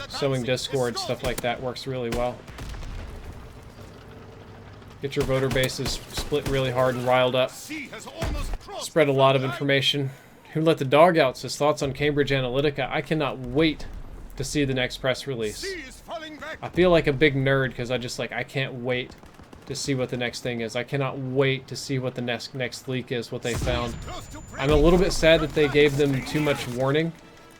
sowing discord, stuff like that works really well. Get your voter bases split really hard and riled up. Spread a lot of information. Who let the dog out? Says thoughts on Cambridge Analytica. I cannot wait to see the next press release. I feel like a big nerd because I can't wait to see what the next thing is. I cannot wait to see what the next leak is, what they found. I'm a little bit sad that they gave them too much warning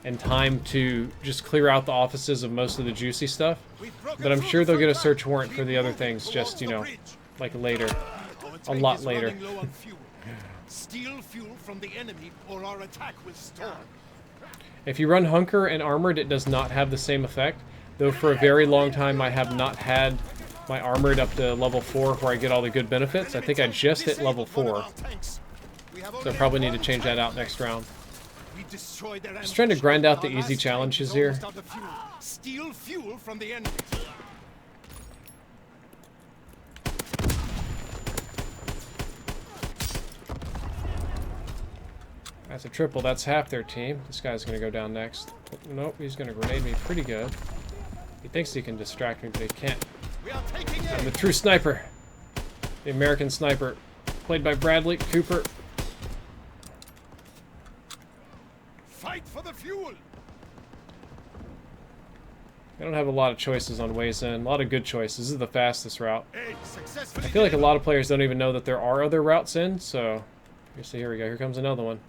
and time to just clear out the offices of most of the juicy stuff. But I'm sure they'll get a search warrant for the other things just, you know, like later. A lot later. Steal fuel from the enemy or our attack will stall. If you run Hunker and Armored, it does not have the same effect. Though for a very long time I have not had my Armored up to level 4 where I get all the good benefits. I think I just hit level 4. So I probably need to change that out next round. Just trying to grind out the easy challenges here. Steal fuel from the enemy. That's a triple. That's half their team. This guy's going to go down next. Nope, he's going to grenade me pretty good. He thinks he can distract me, but he can't. I'm the true sniper. The American sniper. Played by Bradley Cooper. Fight for the fuel. I don't have a lot of choices on ways in. A lot of good choices. This is the fastest route. I feel like a lot of players don't even know that there are other routes in, so... You see, here we go. Here comes another one.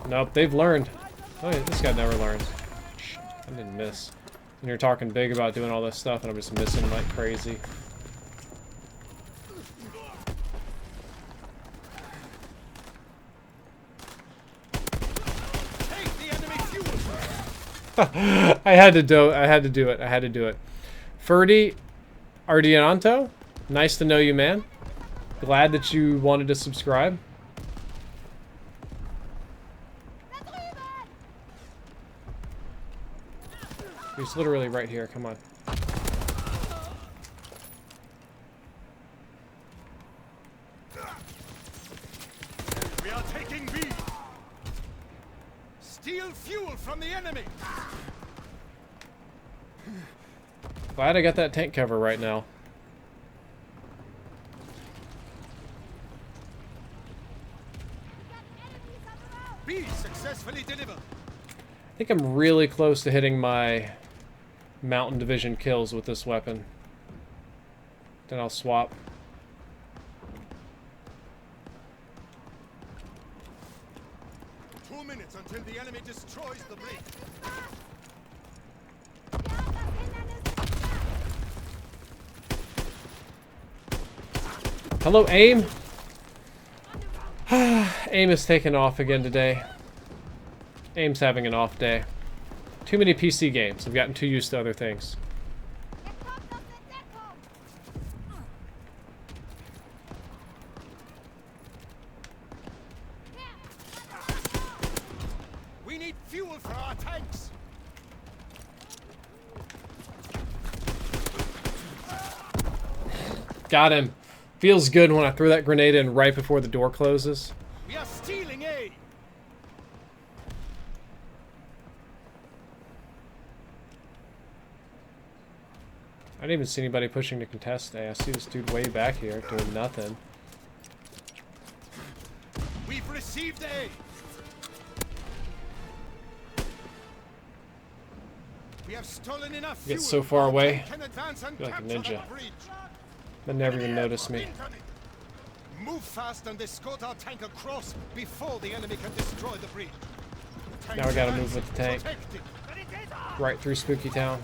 Nope, they've learned. Oh, yeah, this guy never learns. I didn't miss. And you're talking big about doing all this stuff, and I'm just missing like crazy. I had to do it. Ferdy Ardianto, nice to know you, man. Glad that you wanted to subscribe. He's literally right here. Come on. We are taking B. Steal fuel from the enemy. Glad I got that tank cover right now. B successfully delivered. I think I'm really close to hitting my Mountain Division kills with this weapon. Then I'll swap. Two minutes until the enemy destroys the bridge. Hello, AIM. AIM is taking off again today. AIM's having an off day. Too many PC games. I've gotten too used to other things. We need fuel for our tanks. Got him. Feels good when I throw that grenade in right before the door closes. We are stealing A. didn't even see anybody pushing to contest A. I see this dude way back here doing nothing. We've received A. We have stolen enough Get fuel. so far away. Can advance and Feel like a capture ninja. the bridge. They never even noticed me. Move fast and escort our tank across before the enemy can destroy the bridge. Now we gotta move with the tank. Protected. Right through Spooky Town.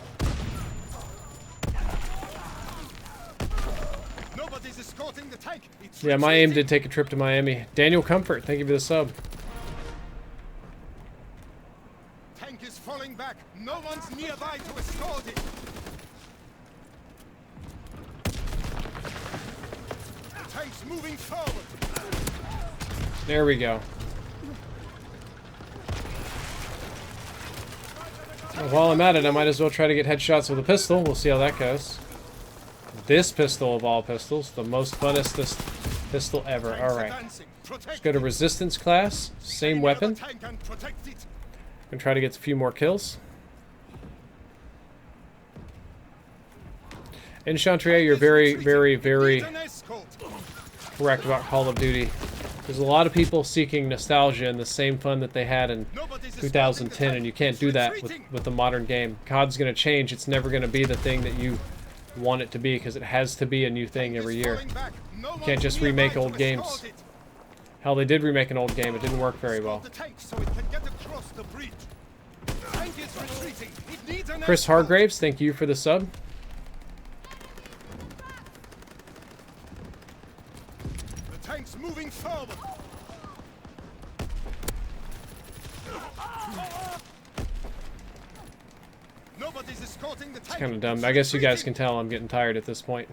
Nobody's escorting the tank. It's Yeah, my aim retreating. did take a trip to Miami. Daniel Comfort, thank you for the sub. Tank is falling back. No one's nearby to escort it. Tank's moving forward. There we go. Well, while I'm at it, I might as well try to get headshots with a pistol. We'll see how that goes. This pistol of all pistols, the most funnest pistol ever. Alright. Let's go to resistance class. Same weapon. Gonna try to get a few more kills. In Chantrier, you're very, very, very correct about Call of Duty. There's a lot of people seeking nostalgia and the same fun that they had in 2010, and you can't do that with the modern game. COD's going to change. It's never going to be the thing that you want it to be, because it has to be a new thing every year. You can't just remake old games. Hell, they did remake an old game. It didn't work very well. Chris Hargraves, thank you for the sub. Tanks moving forward. Nobody's escorting the tank. It's kind of dumb. I guess you guys can tell I'm getting tired at this point.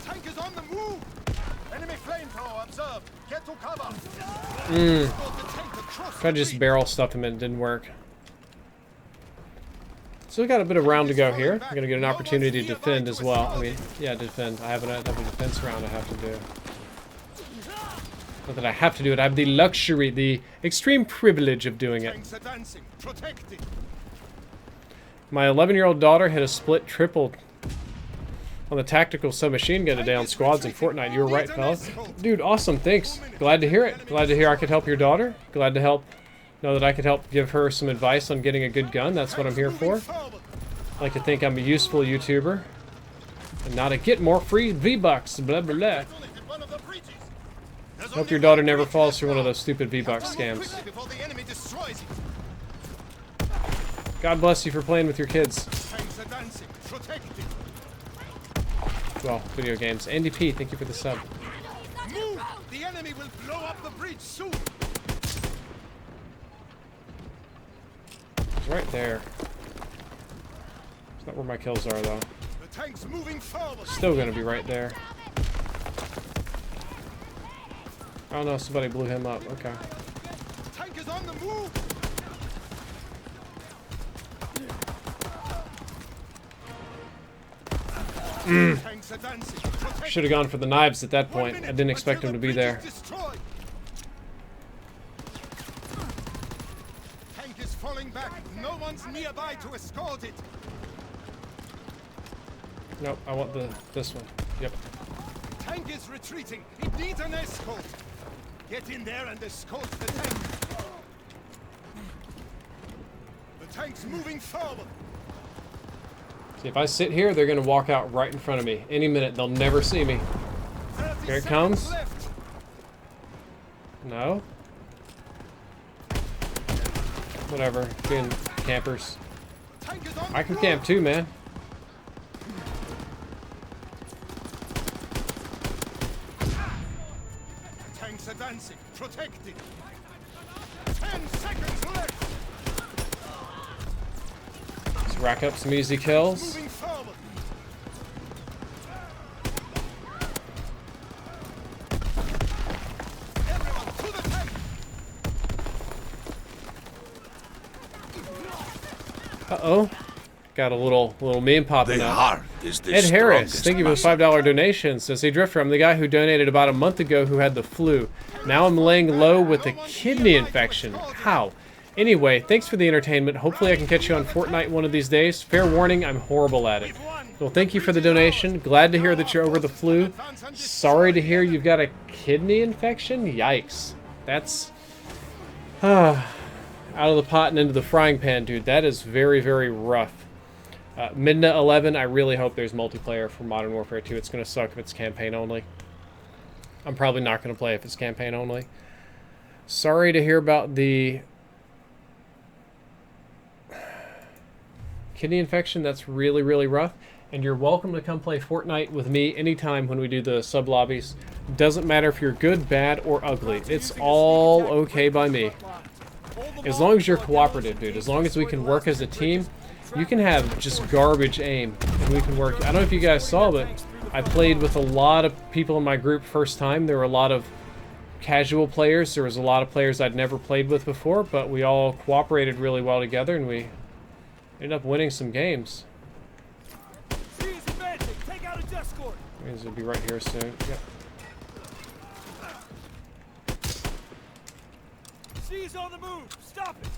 Tank is on the move. Enemy flamethrower observed. Get to cover. Tried to just barrel stuff him and it didn't work. So we got a bit of round to go here. I'm gonna get an opportunity to defend as well. I mean, yeah, defend. I have a defense round I have to do. Not that I have to do it. I have the luxury, the extreme privilege of doing it. My 11-year-old daughter hit a split triple on the tactical submachine gun to down squads in Fortnite. You were right, fella. Dude, awesome. Thanks. Glad to hear it. Glad to hear I could help your daughter. Glad to know that I could help give her some advice on getting a good gun. That's what I'm here for. I like to think I'm a useful YouTuber. And not a get more free V-Bucks, blah, blah, blah. Hope your daughter never falls through one of those stupid V-Bucks scams. God bless you for playing with your kids. Well, video games. Andy P, thank you for the sub. Move! The enemy will blow up the bridge soon. It's right there. It's not where my kills are, though. The tank's moving forward. Still gonna be right there. Oh no, somebody blew him up. Okay. Tank is on the move. Tanks advancing. Should have gone for the knives at that point. I didn't expect him to be there. Tank is falling back. No one's nearby to escort it. Nope, I want this one. Yep. Tank is retreating. It needs an escort. Get in there and escort the tank. The tank's moving forward. See, if I sit here, they're gonna walk out right in front of me. Any minute, they'll never see me. Here it comes. Left. No. Whatever. Being campers. Tank is on I can camp too, man. Tanks advancing. Protected. 10 seconds left. Let's rack up some easy kills. Moving forward. Everyone to the tank. Uh-oh. Got a little meme popping The up. heart is the Ed Harris, strongest thank you for the muscle. $5 donation. Says, hey Drifter, I'm the guy who donated about a month ago who had the flu. Now I'm laying low with a kidney infection. How? Anyway, thanks for the entertainment. Hopefully I can catch you on Fortnite one of these days. Fair warning, I'm horrible at it. Well, thank you for the donation. Glad to hear that you're over the flu. Sorry to hear you've got a kidney infection. Yikes. That's... out of the pot and into the frying pan, dude. That is very, very rough. Midna 11, I really hope there's multiplayer for Modern Warfare 2. It's going to suck if it's campaign only. I'm probably not going to play if it's campaign only. Sorry to hear about the kidney infection. That's really, really rough. And you're welcome to come play Fortnite with me anytime when we do the sub lobbies. Doesn't matter if you're good, bad, or ugly. It's all okay by me. As long as you're cooperative, dude. As long as we can work as a team. You can have just garbage aim, and we can work. I don't know if you guys saw, but I played with a lot of people in my group first time. There were a lot of casual players. There was a lot of players I'd never played with before, but we all cooperated really well together, and we ended up winning some games. Means it'll be right here soon. Yep. She's on the move. Stop it.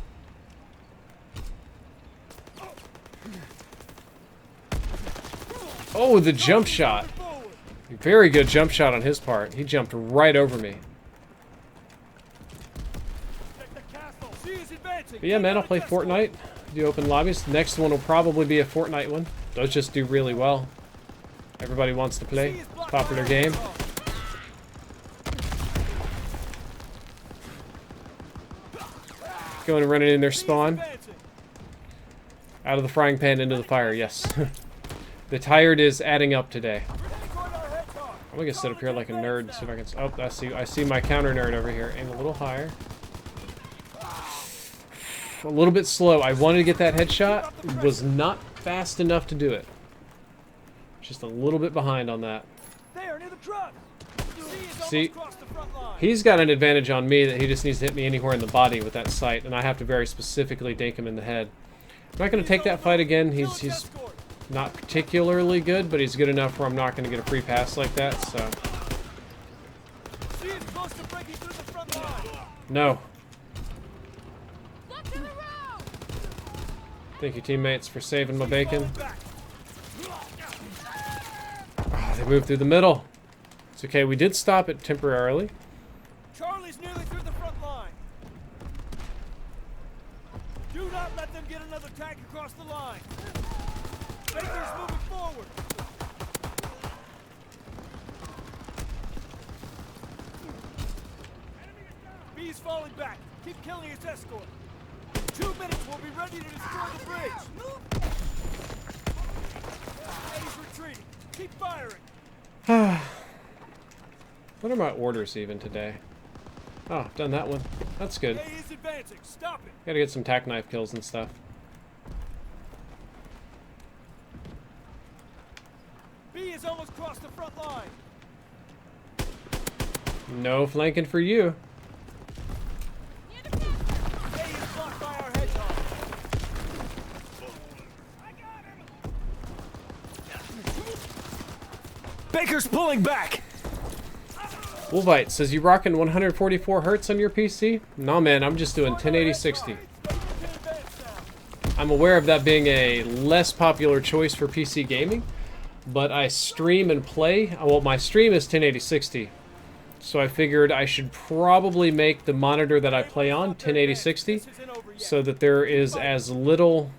Oh, the jump shot. Very good jump shot on his part. He jumped right over me. But yeah, man, I'll play Fortnite. Do open lobbies. Next one will probably be a Fortnite one. Those just do really well. Everybody wants to play. Popular game. Going and running in their spawn. Out of the frying pan into the fire, yes. The tired is adding up today. I'm gonna sit up here like a nerd, see if I can... Oh, I see my counter nerd over here. Aim a little higher. A little bit slow. I wanted to get that headshot. Was not fast enough to do it. Just a little bit behind on that. See, he's got an advantage on me that he just needs to hit me anywhere in the body with that sight, and I have to very specifically dink him in the head. I'm not going to take that fight again. He's not particularly good, but he's good enough where I'm not going to get a free pass like that, so... No. Thank you, teammates, for saving my bacon. Oh, they moved through the middle. It's okay, we did stop it temporarily. Charlie's nearly through the front line. Do not let them get another tank across the line. Baker's moving forward. B's falling back. Keep killing his escort. 2 minutes, we'll be ready to destroy the bridge. He's retreating. Keep firing. What are my orders even today? Oh, I've done that one. That's good. A is advancing. Stop it. Gotta get some tack knife kills and stuff. B is almost crossed the front line. No flanking for you. A is blocked by our hedgehog. I got him. Baker's pulling back. Wolvite says, you rocking 144 hertz on your PC? No, man, I'm just doing 1080-60. I'm aware of that being a less popular choice for PC gaming, but I stream and play. Well, my stream is 1080-60, so I figured I should probably make the monitor that I play on 1080-60, so that there is as little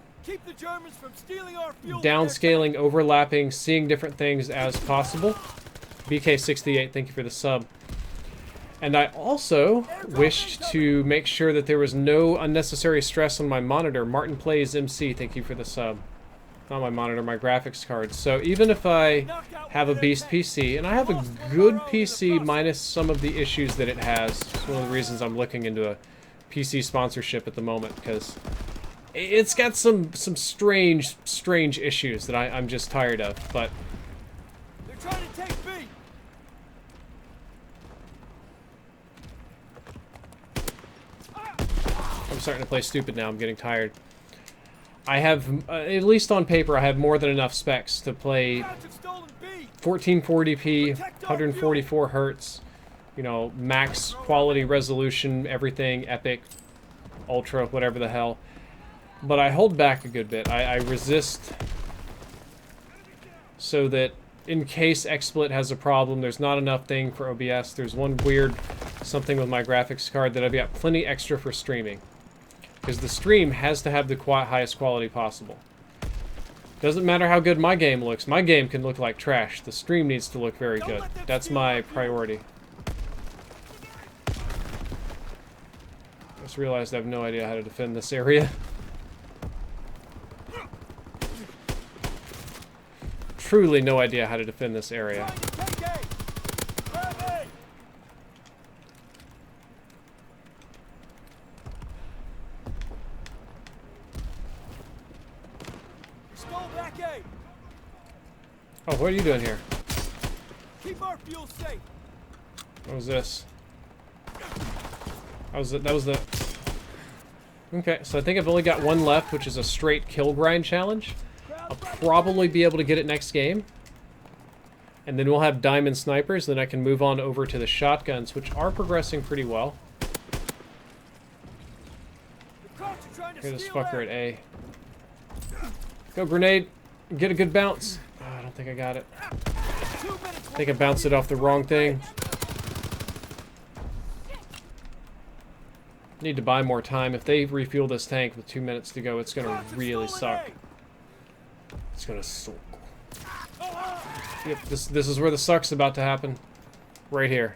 downscaling, overlapping, seeing different things as possible. BK68, thank you for the sub. And I also wished to make sure that there was no unnecessary stress on my monitor. Martin Plays MC, thank you for the sub. Not my monitor, my graphics card. So even if I have a beast PC, and I have a good PC minus some of the issues that it has, it's one of the reasons I'm looking into a PC sponsorship at the moment, because it's got some strange issues that I'm just tired of, but... They're trying to take B. I'm starting to play stupid now. I'm getting tired. I have, at least on paper, I have more than enough specs to play 1440p, 144 hertz, you know, max quality resolution, everything, epic, ultra, whatever the hell. But I hold back a good bit. I resist so that in case XSplit has a problem, there's not enough thing for OBS. There's one weird something with my graphics card that I've got plenty extra for streaming. Because the stream has to have the highest quality possible. Doesn't matter how good my game looks. My game can look like trash. The stream needs to look very good. That's my priority. Just realized I have no idea how to defend this area. Truly no idea how to defend this area. Oh, what are you doing here? Keep our fuel safe. What was this? That was the... Okay, so I think I've only got one left, which is a straight kill grind challenge. I'll probably be able to get it next game. And then we'll have diamond snipers, then I can move on over to the shotguns, which are progressing pretty well. Here's this fucker at A. Go, grenade! Get a good bounce! Oh, I don't think I got it. I think I bounced it off the wrong thing. Need to buy more time. If they refuel this tank with 2 minutes to go, it's gonna really suck. It's gonna suck. Yep, this is where the suck's about to happen. Right here.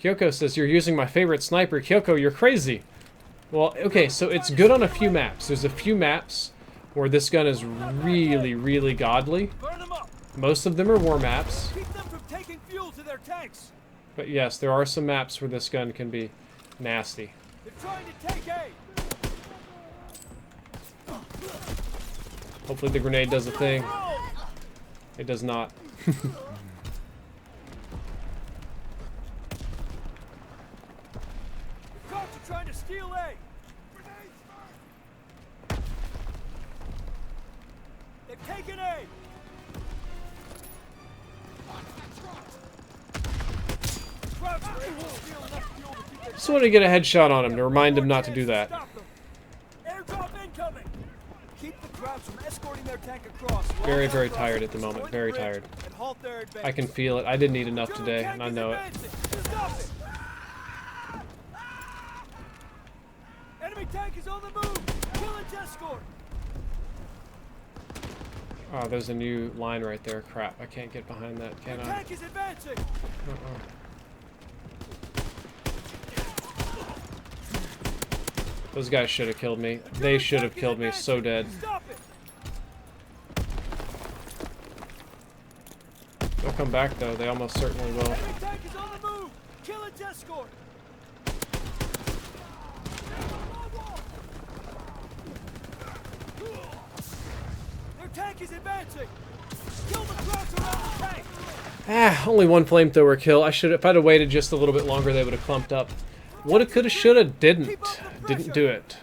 Kyoko says, you're using my favorite sniper. Kyoko, you're crazy. Well, okay, so it's good on a few maps. There's a few maps where this gun is really, really godly. Most of them are war maps. But yes, there are some maps where this gun can be nasty. Hopefully the grenade does a thing. It does not. Trying to steal A. They've taken A. Just want to get a headshot on him to remind him not to do that. Airdrop incoming. Keep the Krauts from escorting their tank across. Very, very tired at the moment. Very tired. I can feel it. I didn't eat enough today, and I know it. Enemy tank is on the move. Kill and escort. Oh, there's a new line right there. Crap, I can't get behind that, can I? Tank is advancing. Those guys should have killed me. They should have killed me. So dead. They'll come back though. They almost certainly will. Enemy tank is on the move. Kill and escort. Their tank is advancing. Kill the Krauts around the tank. Ah, only one flamethrower kill. If I'd have waited just a little bit longer, they would have clumped up. Woulda, coulda, shoulda, didn't do it.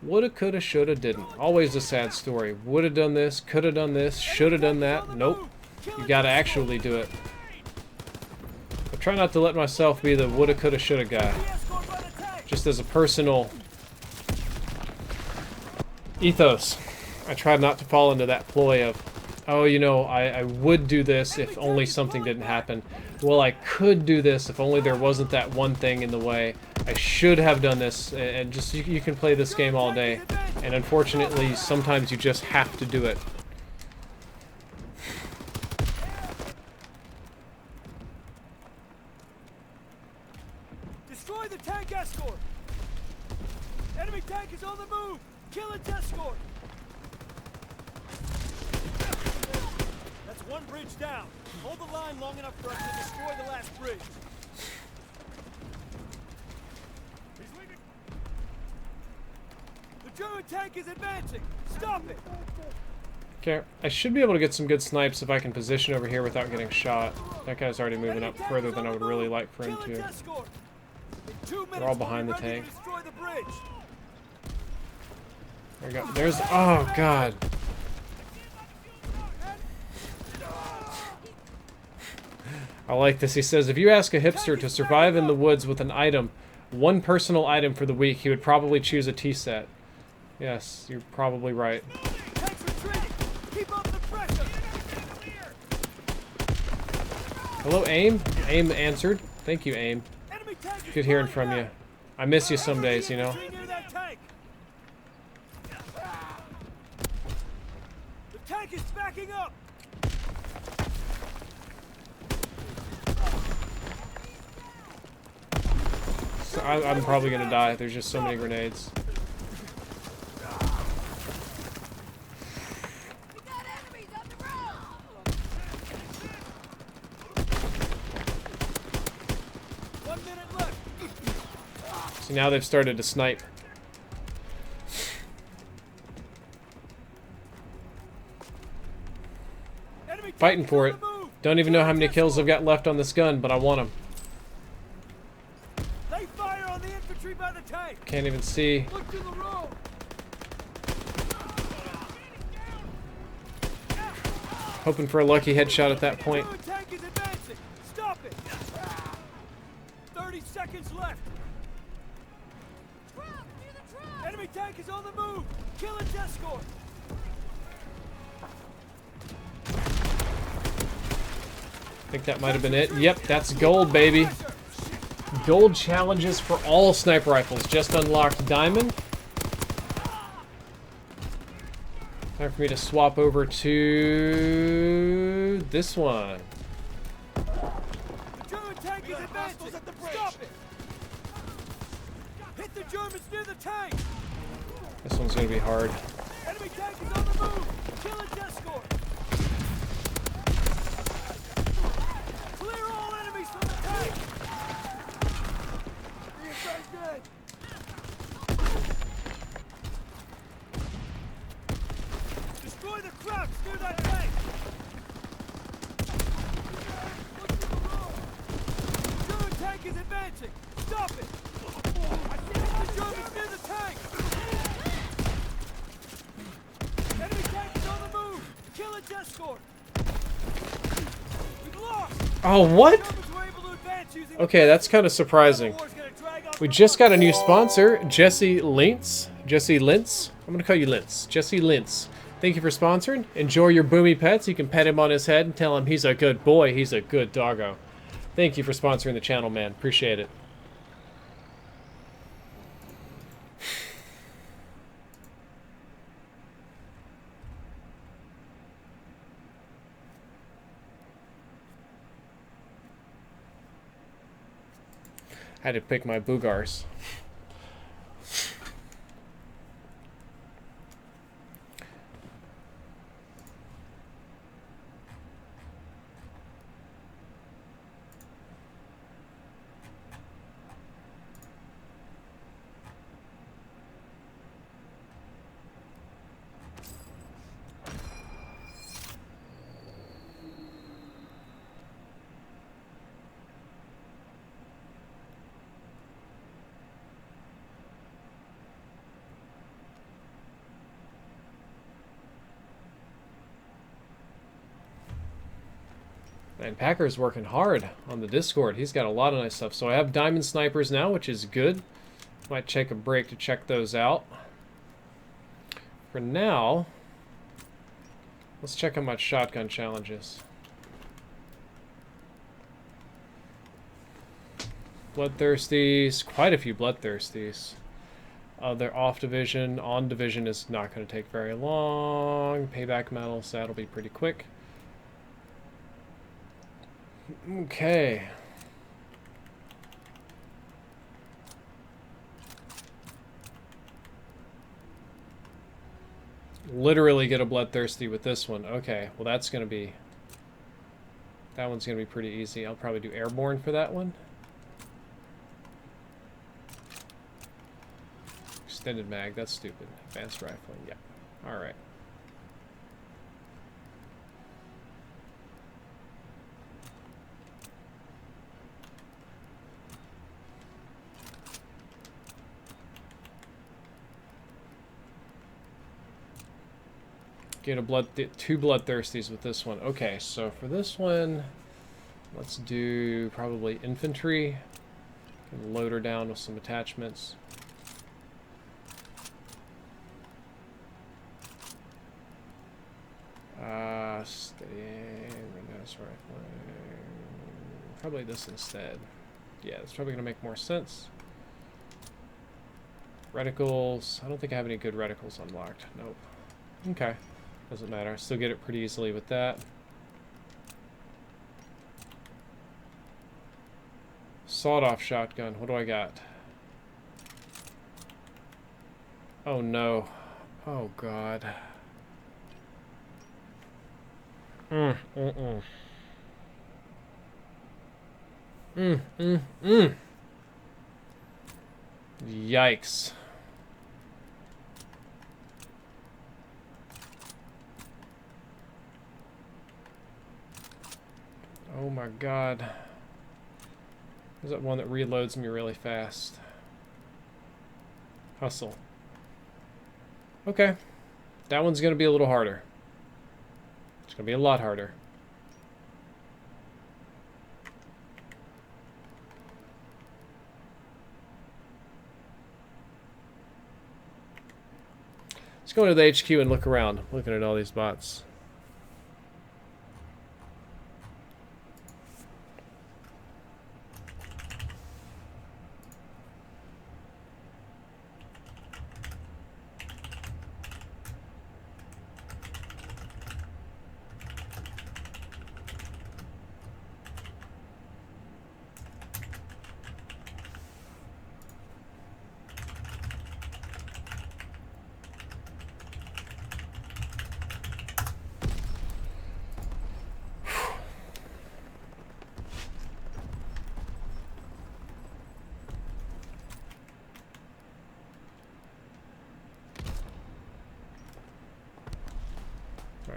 Woulda, coulda, shoulda, didn't. Always a sad story. Woulda done this, coulda done this, shoulda done that. Nope. You gotta actually do it. I try not to let myself be the woulda, coulda, shoulda guy. Just as a personal ethos. I try not to fall into that ploy of, oh, you know, I would do this if only something didn't happen. Well, I could do this if only there wasn't that one thing in the way. I should have done this, and just you can play this game all day. And unfortunately, sometimes you just have to do it. Destroy the tank escort. Enemy tank is on the move. Kill its escort. That's one bridge down. Hold the line long enough for us to destroy the last bridge. He's leaving. The German tank is advancing. Stop it. Okay, I should be able to get some good snipes if I can position over here without getting shot. That guy's already moving up further than I would really like for him to. They're all behind the tank. There we go. There's... Oh, God. I like this. He says, if you ask a hipster to survive in the woods with an item, one personal item for the week, he would probably choose a tea set. Yes, you're probably right. Tanks retreating. Keep up the pressure. Hello, AIM? AIM answered. Thank you, AIM. Enemy tank is Good hearing flying from you. back. I miss you some days, you know. Infantry near that tank. The tank is backing up. So I'm probably gonna die. There's just so many grenades. We got enemies on the road! 1 minute left. So now they've started to snipe. Enemy tank Fighting is for on it. the move. Don't even know how many kills I've got left on this gun, but I want them. They fire on the infantry by the tank. Can't even see. Look to the road. Hoping for a lucky headshot at that point. German tank is advancing. Stop it. 30 seconds left. Truck! Near the truck! Enemy tank is on the move. Kill its escort. I think that might have been it. Yep, that's gold, baby. Gold challenges for all sniper rifles. Just unlocked diamond. Time for me to swap over to this one. The German tank is advancing. Stop it. Hit the Germans near the tank. This one's gonna be hard. Enemy tank is on the move. Kill its escort. Clear all enemies from the tank. Good. Destroy the crouch near that tank. Look to the road. German tank is advancing. Stop it. I see the Germans near the tank. Enemy tank is on the move. Kill its escort. We've lost. Oh, what? Germans were able to advance using the Okay, that's kind of surprising. war's gonna drag on We for just got a new months. sponsor, Jesse Lintz. Jesse Lintz? I'm gonna call you Lintz. Jesse Lintz. Thank you for sponsoring. Enjoy your boomy pets. You can pet him on his head and tell him he's a good boy. He's a good doggo. Thank you for sponsoring the channel, man. Appreciate it. I had to pick my boogars. And Packer's working hard on the Discord. He's got a lot of nice stuff. So I have diamond snipers now, which is good. Might take a break to check those out. For now, let's check out my shotgun challenges. Bloodthirsties, quite a few bloodthirsties. They're off division. On division is not going to take very long. Payback medal, so that'll be pretty quick. Okay. Literally get a bloodthirsty with this one. Okay, well that's gonna be... That one's gonna be pretty easy. I'll probably do airborne for that one. Extended mag, that's stupid. Advanced rifling, yeah. Alright. Get a two bloodthirsties with this one. Okay, so for this one, Let's do probably infantry. Can load her down with some attachments. Steadying, that's right. Probably this instead. Yeah, it's probably going to make more sense. Reticles. I don't think I have any good reticles unlocked. Nope. Okay. Doesn't matter. I still get it pretty easily with that. Sawed-off shotgun. What do I got? Oh no. Oh god. Yikes. Oh my god. There's that one that reloads me really fast. Hustle. Okay. That one's going to be a little harder. It's going to be a lot harder. Let's go into the HQ and look around. Looking at all these bots.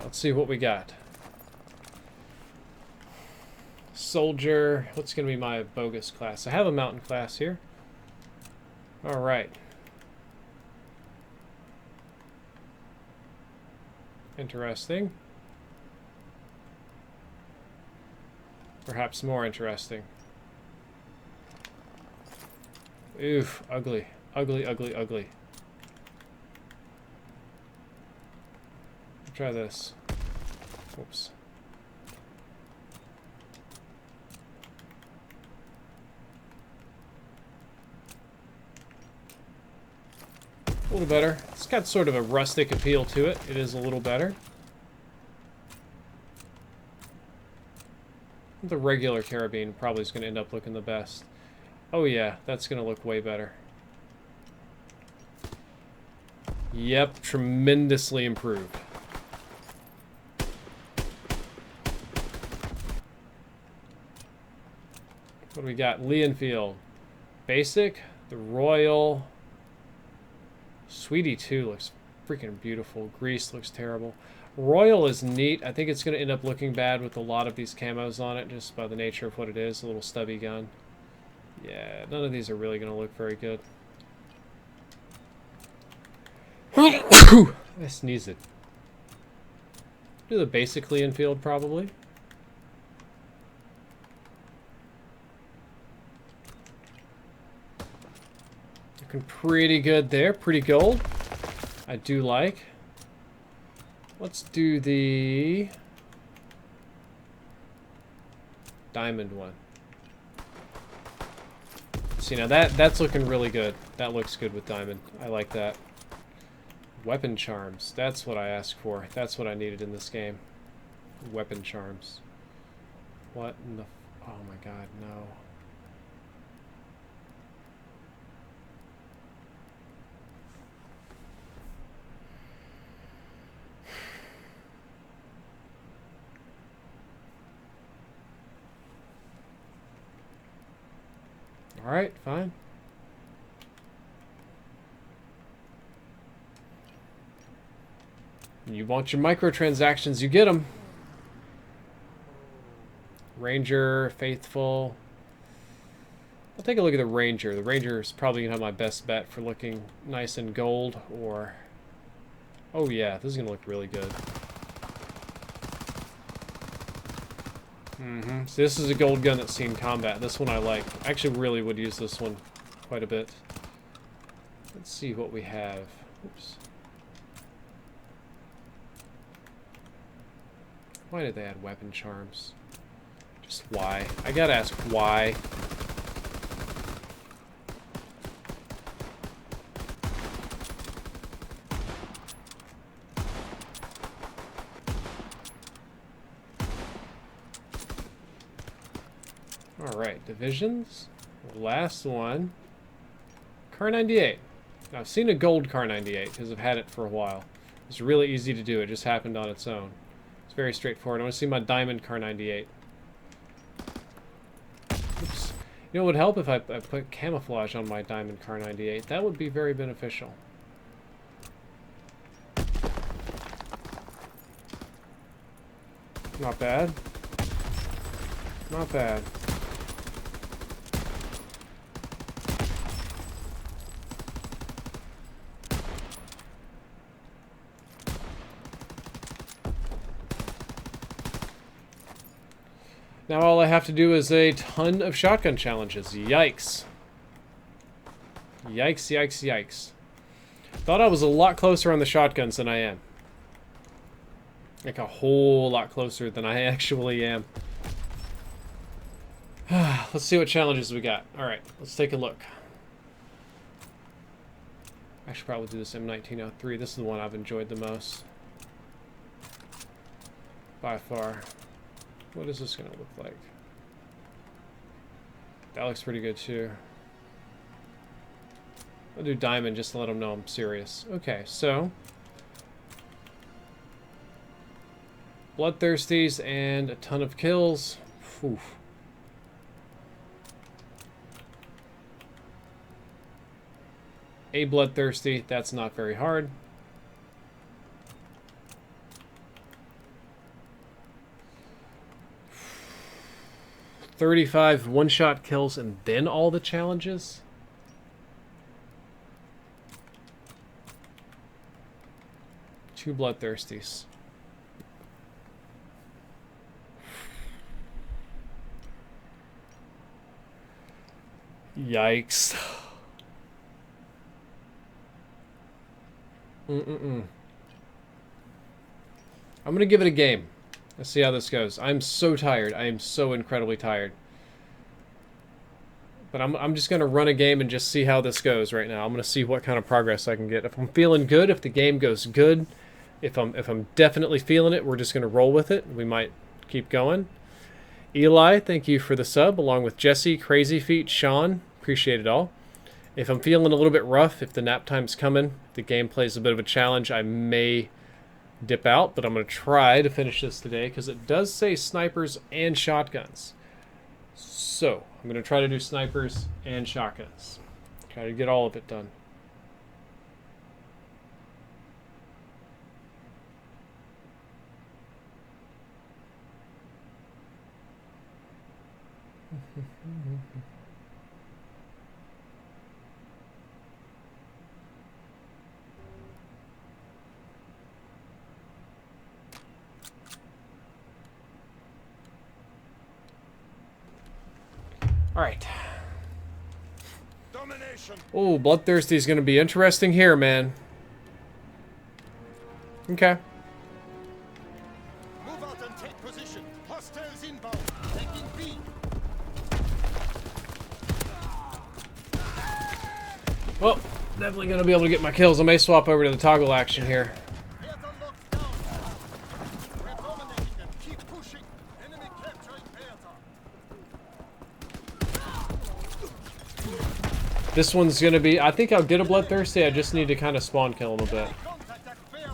Let's see what we got. Soldier. What's going to be my bogus class? I have a mountain class here. Alright. Interesting. Perhaps more interesting. Oof. Ugly. Ugly, ugly, ugly. Try this. Oops. A little better. It's got sort of a rustic appeal to it. It is a little better. The regular Karabin probably is going to end up looking the best. Oh yeah, that's going to look way better. Yep, tremendously improved. What do we got? Leonfield. Basic. The Royal. Sweetie 2 looks freaking beautiful. Grease looks terrible. Royal is neat. I think it's going to end up looking bad with a lot of these camos on it, just by the nature of what it is. A little stubby gun. Yeah, none of these are really going to look very good. I sneezed it. Do the basic Leonfield probably. Looking pretty good there. Pretty gold. I do like. Let's do the diamond one. See, now that's looking really good. That looks good with diamond. I like that. Weapon charms. That's what I asked for. That's what I needed in this game. Weapon charms. What in the... Oh my god, no. Alright, fine. You want your microtransactions, you get them. Ranger, Faithful. I'll take a look at the Ranger. The Ranger is probably going to have my best bet for looking nice in gold, or... Oh yeah, this is going to look really good. So this is a gold gun that's seen combat. This one I like. I actually really would use this one quite a bit. Let's see what we have. Oops. Why did they add weapon charms? Just why? I gotta ask why. Alright, divisions. Last one. Car 98. Now, I've seen a gold Car 98 because I've had it for a while. It's really easy to do. It just happened on its own. It's very straightforward. I want to see my diamond Car 98. Oops. You know, it would help if I put camouflage on my diamond Car 98. That would be very beneficial. Not bad. Not bad. Now all I have to do is a ton of shotgun challenges. Yikes. Yikes, yikes, yikes. Thought I was a lot closer on the shotguns than I am. Like a whole lot closer than I actually am. Let's see what challenges we got. Alright, let's take a look. I should probably do this M1903. This is the one I've enjoyed the most. By far. What is this going to look like? That looks pretty good too. I'll do diamond just to let them know I'm serious. Okay, so bloodthirsties and a ton of kills. Oof. A bloodthirsty, that's not very hard. 35 one-shot kills and then all the challenges? Two bloodthirsties. Yikes. I'm gonna give it a game. Let's see how this goes. I'm so tired. I am so incredibly tired. But I'm just gonna run a game and just see how this goes right now. I'm gonna see what kind of progress I can get. If I'm feeling good, if the game goes good, if I'm definitely feeling it, we're just gonna roll with it. We might keep going. Eli, thank you for the sub, along with Jesse, Crazy Feet, Sean. Appreciate it all. If I'm feeling a little bit rough, if the nap time's coming, the gameplay is a bit of a challenge, I may dip out, but I'm going to try to finish this today because it does say snipers and shotguns. So, I'm going to try to do snipers and shotguns. Try to get all of it done. Alright. Oh, Bloodthirsty is going to be interesting here, man. Okay. Move out and take position. Hostiles inbound. Taking B. Well, definitely going to be able to get my kills. I may swap over to the toggle action here. Theater locked down. We're dominating them. Keep pushing. Enemy capturing theater. This one's going to be... I think I'll get a Bloodthirsty. I just need to kind of spawn kill him a bit. Contact at theater.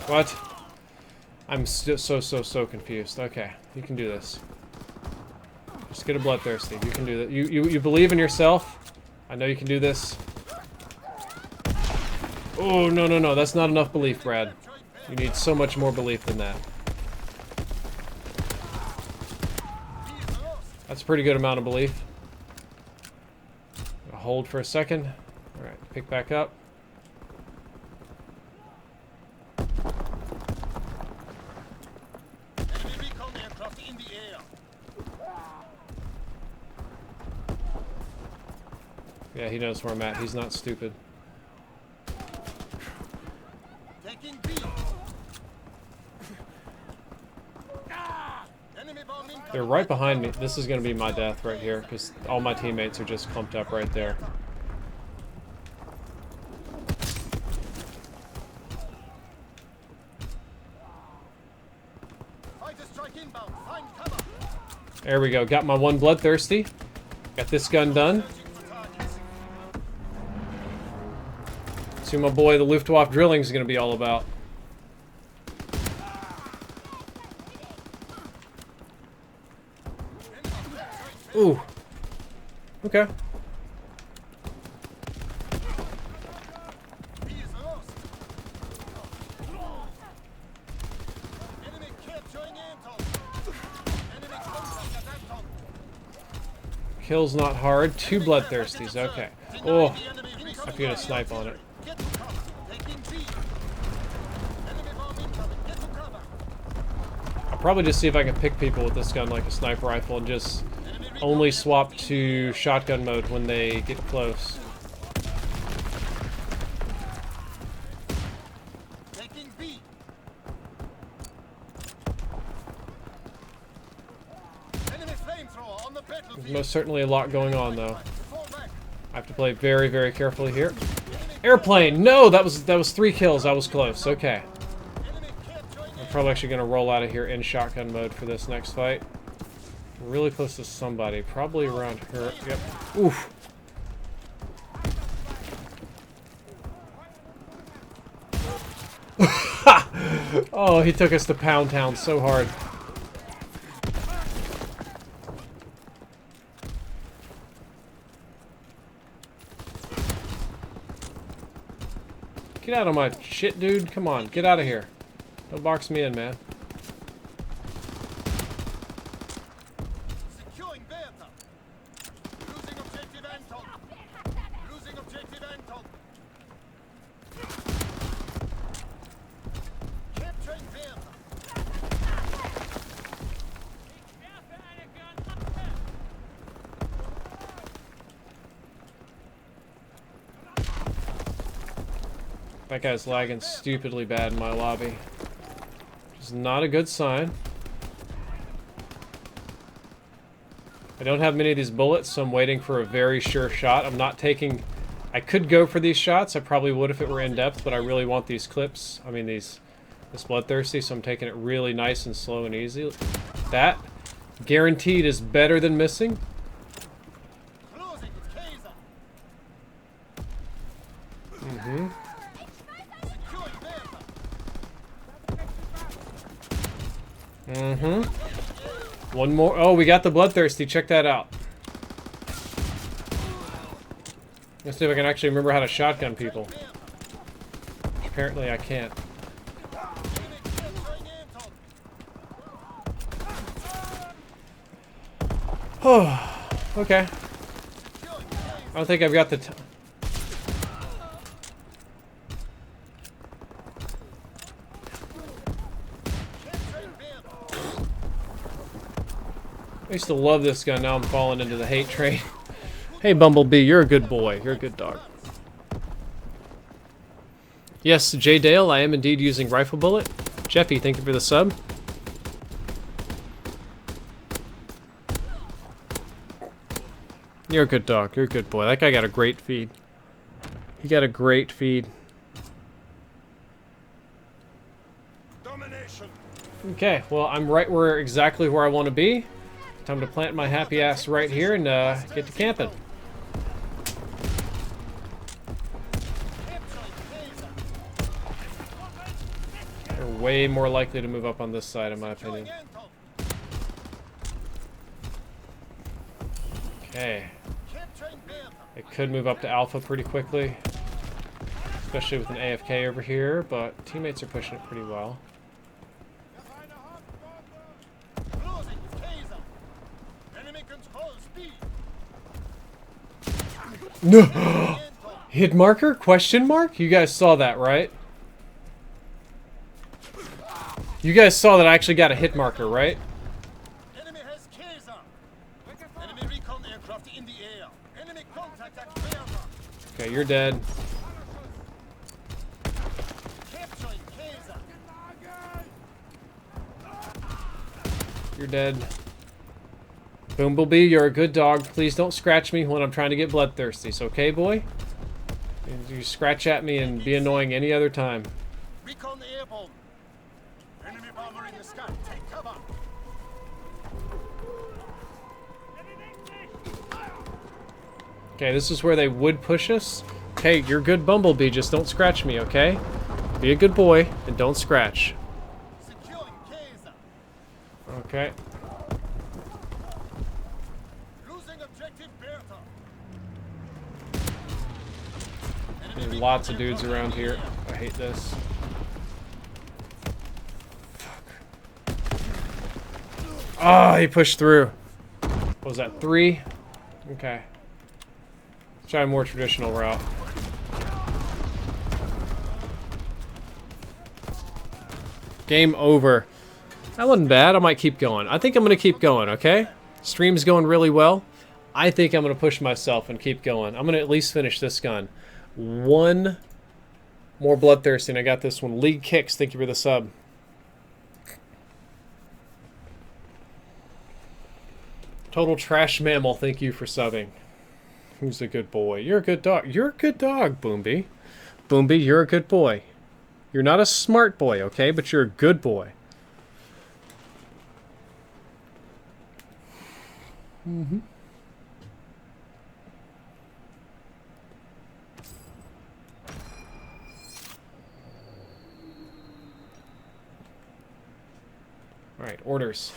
What? I'm still so confused. Okay, you can do this. Just get a Bloodthirsty. You can do that. You believe in yourself. I know you can do this. Oh, no. That's not enough belief, Brad. You need so much more belief than that. He is lost. That's a pretty good amount of belief. I'll hold for a second. Alright, pick back up. Enemy recon aircraft in the air. Yeah, he knows where I'm at. He's not stupid. Taking B. Enemy bomb incoming. They're right behind me. This is going to be my death right here, because all my teammates are just clumped up right there. Fighter strike inbound. Find cover. There we go. Got my one bloodthirsty. Got this gun done. Searching for targets. See what my boy the Luftwaffe drilling is going to be all about. Ooh. Okay. B is lost. Enemy capturing Anton. Enemy contact at Anton. Kill's not hard. 2 bloodthirsties. Okay. Oh, I feel a snipe on it. Get to cover. Taking B. Enemy bomb incoming. Get to cover. I'll probably just see if I can pick people with this gun like a sniper rifle and just only swap to shotgun mode when they get close. Taking B. Enemy flamethrower on the battlefield. There's most certainly a lot going on though. Fall back. I have to play very, very carefully here. Airplane! No, that was 3 kills. I was close. Okay. Enemy capturing I'm probably actually going to roll out of here in shotgun mode for this next fight. Really close to somebody. Probably around her. Yep. Oof. Oh, he took us to Pound Town so hard. Get out of my shit, dude. Come on, get out of here. Don't box me in, man. Securing Bertha. Losing objective Anton. Losing objective Anton. Capturing Bertha. That guy's lagging stupidly bad in my lobby. Which is not a good sign. I don't have many of these bullets, so I'm waiting for a very sure shot. I'm not taking... I could go for these shots. I probably would if it were in depth, but I really want these clips. I mean, this bloodthirsty, so I'm taking it really nice and slow and easy. That, guaranteed, is better than missing. Closing. It's Kaiser. Mm-hmm. Securing Bertha. Mm-hmm. One more. Oh, we got the bloodthirsty. Check that out. Let's see if I can actually remember how to shotgun people. Apparently I can't. Enemy capturing Anton. Oh, okay. Securing I don't think I've got the time. Capturing Bertha. I used to love this gun. Now I'm falling into the hate train. Hey, Bumblebee, you're a good boy. You're a good dog. Yes, J. Dale, I am indeed using rifle bullet. Jeffy, thank you for the sub. You're a good dog. You're a good boy. That guy got a great feed. He got a great feed. Domination. Okay, well, I'm exactly where I want to be. Time to plant my happy ass right here and get to camping. Capturing Kaiser. They're way more likely to move up on this side, in my Securing opinion. Anton. Okay. Capturing Bertha. It could move up to Alpha pretty quickly. Especially with an AFK over here, but teammates are pushing it pretty well. Closing. It's Kaiser. Enemy control. No. Hit marker? Question mark? You guys saw that, right? You guys saw that I actually got a hit marker, right? Enemy has Kaiser. Enemy recon aircraft in the air. Enemy contact at Bertha. Okay, you're dead. Capturing Kaiser. You're dead. Bumblebee, you're a good dog. Please don't scratch me when I'm trying to get bloodthirsty. So, okay, boy? You scratch at me and be annoying any other time. Recon airborne. Enemy bomber in the sky. Take cover. Okay, this is where they would push us. Hey, you're good, Bumblebee. Just don't scratch me, okay? Be a good boy and don't scratch. Securing Kaiser. Okay. Losing objective Bertha. There's lots of dudes around here. I hate this. Ah, he pushed through. What was that, 3? Okay. Let's try a more traditional route. Game over. That wasn't bad. I might keep going. I think I'm going to keep going, okay? Stream's going really well. I think I'm going to push myself and keep going. I'm going to at least finish this gun. One more bloodthirsty, and I got this one. League Kicks, thank you for the sub. Total Trash Mammal, thank you for subbing. Who's a good boy? You're a good dog. You're a good dog, Boomby. Boomby, you're a good boy. You're not a smart boy, okay? But you're a good boy. Mm-hmm. All right, orders.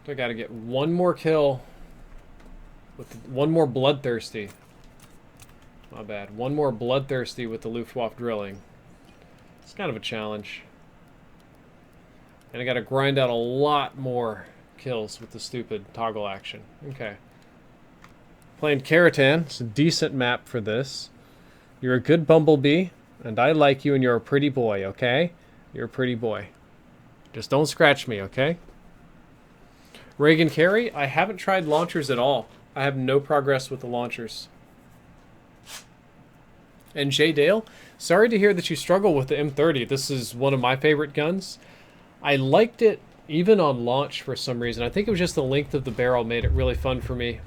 So I gotta get one more kill with one more bloodthirsty. My bad. One more bloodthirsty with the Luftwaffe drilling. It's kind of a challenge. And I gotta grind out a lot more kills with the stupid toggle action. Okay. Playing Karatan. It's a decent map for this. You're a good Bumblebee, and I like you, and you're a pretty boy, okay? You're a pretty boy. Just don't scratch me, okay? Reagan Carey, I haven't tried launchers at all. I have no progress with the launchers. And Jay Dale, sorry to hear that you struggle with the M30. This is one of my favorite guns. I liked it even on launch for some reason. I think it was just the length of the barrel made it really fun for me.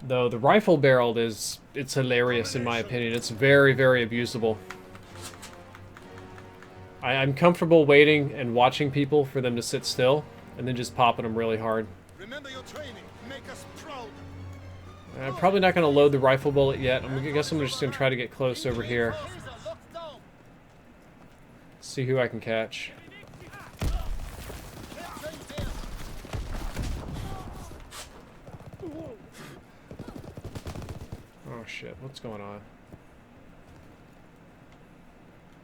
Though the rifle barrel it's hilarious in my opinion. It's very, very abusable. I'm comfortable waiting and watching people for them to sit still and then just popping them really hard. Remember your training. Make us proud. I'm probably not going to load the rifle bullet yet. I guess I'm just going to try to get close over here. Kaiser locked down. See who I can catch. Capturing them. Oh shit, what's going on?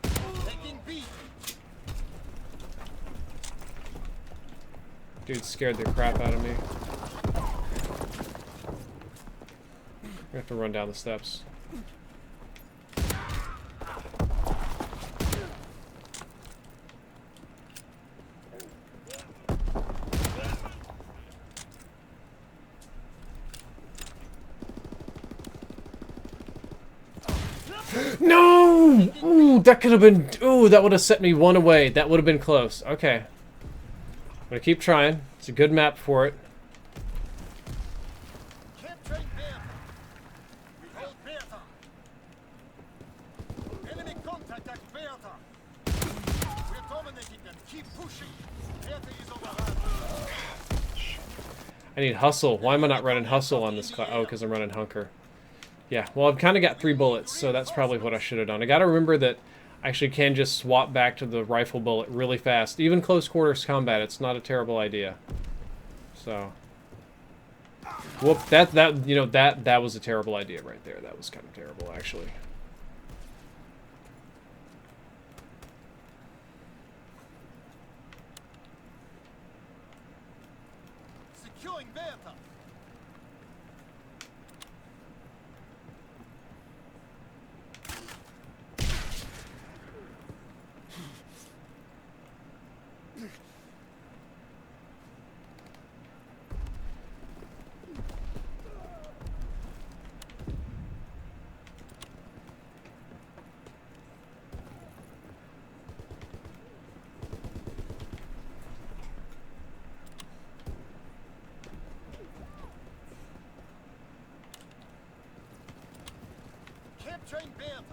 Taking B. Dude scared the crap out of me. I have to run down the steps. No! Ooh, that could have been... Ooh, that would have set me one away. That would have been close. Okay. I'm gonna keep trying. It's a good map for it. Capturing them. We hold Bertha. Enemy contact at Bertha. We're dominating them. Keep pushing. Bertha is overrun. I need hustle. Why am I not running hustle on this class? Oh, because I'm running hunker. Yeah, well, I've kind of got 3 bullets, so that's probably what I should have done. I got to remember that I actually can just swap back to the rifle bullet really fast. Even close quarters combat, it's not a terrible idea. So, Whoop, that was a terrible idea right there. That was kind of terrible, actually. Securing Bertha. Capturing Bertha.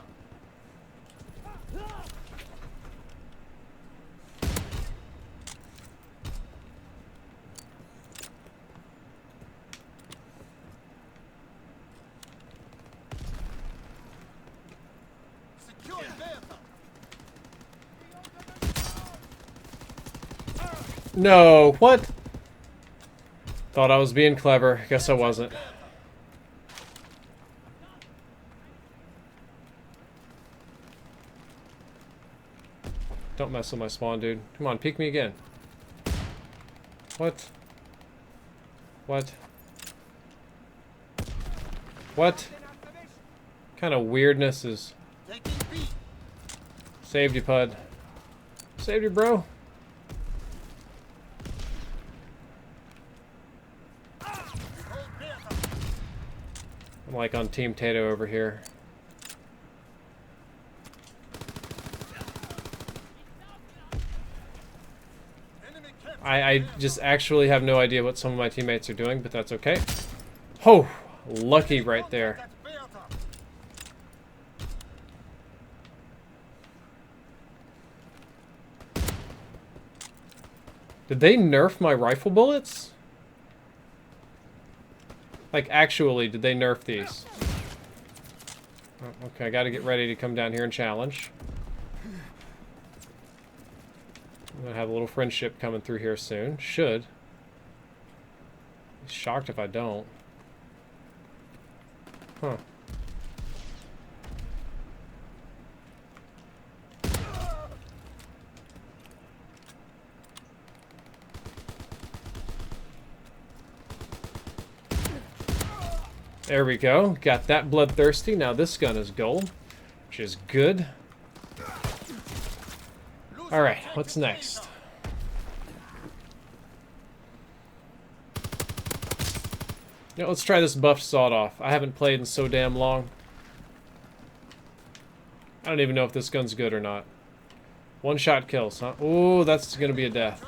Securing Bertha. No, what? Thought I was being clever. Guess I wasn't. Don't mess with my spawn, dude. Come on, peek me again. What? What? What kind of weirdness is... Taking B. Saved you, Pud. Saved you, bro. Hold Bertha. I'm like on Team Tato over here. Enemy captured. I just actually have no idea what some of my teammates are doing, but that's okay. Oh, lucky right there. That's Bertha. Did they nerf my rifle bullets? Like, actually, did they nerf these? Oh, okay, I gotta get ready to come down here and challenge. I'm gonna have a little friendship coming through here soon. Should. Be shocked if I don't. Huh. There we go. Got that bloodthirsty. Now this gun is gold, which is good. Alright, what's next? Yeah, let's try this buffed sawed-off. I haven't played in so damn long. I don't even know if this gun's good or not. One-shot kills, huh? Ooh, that's gonna be a death.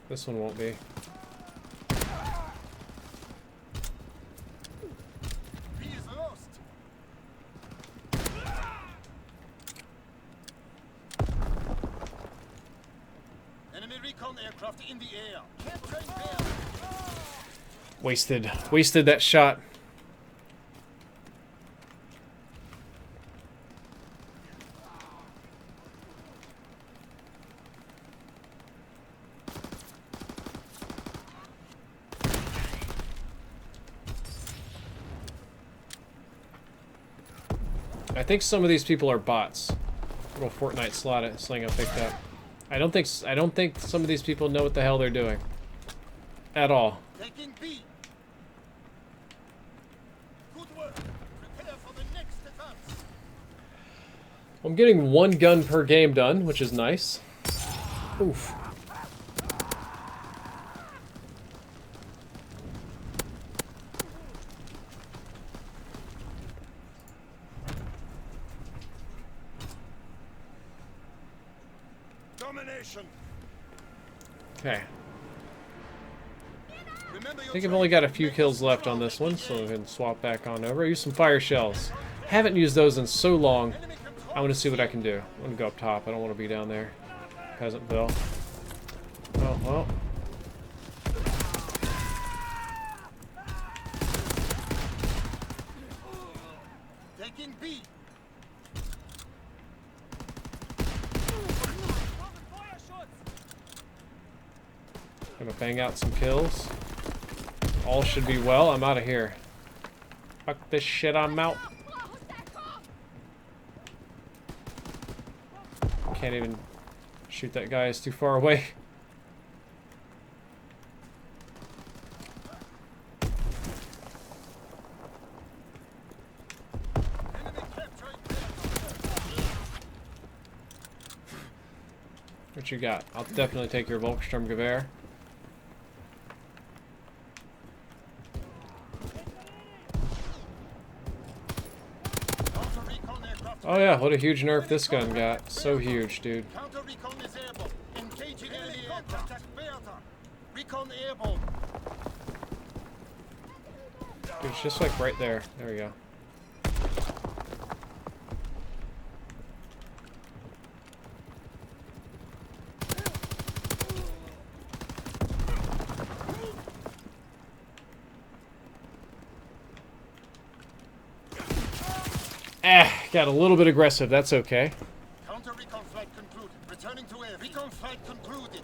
This one won't be. B is lost. Enemy recon aircraft in the air. Capturing Bertha. Wasted that shot. I think some of these people are bots. Little Fortnite slot sling I picked up. I don't think some of these people know what the hell they're doing. At all. Taking B. Good work. Prepare for the next advance. I'm getting one gun per game done, which is nice. Oof. Domination. Okay. Remember I think I've only got a few kills left on this one, so I can swap back on over. Use some fire shells. Haven't used those in so long. I want to see what I can do. I'm going to go up top. I don't want to be down there. Peasantville. Oh, well. taking B. Gonna bang out some kills. All should be well. I'm out of here. Fuck this shit, I'm out. Can't even shoot that guy, it's too far away. What you got? I'll definitely take your Volkssturmgewehr. Oh yeah, what a huge nerf this gun got. So huge, dude. Counter recon is airborne. Engaging enemy aircraft. Recon airborne. Dude, it's just like right there. There we go. Got a little bit aggressive. That's okay. Counter recon flight concluded. Returning to air. Recon flight concluded.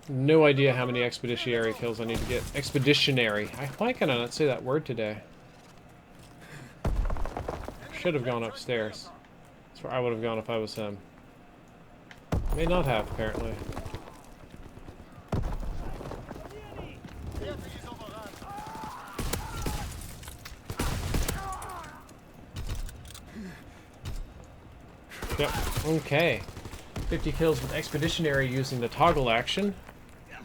No idea how many expeditionary kills I need to get. Expeditionary. Why can I not say that word today? Should have gone upstairs. That's where I would have gone if I was him. May not have, apparently. Yep. Okay. 50 kills with Expeditionary using the toggle action. This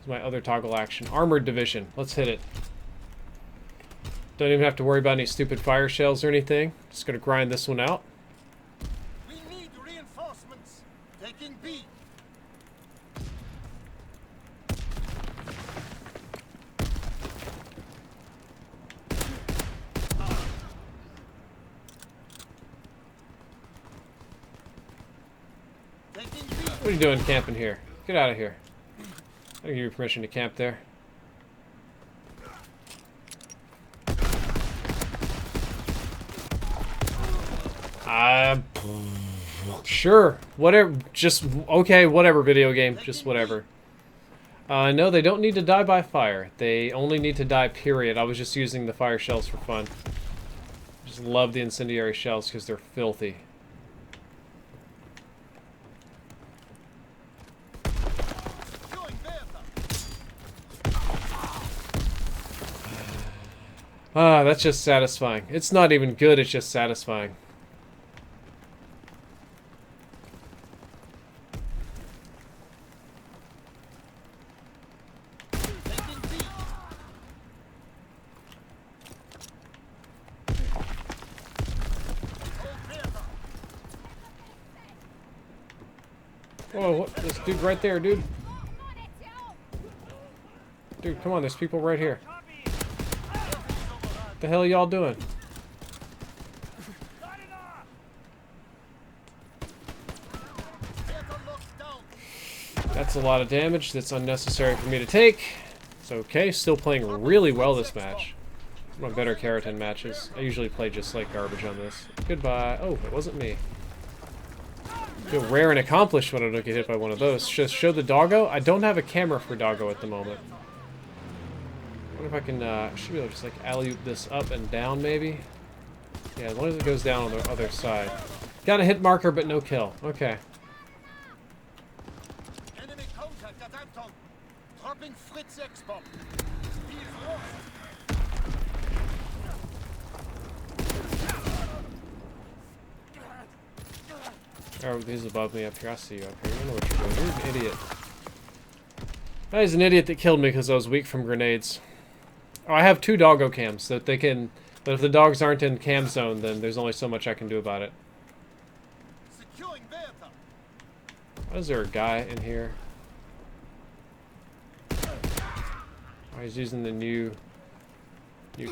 is my other toggle action. Armored Division. Let's hit it. Don't even have to worry about any stupid fire shells or anything. Just gonna grind this one out. We need reinforcements. Taking B. What are you doing camping here? Get out of here. I give you permission to camp there. Sure. Whatever. Just, okay, whatever, video game. Just whatever. No, they don't need to die by fire. They only need to die, period. I was just using the fire shells for fun. Just love the incendiary shells because they're filthy. Ah, that's just satisfying. It's not even good, it's just satisfying. Whoa, what? This dude right there, dude. Dude, come on, there's people right here. What the hell are y'all doing? That's a lot of damage that's unnecessary for me to take. It's okay, still playing really well this match. One of my better Keratin matches. I usually play just like garbage on this. Goodbye. Oh, it wasn't me. Feel rare and accomplished when I don't get hit by one of those. Just show the doggo. I don't have a camera for doggo at the moment. I wonder if I can, should be able to just like alley-oop this up and down maybe? Yeah, as long as it goes down on the other side. Got a hit marker, but no kill. Okay. Enemy contact at Anton. Dropping Fritz X-bomb. He's lost. Oh, he's above me up here. I see you up here. You know what you're doing. You're an idiot. That is an idiot that killed me because I was weak from grenades. Oh, I have 2 doggo cams that they can... But if the dogs aren't in cam zone, then there's only so much I can do about it. Securing Bertha. Why is there a guy in here? Oh, he's using the new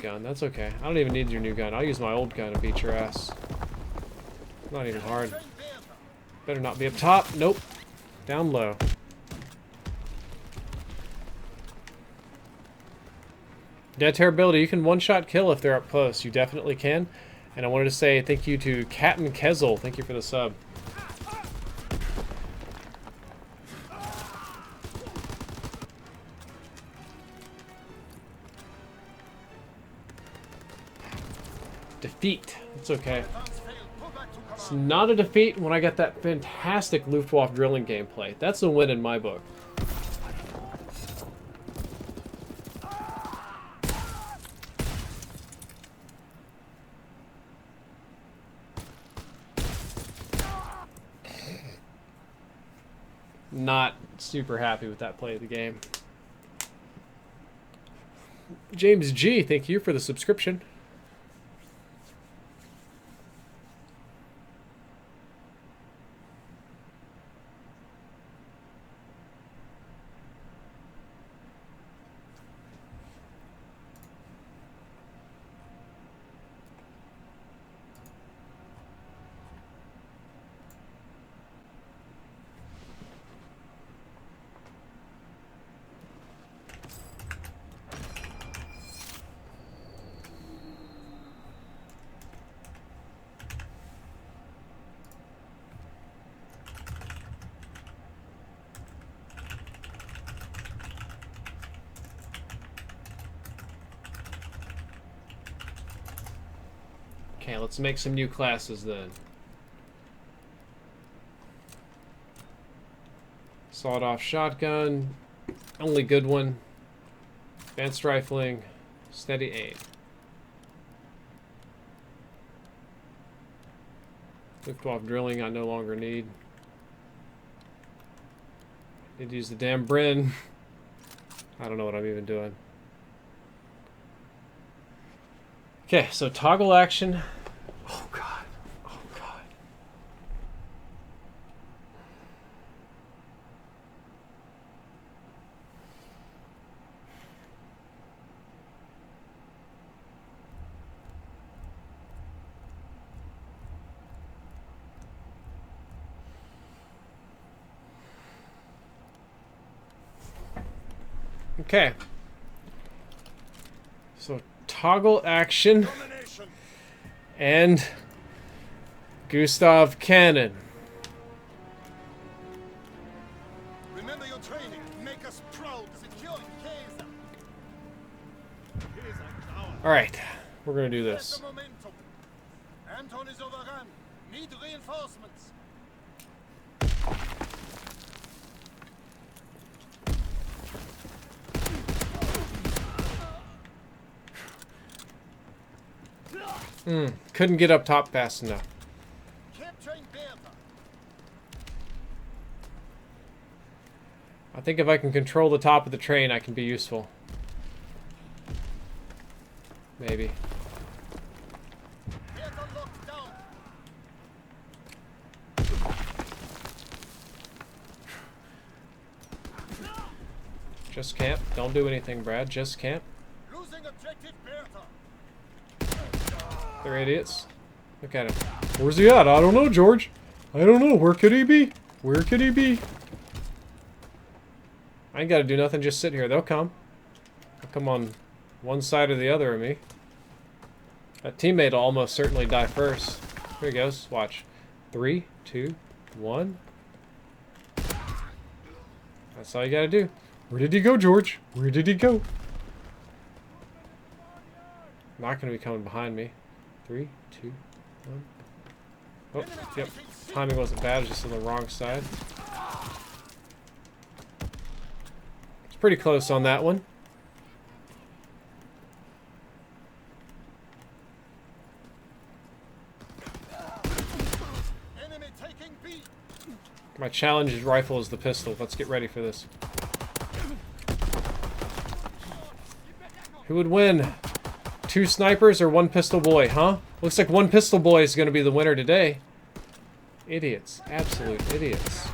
gun. That's okay. I don't even need your new gun. I'll use my old gun and beat your ass. Not even hard. Better not be up top. Nope. Down low. Dead Terribility, you can one-shot kill if they're up close. You definitely can. And I wanted to say thank you to Captain Kezel. Thank you for the sub. Defeat. It's okay. Guns failed. Pull back to It's command. not a defeat when I got that fantastic Luftwaffe drilling gameplay. That's a win in my book. Not super happy with that play of the game. James G, thank you for the subscription. Okay, let's make some new classes then. Sawed-off shotgun, only good one. Advanced rifling, steady aim. Luftwaffe drilling I no longer need. Need to use the damn Brin. I don't know what I'm even doing. Okay, so toggle action. Oh god. Oh god. Okay. So toggle action Domination. and Gustav Cannon. Remember your training. Make us proud. Secure Kaiser. Here's a tower. All right, we're gonna do Get this. the momentum. Anton is overrun. Need reinforcements. Couldn't get up top fast enough. Capturing Bertha. I think if I can control the top of the train, I can be useful. Maybe. Bertha locked down. Just camp. Don't do anything, Brad. Just camp. Losing objective Bertha. They're idiots. Look at him. Where's he at? I don't know, George. I don't know. Where could he be? Where could he be? I ain't gotta do nothing. Just sit here. They'll come. They'll come on one side or the other of me. That teammate will almost certainly die first. Here he goes. Watch. 3, 2, 1. That's all you gotta do. Where did he go, George? Where did he go? Not gonna be coming behind me. 3, 2, 1. Oh, yep. Timing wasn't bad, just on the wrong side. It's pretty close on that one. Enemy taking B. My challenge rifle is the pistol. Let's get ready for this. Who would win? 2 snipers or 1 pistol boy, huh? Looks like 1 pistol boy is going to be the winner today. Idiots. Absolute idiots.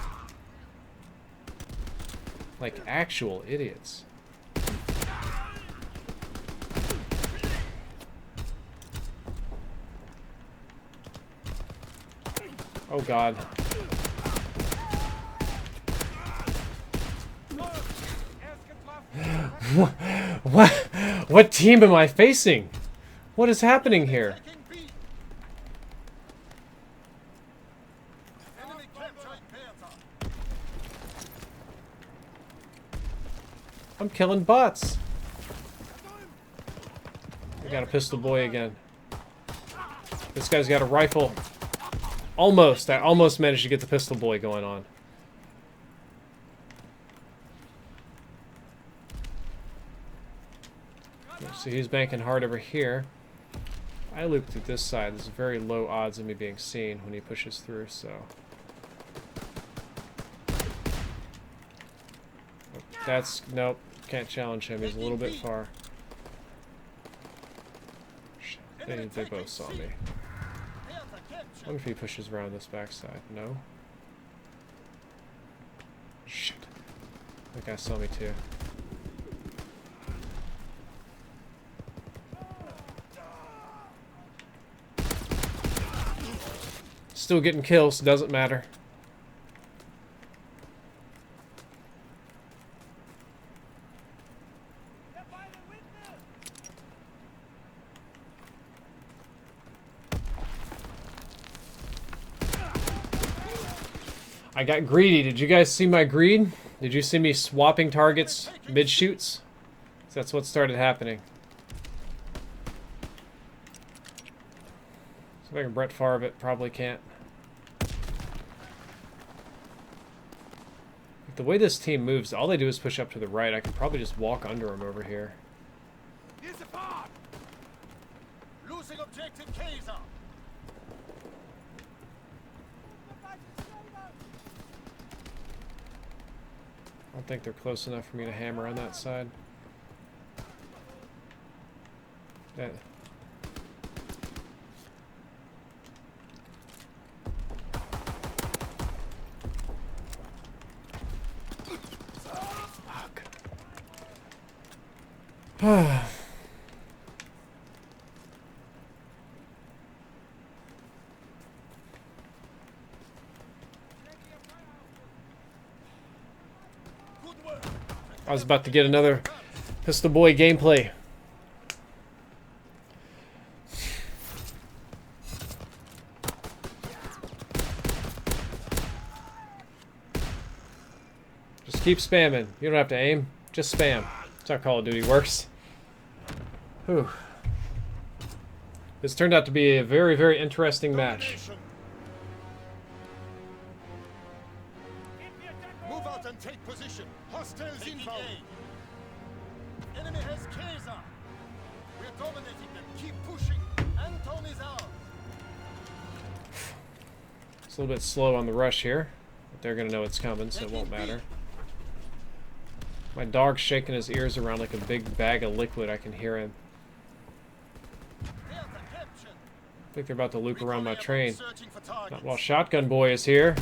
Like actual idiots. Oh god. What team am I facing? What is happening here? Taking B. Enemy capturing Bertha. I'm killing bots. I got a pistol boy again. This guy's got a rifle. Almost. I almost managed to get the pistol boy going on. So he's banking hard over here. I loop through this side. There's very low odds of me being seen when he pushes through, so... That's... Nope. Can't challenge him. He's a little bit far. Shit, they both saw me. I wonder if he pushes around this backside. No? Shit. That guy saw me too. Still getting kills, doesn't matter. I got greedy. Did you guys see my greed? Did you see me swapping targets mid-shoots? That's what started happening. See if I can Brett Favre it. Probably can't. The way this team moves, all they do is push up to the right. I could probably just walk under them over here. Losing objective Kaiser. I don't think they're close enough for me to hammer on that side. That. I was about to get another Pistol Boy gameplay. Just keep spamming. You don't have to aim. Just spam. That's how Call of Duty works. Whew. This turned out to be a very, very interesting match. Move out and take position. Hostiles inbound. Enemy has Kaiser. We're dominating them. Keep pushing. Anton is out. It's a little bit slow on the rush here, but they're gonna know it's coming, so it won't matter. My dog's shaking his ears around like a big bag of liquid. I can hear him. I think they're about to loop around my train. Not while Shotgun Boy is here.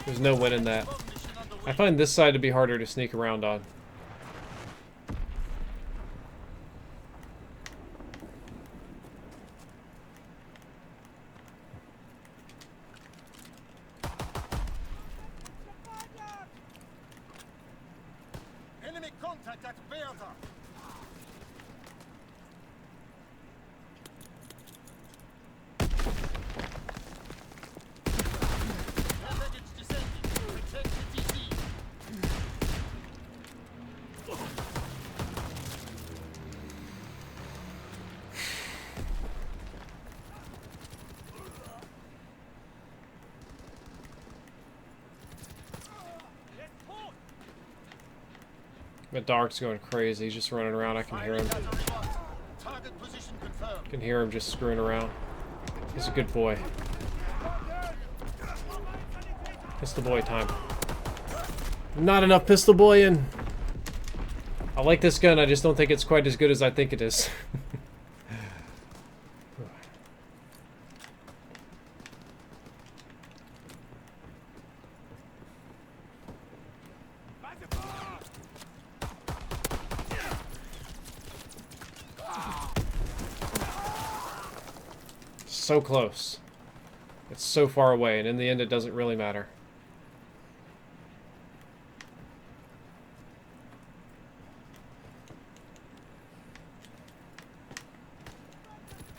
There's no winning that. I find this side to be harder to sneak around on. Enemy contact at Bertha. Package descending. Protect the TC. But Dark's going crazy. He's just running around. I can hear him. Target position confirmed. I can hear him just screwing around. He's a good boy. Pistol Boy time. Not enough Pistol Boy in. I like this gun. I just don't think it's quite as good as I think it is. So close. It's so far away, and in the end it doesn't really matter.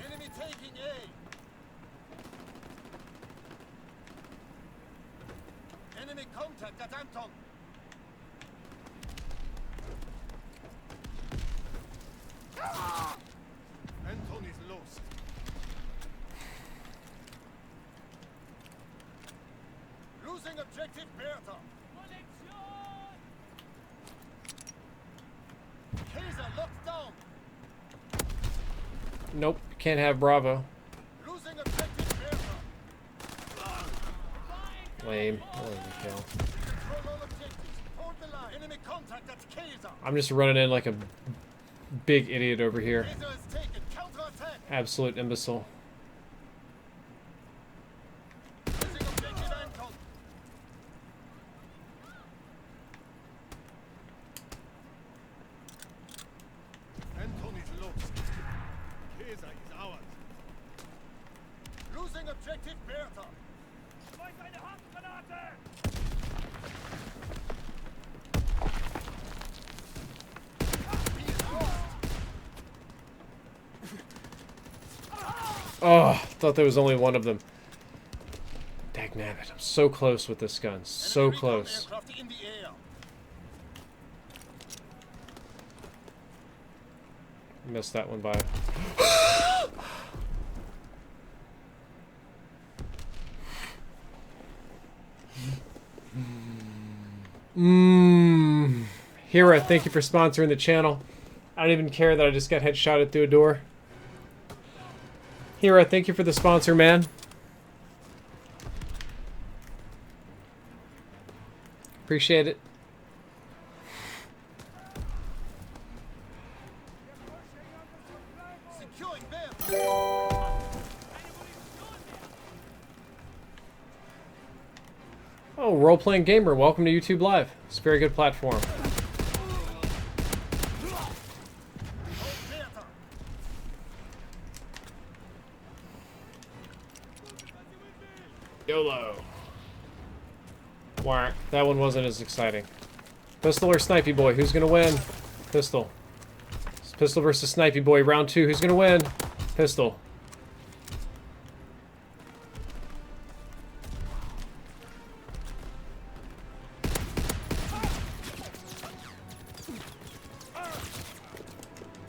Enemy taking A. Enemy contact at Anton. Anton is lost. Losing objective Bertha. Kaiser locked down. Nope, can't have Bravo. Losing objective Bertha. Lame. Holy cow. Control all objectives. Hold the line. Enemy contact at Kaiser. I'm just running in like a big idiot over here. Kaiser is taken. Counterattack. Absolute imbecile. Losing objective Anton. Anton is lost. Kaiser is ours. Losing objective Bertha. He is lost. Oh, thought there was only one of them. Dagnabbit, I'm so close with this gun. So Enemy recon close. aircraft in the air. Missed that one by. Hira, thank you for sponsoring the channel. I don't even care that I just got headshotted through a door. Hira, thank you for the sponsor, man. Appreciate it. Securing Bertha. Oh, role-playing gamer, welcome to YouTube Live. It's a very good platform. Bertha. YOLO. Whack. That one wasn't as exciting. Pistol or Snipey Boy? Who's gonna win? Pistol. It's Pistol versus Snipey Boy. Round 2. Who's gonna win? Pistol.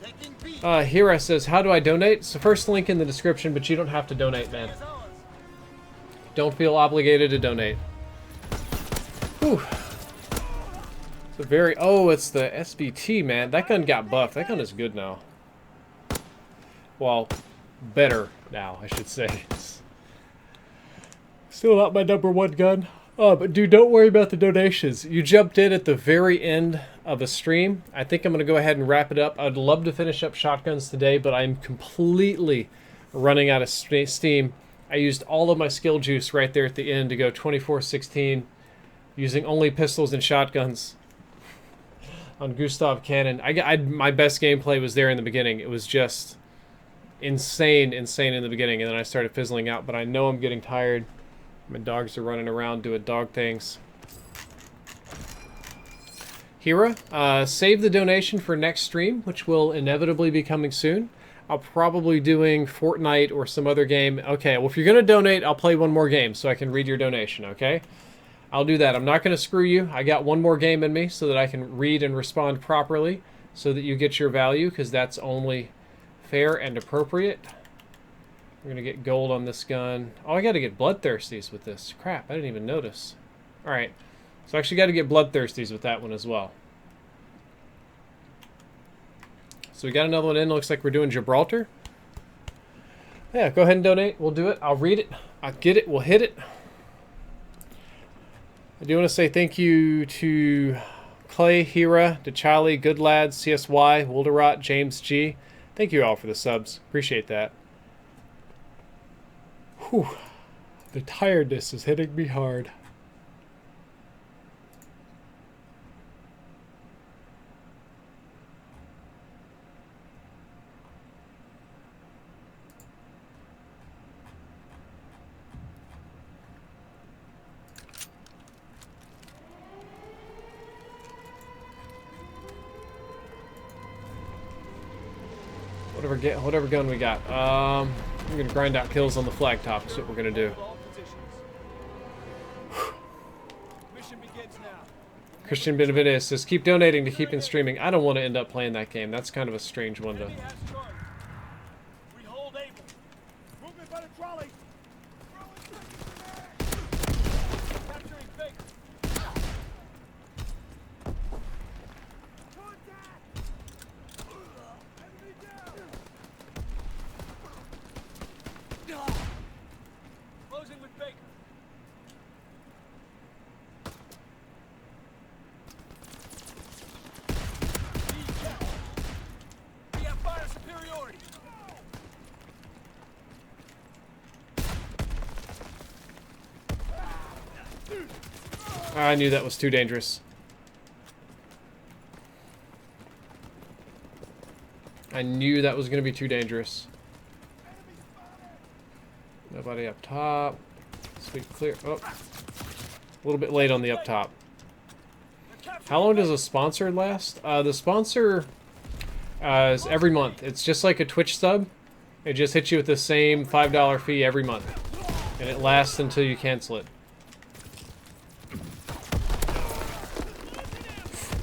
Taking B. Hira says, how do I donate? It's the first link in the description, but you don't have to donate, man. Is ours. Don't feel obligated to donate. Whew. It's a very... Oh, it's the SBT, man. That gun got buffed. That gun is good now. Well, better now, I should say. It's still not my #1 gun. But dude, don't worry about the donations. You jumped in at the very end of a stream. I think I'm going to go ahead and wrap it up. I'd love to finish up shotguns today, but I'm completely running out of steam. I used all of my skill juice right there at the end to go 24-16, using only pistols and shotguns on Gustav Cannon. My best gameplay was there in the beginning. It was just insane in the beginning, and then I started fizzling out, but I know I'm getting tired. My dogs are running around doing dog things. Hira, save the donation for next stream, which will inevitably be coming soon. I'll probably doing Fortnite or some other game. Okay, well, if you're going to donate, I'll play one more game so I can read your donation, okay? I'll do that. I'm not going to screw you. I got one more game in me so that I can read and respond properly so that you get your value, because that's only fair and appropriate. We're going to get gold on this gun. Oh, I got to get Bloodthirsties with this. Crap, I didn't even notice. All right, so I actually got to get Bloodthirsties with that one as well. So we got another one in. Looks like we're doing Gibraltar. Yeah, go ahead and donate. We'll do it. I'll read it. I'll get it. We'll hit it. I do want to say thank you to Clay, Hira, DeChali, Good Lads, CSY, Wilderot, James G. Thank you all for the subs. Appreciate that. Whew. The tiredness is hitting me hard. Whatever gun we got. I'm gonna grind out kills on the flag top. That's what we're gonna do. Christian Benavides says, keep donating to keep in streaming. I don't want to end up playing that game. That's kind of a strange one to... Enemy has charge. We hold able. Movement by the trolley. Capturing Baker. Closing with Baker. We have fire superiority. I knew that was too dangerous. I knew that was going to be too dangerous. Nobody up top. Sweep clear. Oh. A little bit late on the up top. How long does a sponsor last? The sponsor is every month. It's just like a Twitch sub. It just hits you with the same $5 fee every month. And it lasts until you cancel it.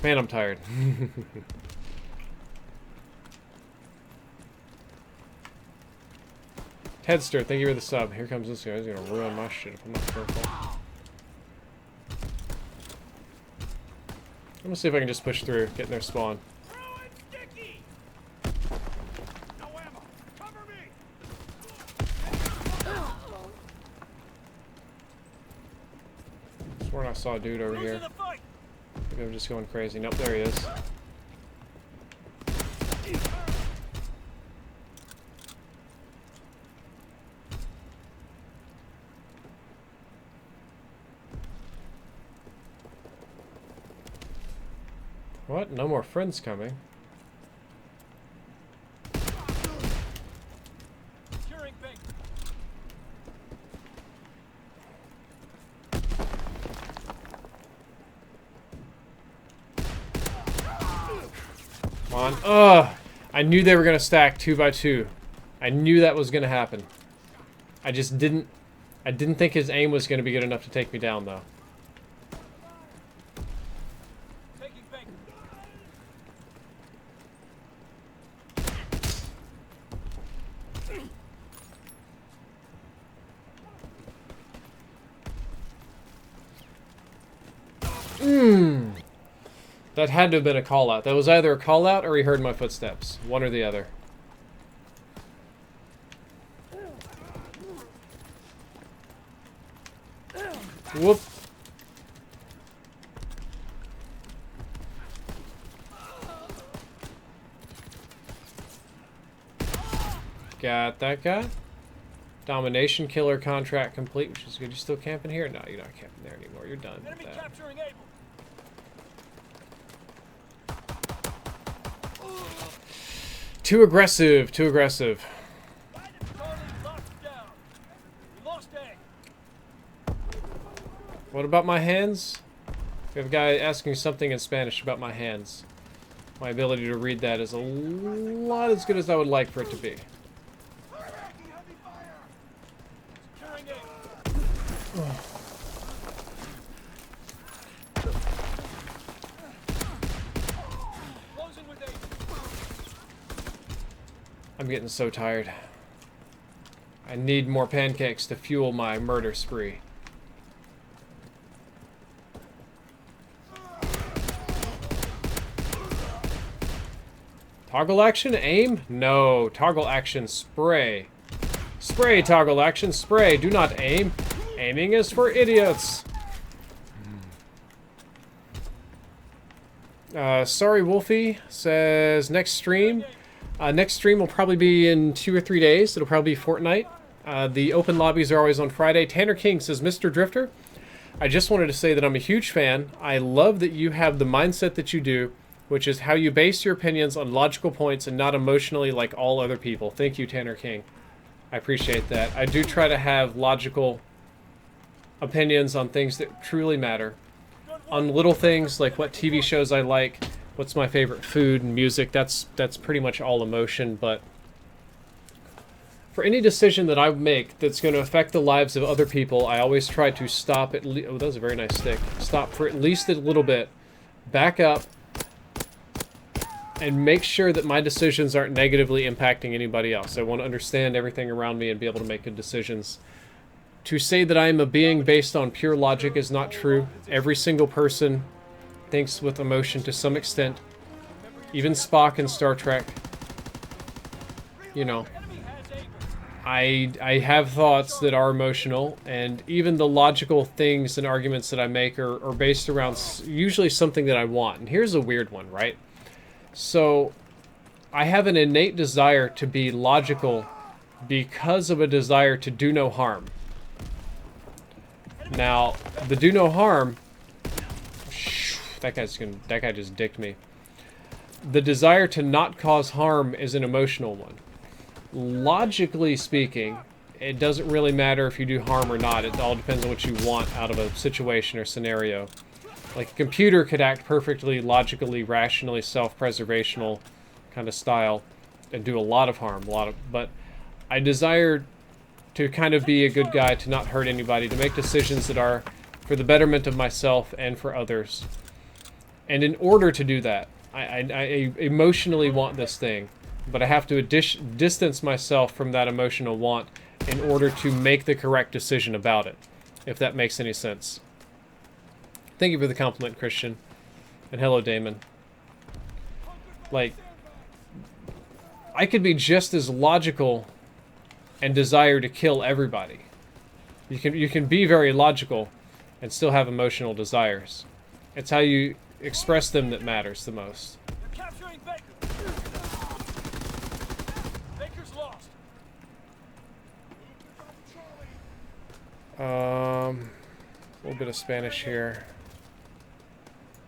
Man, I'm tired. Headster, thank you for the sub. Here comes this guy. He's gonna ruin my shit if I'm not careful. I'm gonna see if I can just push through, get in their spawn. Sworn I saw a dude over here. Maybe I'm just going crazy. Nope, there he is. What? No more friends coming. Securing Baker. Come on. Ugh! I knew they were gonna stack 2 by 2. I knew that was gonna happen. I just didn't... I didn't think his aim was gonna be good enough to take me down, though. Taking Baker. That had to have been a call-out. That was either a call-out or he heard my footsteps. One or the other. Whoop. Got that guy. Domination killer contract complete, which is good. You still camping here? No, you're not camping there anymore. You're done with Enemy that. capturing able. Too aggressive. Too aggressive. Charlie locked down. We lost A. What about my hands? We have a guy asking something in Spanish about my hands. My ability to read that is a lot as good as I would like for it to be. Securing able. Closing with able. I'm getting so tired. I need more pancakes to fuel my murder spree. Toggle action? Aim? No. Toggle action. Spray. Spray, toggle action. Spray. Do not aim. Aiming is for idiots. Sorry Wolfie says next stream. Next stream will probably be in 2 or 3 days. It'll probably be Fortnite. The open lobbies are always on Friday. Tanner King says, Mr. Drifter, I just wanted to say that I'm a huge fan. I love that you have the mindset that you do, which is how you base your opinions on logical points and not emotionally like all other people. Thank you, Tanner King. I appreciate that. I do try to have logical opinions on things that truly matter. On little things like what TV shows I like, what's my favorite food and music, that's pretty much all emotion, but for any decision that I make that's going to affect the lives of other people, I always try to stop at least... Oh, that was a very nice stick. Stop for at least a little bit back up, and make sure that my decisions aren't negatively impacting anybody else. I want to understand everything around me and be able to make good decisions. To say that I am a being based on pure logic is not true. Every single person thinks with emotion to some extent. Even Spock in Star Trek. You know, I have thoughts that are emotional, and even the logical things and arguments that I make are based around usually something that I want. And here's a weird one, right? So, I have an innate desire to be logical because of a desire to do no harm. Now, the do no harm... That guy just dicked me. The desire to not cause harm is an emotional one. Logically speaking, it doesn't really matter if you do harm or not. It all depends on what you want out of a situation or scenario. Like, a computer could act perfectly, logically, rationally, self-preservational kind of style and do a lot of harm, but I desire to kind of be a good guy, to not hurt anybody, to make decisions that are for the betterment of myself and for others. And in order to do that, I emotionally want this thing, but I have to distance myself from that emotional want in order to make the correct decision about it, if that makes any sense. Thank you for the compliment, Christian. And hello, Damon. Like, I could be just as logical and desire to kill everybody. You can be very logical and still have emotional desires. It's how you express them that matters the most. They're capturing Baker. Baker's lost. A little bit of Spanish here.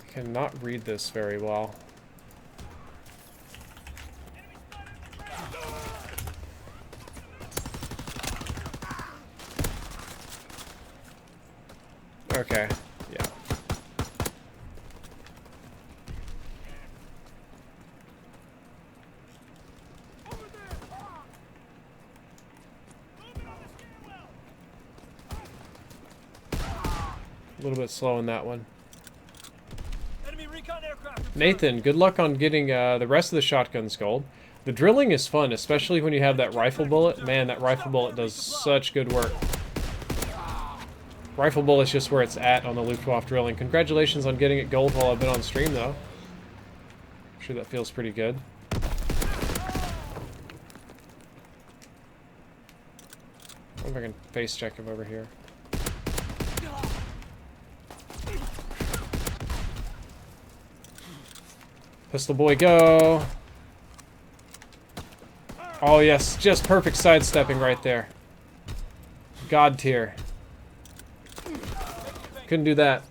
I cannot read this very well. Okay, yeah. A little bit slow on that one. Enemy recon aircraft. Nathan, good luck on getting the rest of the shotguns gold. The drilling is fun, especially when you have that rifle bullet. Man, that rifle bullet does such good work. Rifle bullet's just where it's at on the Luftwaffe drilling. Congratulations on getting it gold while I've been on stream, though. I'm sure that feels pretty good. I wonder if I can face check him over here. Pistol boy, go! Oh yes, just perfect sidestepping right there. God tier. Couldn't do that.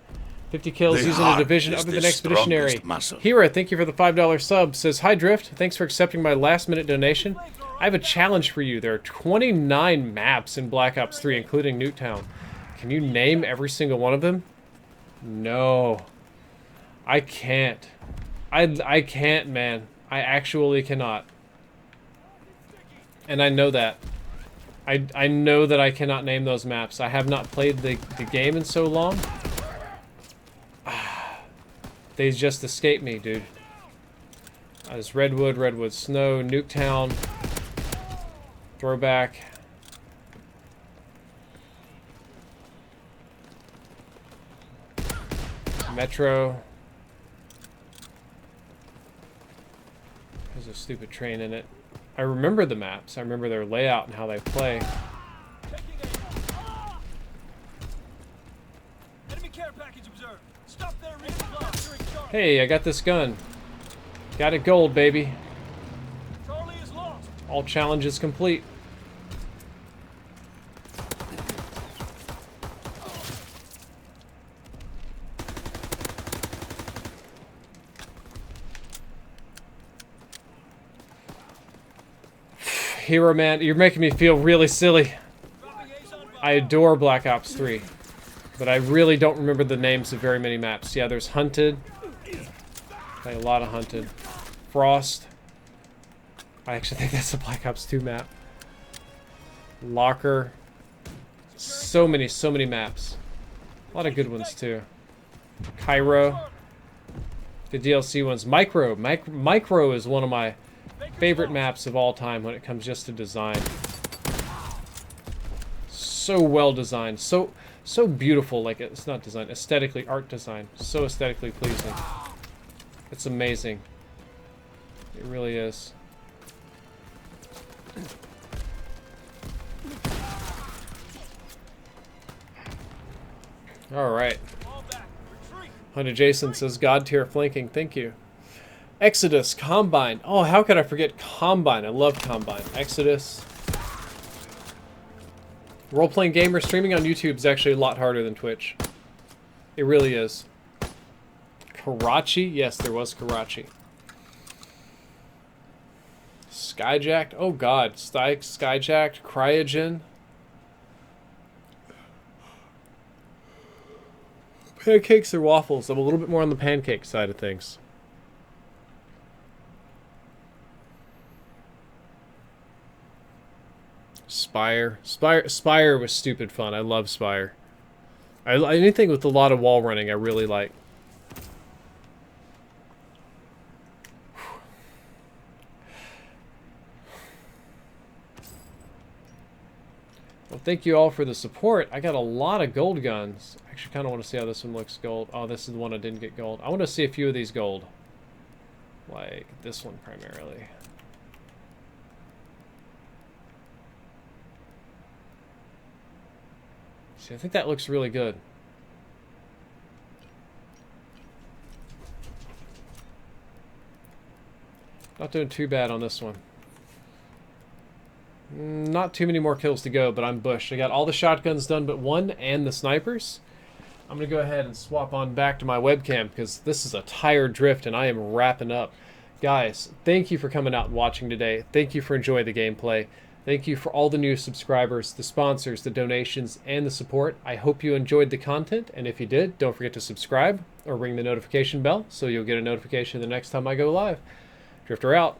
50 kills using a division other than expeditionary. Hira, thank you for the $5 sub. Says, hi Drift, thanks for accepting my last minute donation. I have a challenge for you. There are 29 maps in Black Ops 3, including Nuketown. Can you name every single one of them? No. I can't. I can't, man. I actually cannot. And I know that. I know that I cannot name those maps. I have not played the game in so long. They just escape me, dude. There's Redwood Snow, Nuketown, Throwback. Metro. There's a stupid train in it. I remember the maps. I remember their layout and how they play. Enemy care package observed. Stop there, resupply. Hey, I got this gun. Got it gold, baby. Charlie is lost. All challenges complete. Hero man, you're making me feel really silly. I adore Black Ops 3, but I really don't remember the names of very many maps. Yeah, there's Hunted. Like a lot of Hunted. Frost. I actually think that's a Black Ops 2 map. Locker. So many maps. A lot of good ones too. Cairo. The DLC ones. Micro is one of my favorite maps of all time when it comes just to design. So well designed. So beautiful. Like, it's not design. Aesthetically, art design. So aesthetically pleasing. It's amazing. It really is. Alright. Hunter Jason says, God tier flanking. Thank you. Exodus, Combine. Oh, how could I forget Combine? I love Combine. Exodus. Role-playing gamer streaming on YouTube is actually a lot harder than Twitch. It really is. Karachi? Yes, there was Karachi. Skyjacked? Oh god. Skyjacked. Cryogen. Pancakes or waffles? I'm a little bit more on the pancake side of things. Spire. Spire was stupid fun. I love Spire. Anything with a lot of wall running I really like. Well, thank you all for the support. I got a lot of gold guns. I actually kind of want to see how this one looks gold. Oh, this is the one I didn't get gold. I want to see a few of these gold. Like this one primarily. See, I think that looks really good. Not doing too bad on this one. Not too many more kills to go, but I'm bushed. I got all the shotguns done but one and the snipers. I'm going to go ahead and swap on back to my webcam because this is a tire drift and I am wrapping up. Guys, thank you for coming out and watching today. Thank you for enjoying the gameplay. Thank you for all the new subscribers, the sponsors, the donations, and the support. I hope you enjoyed the content, and if you did, don't forget to subscribe or ring the notification bell so you'll get a notification the next time I go live. Drifter out.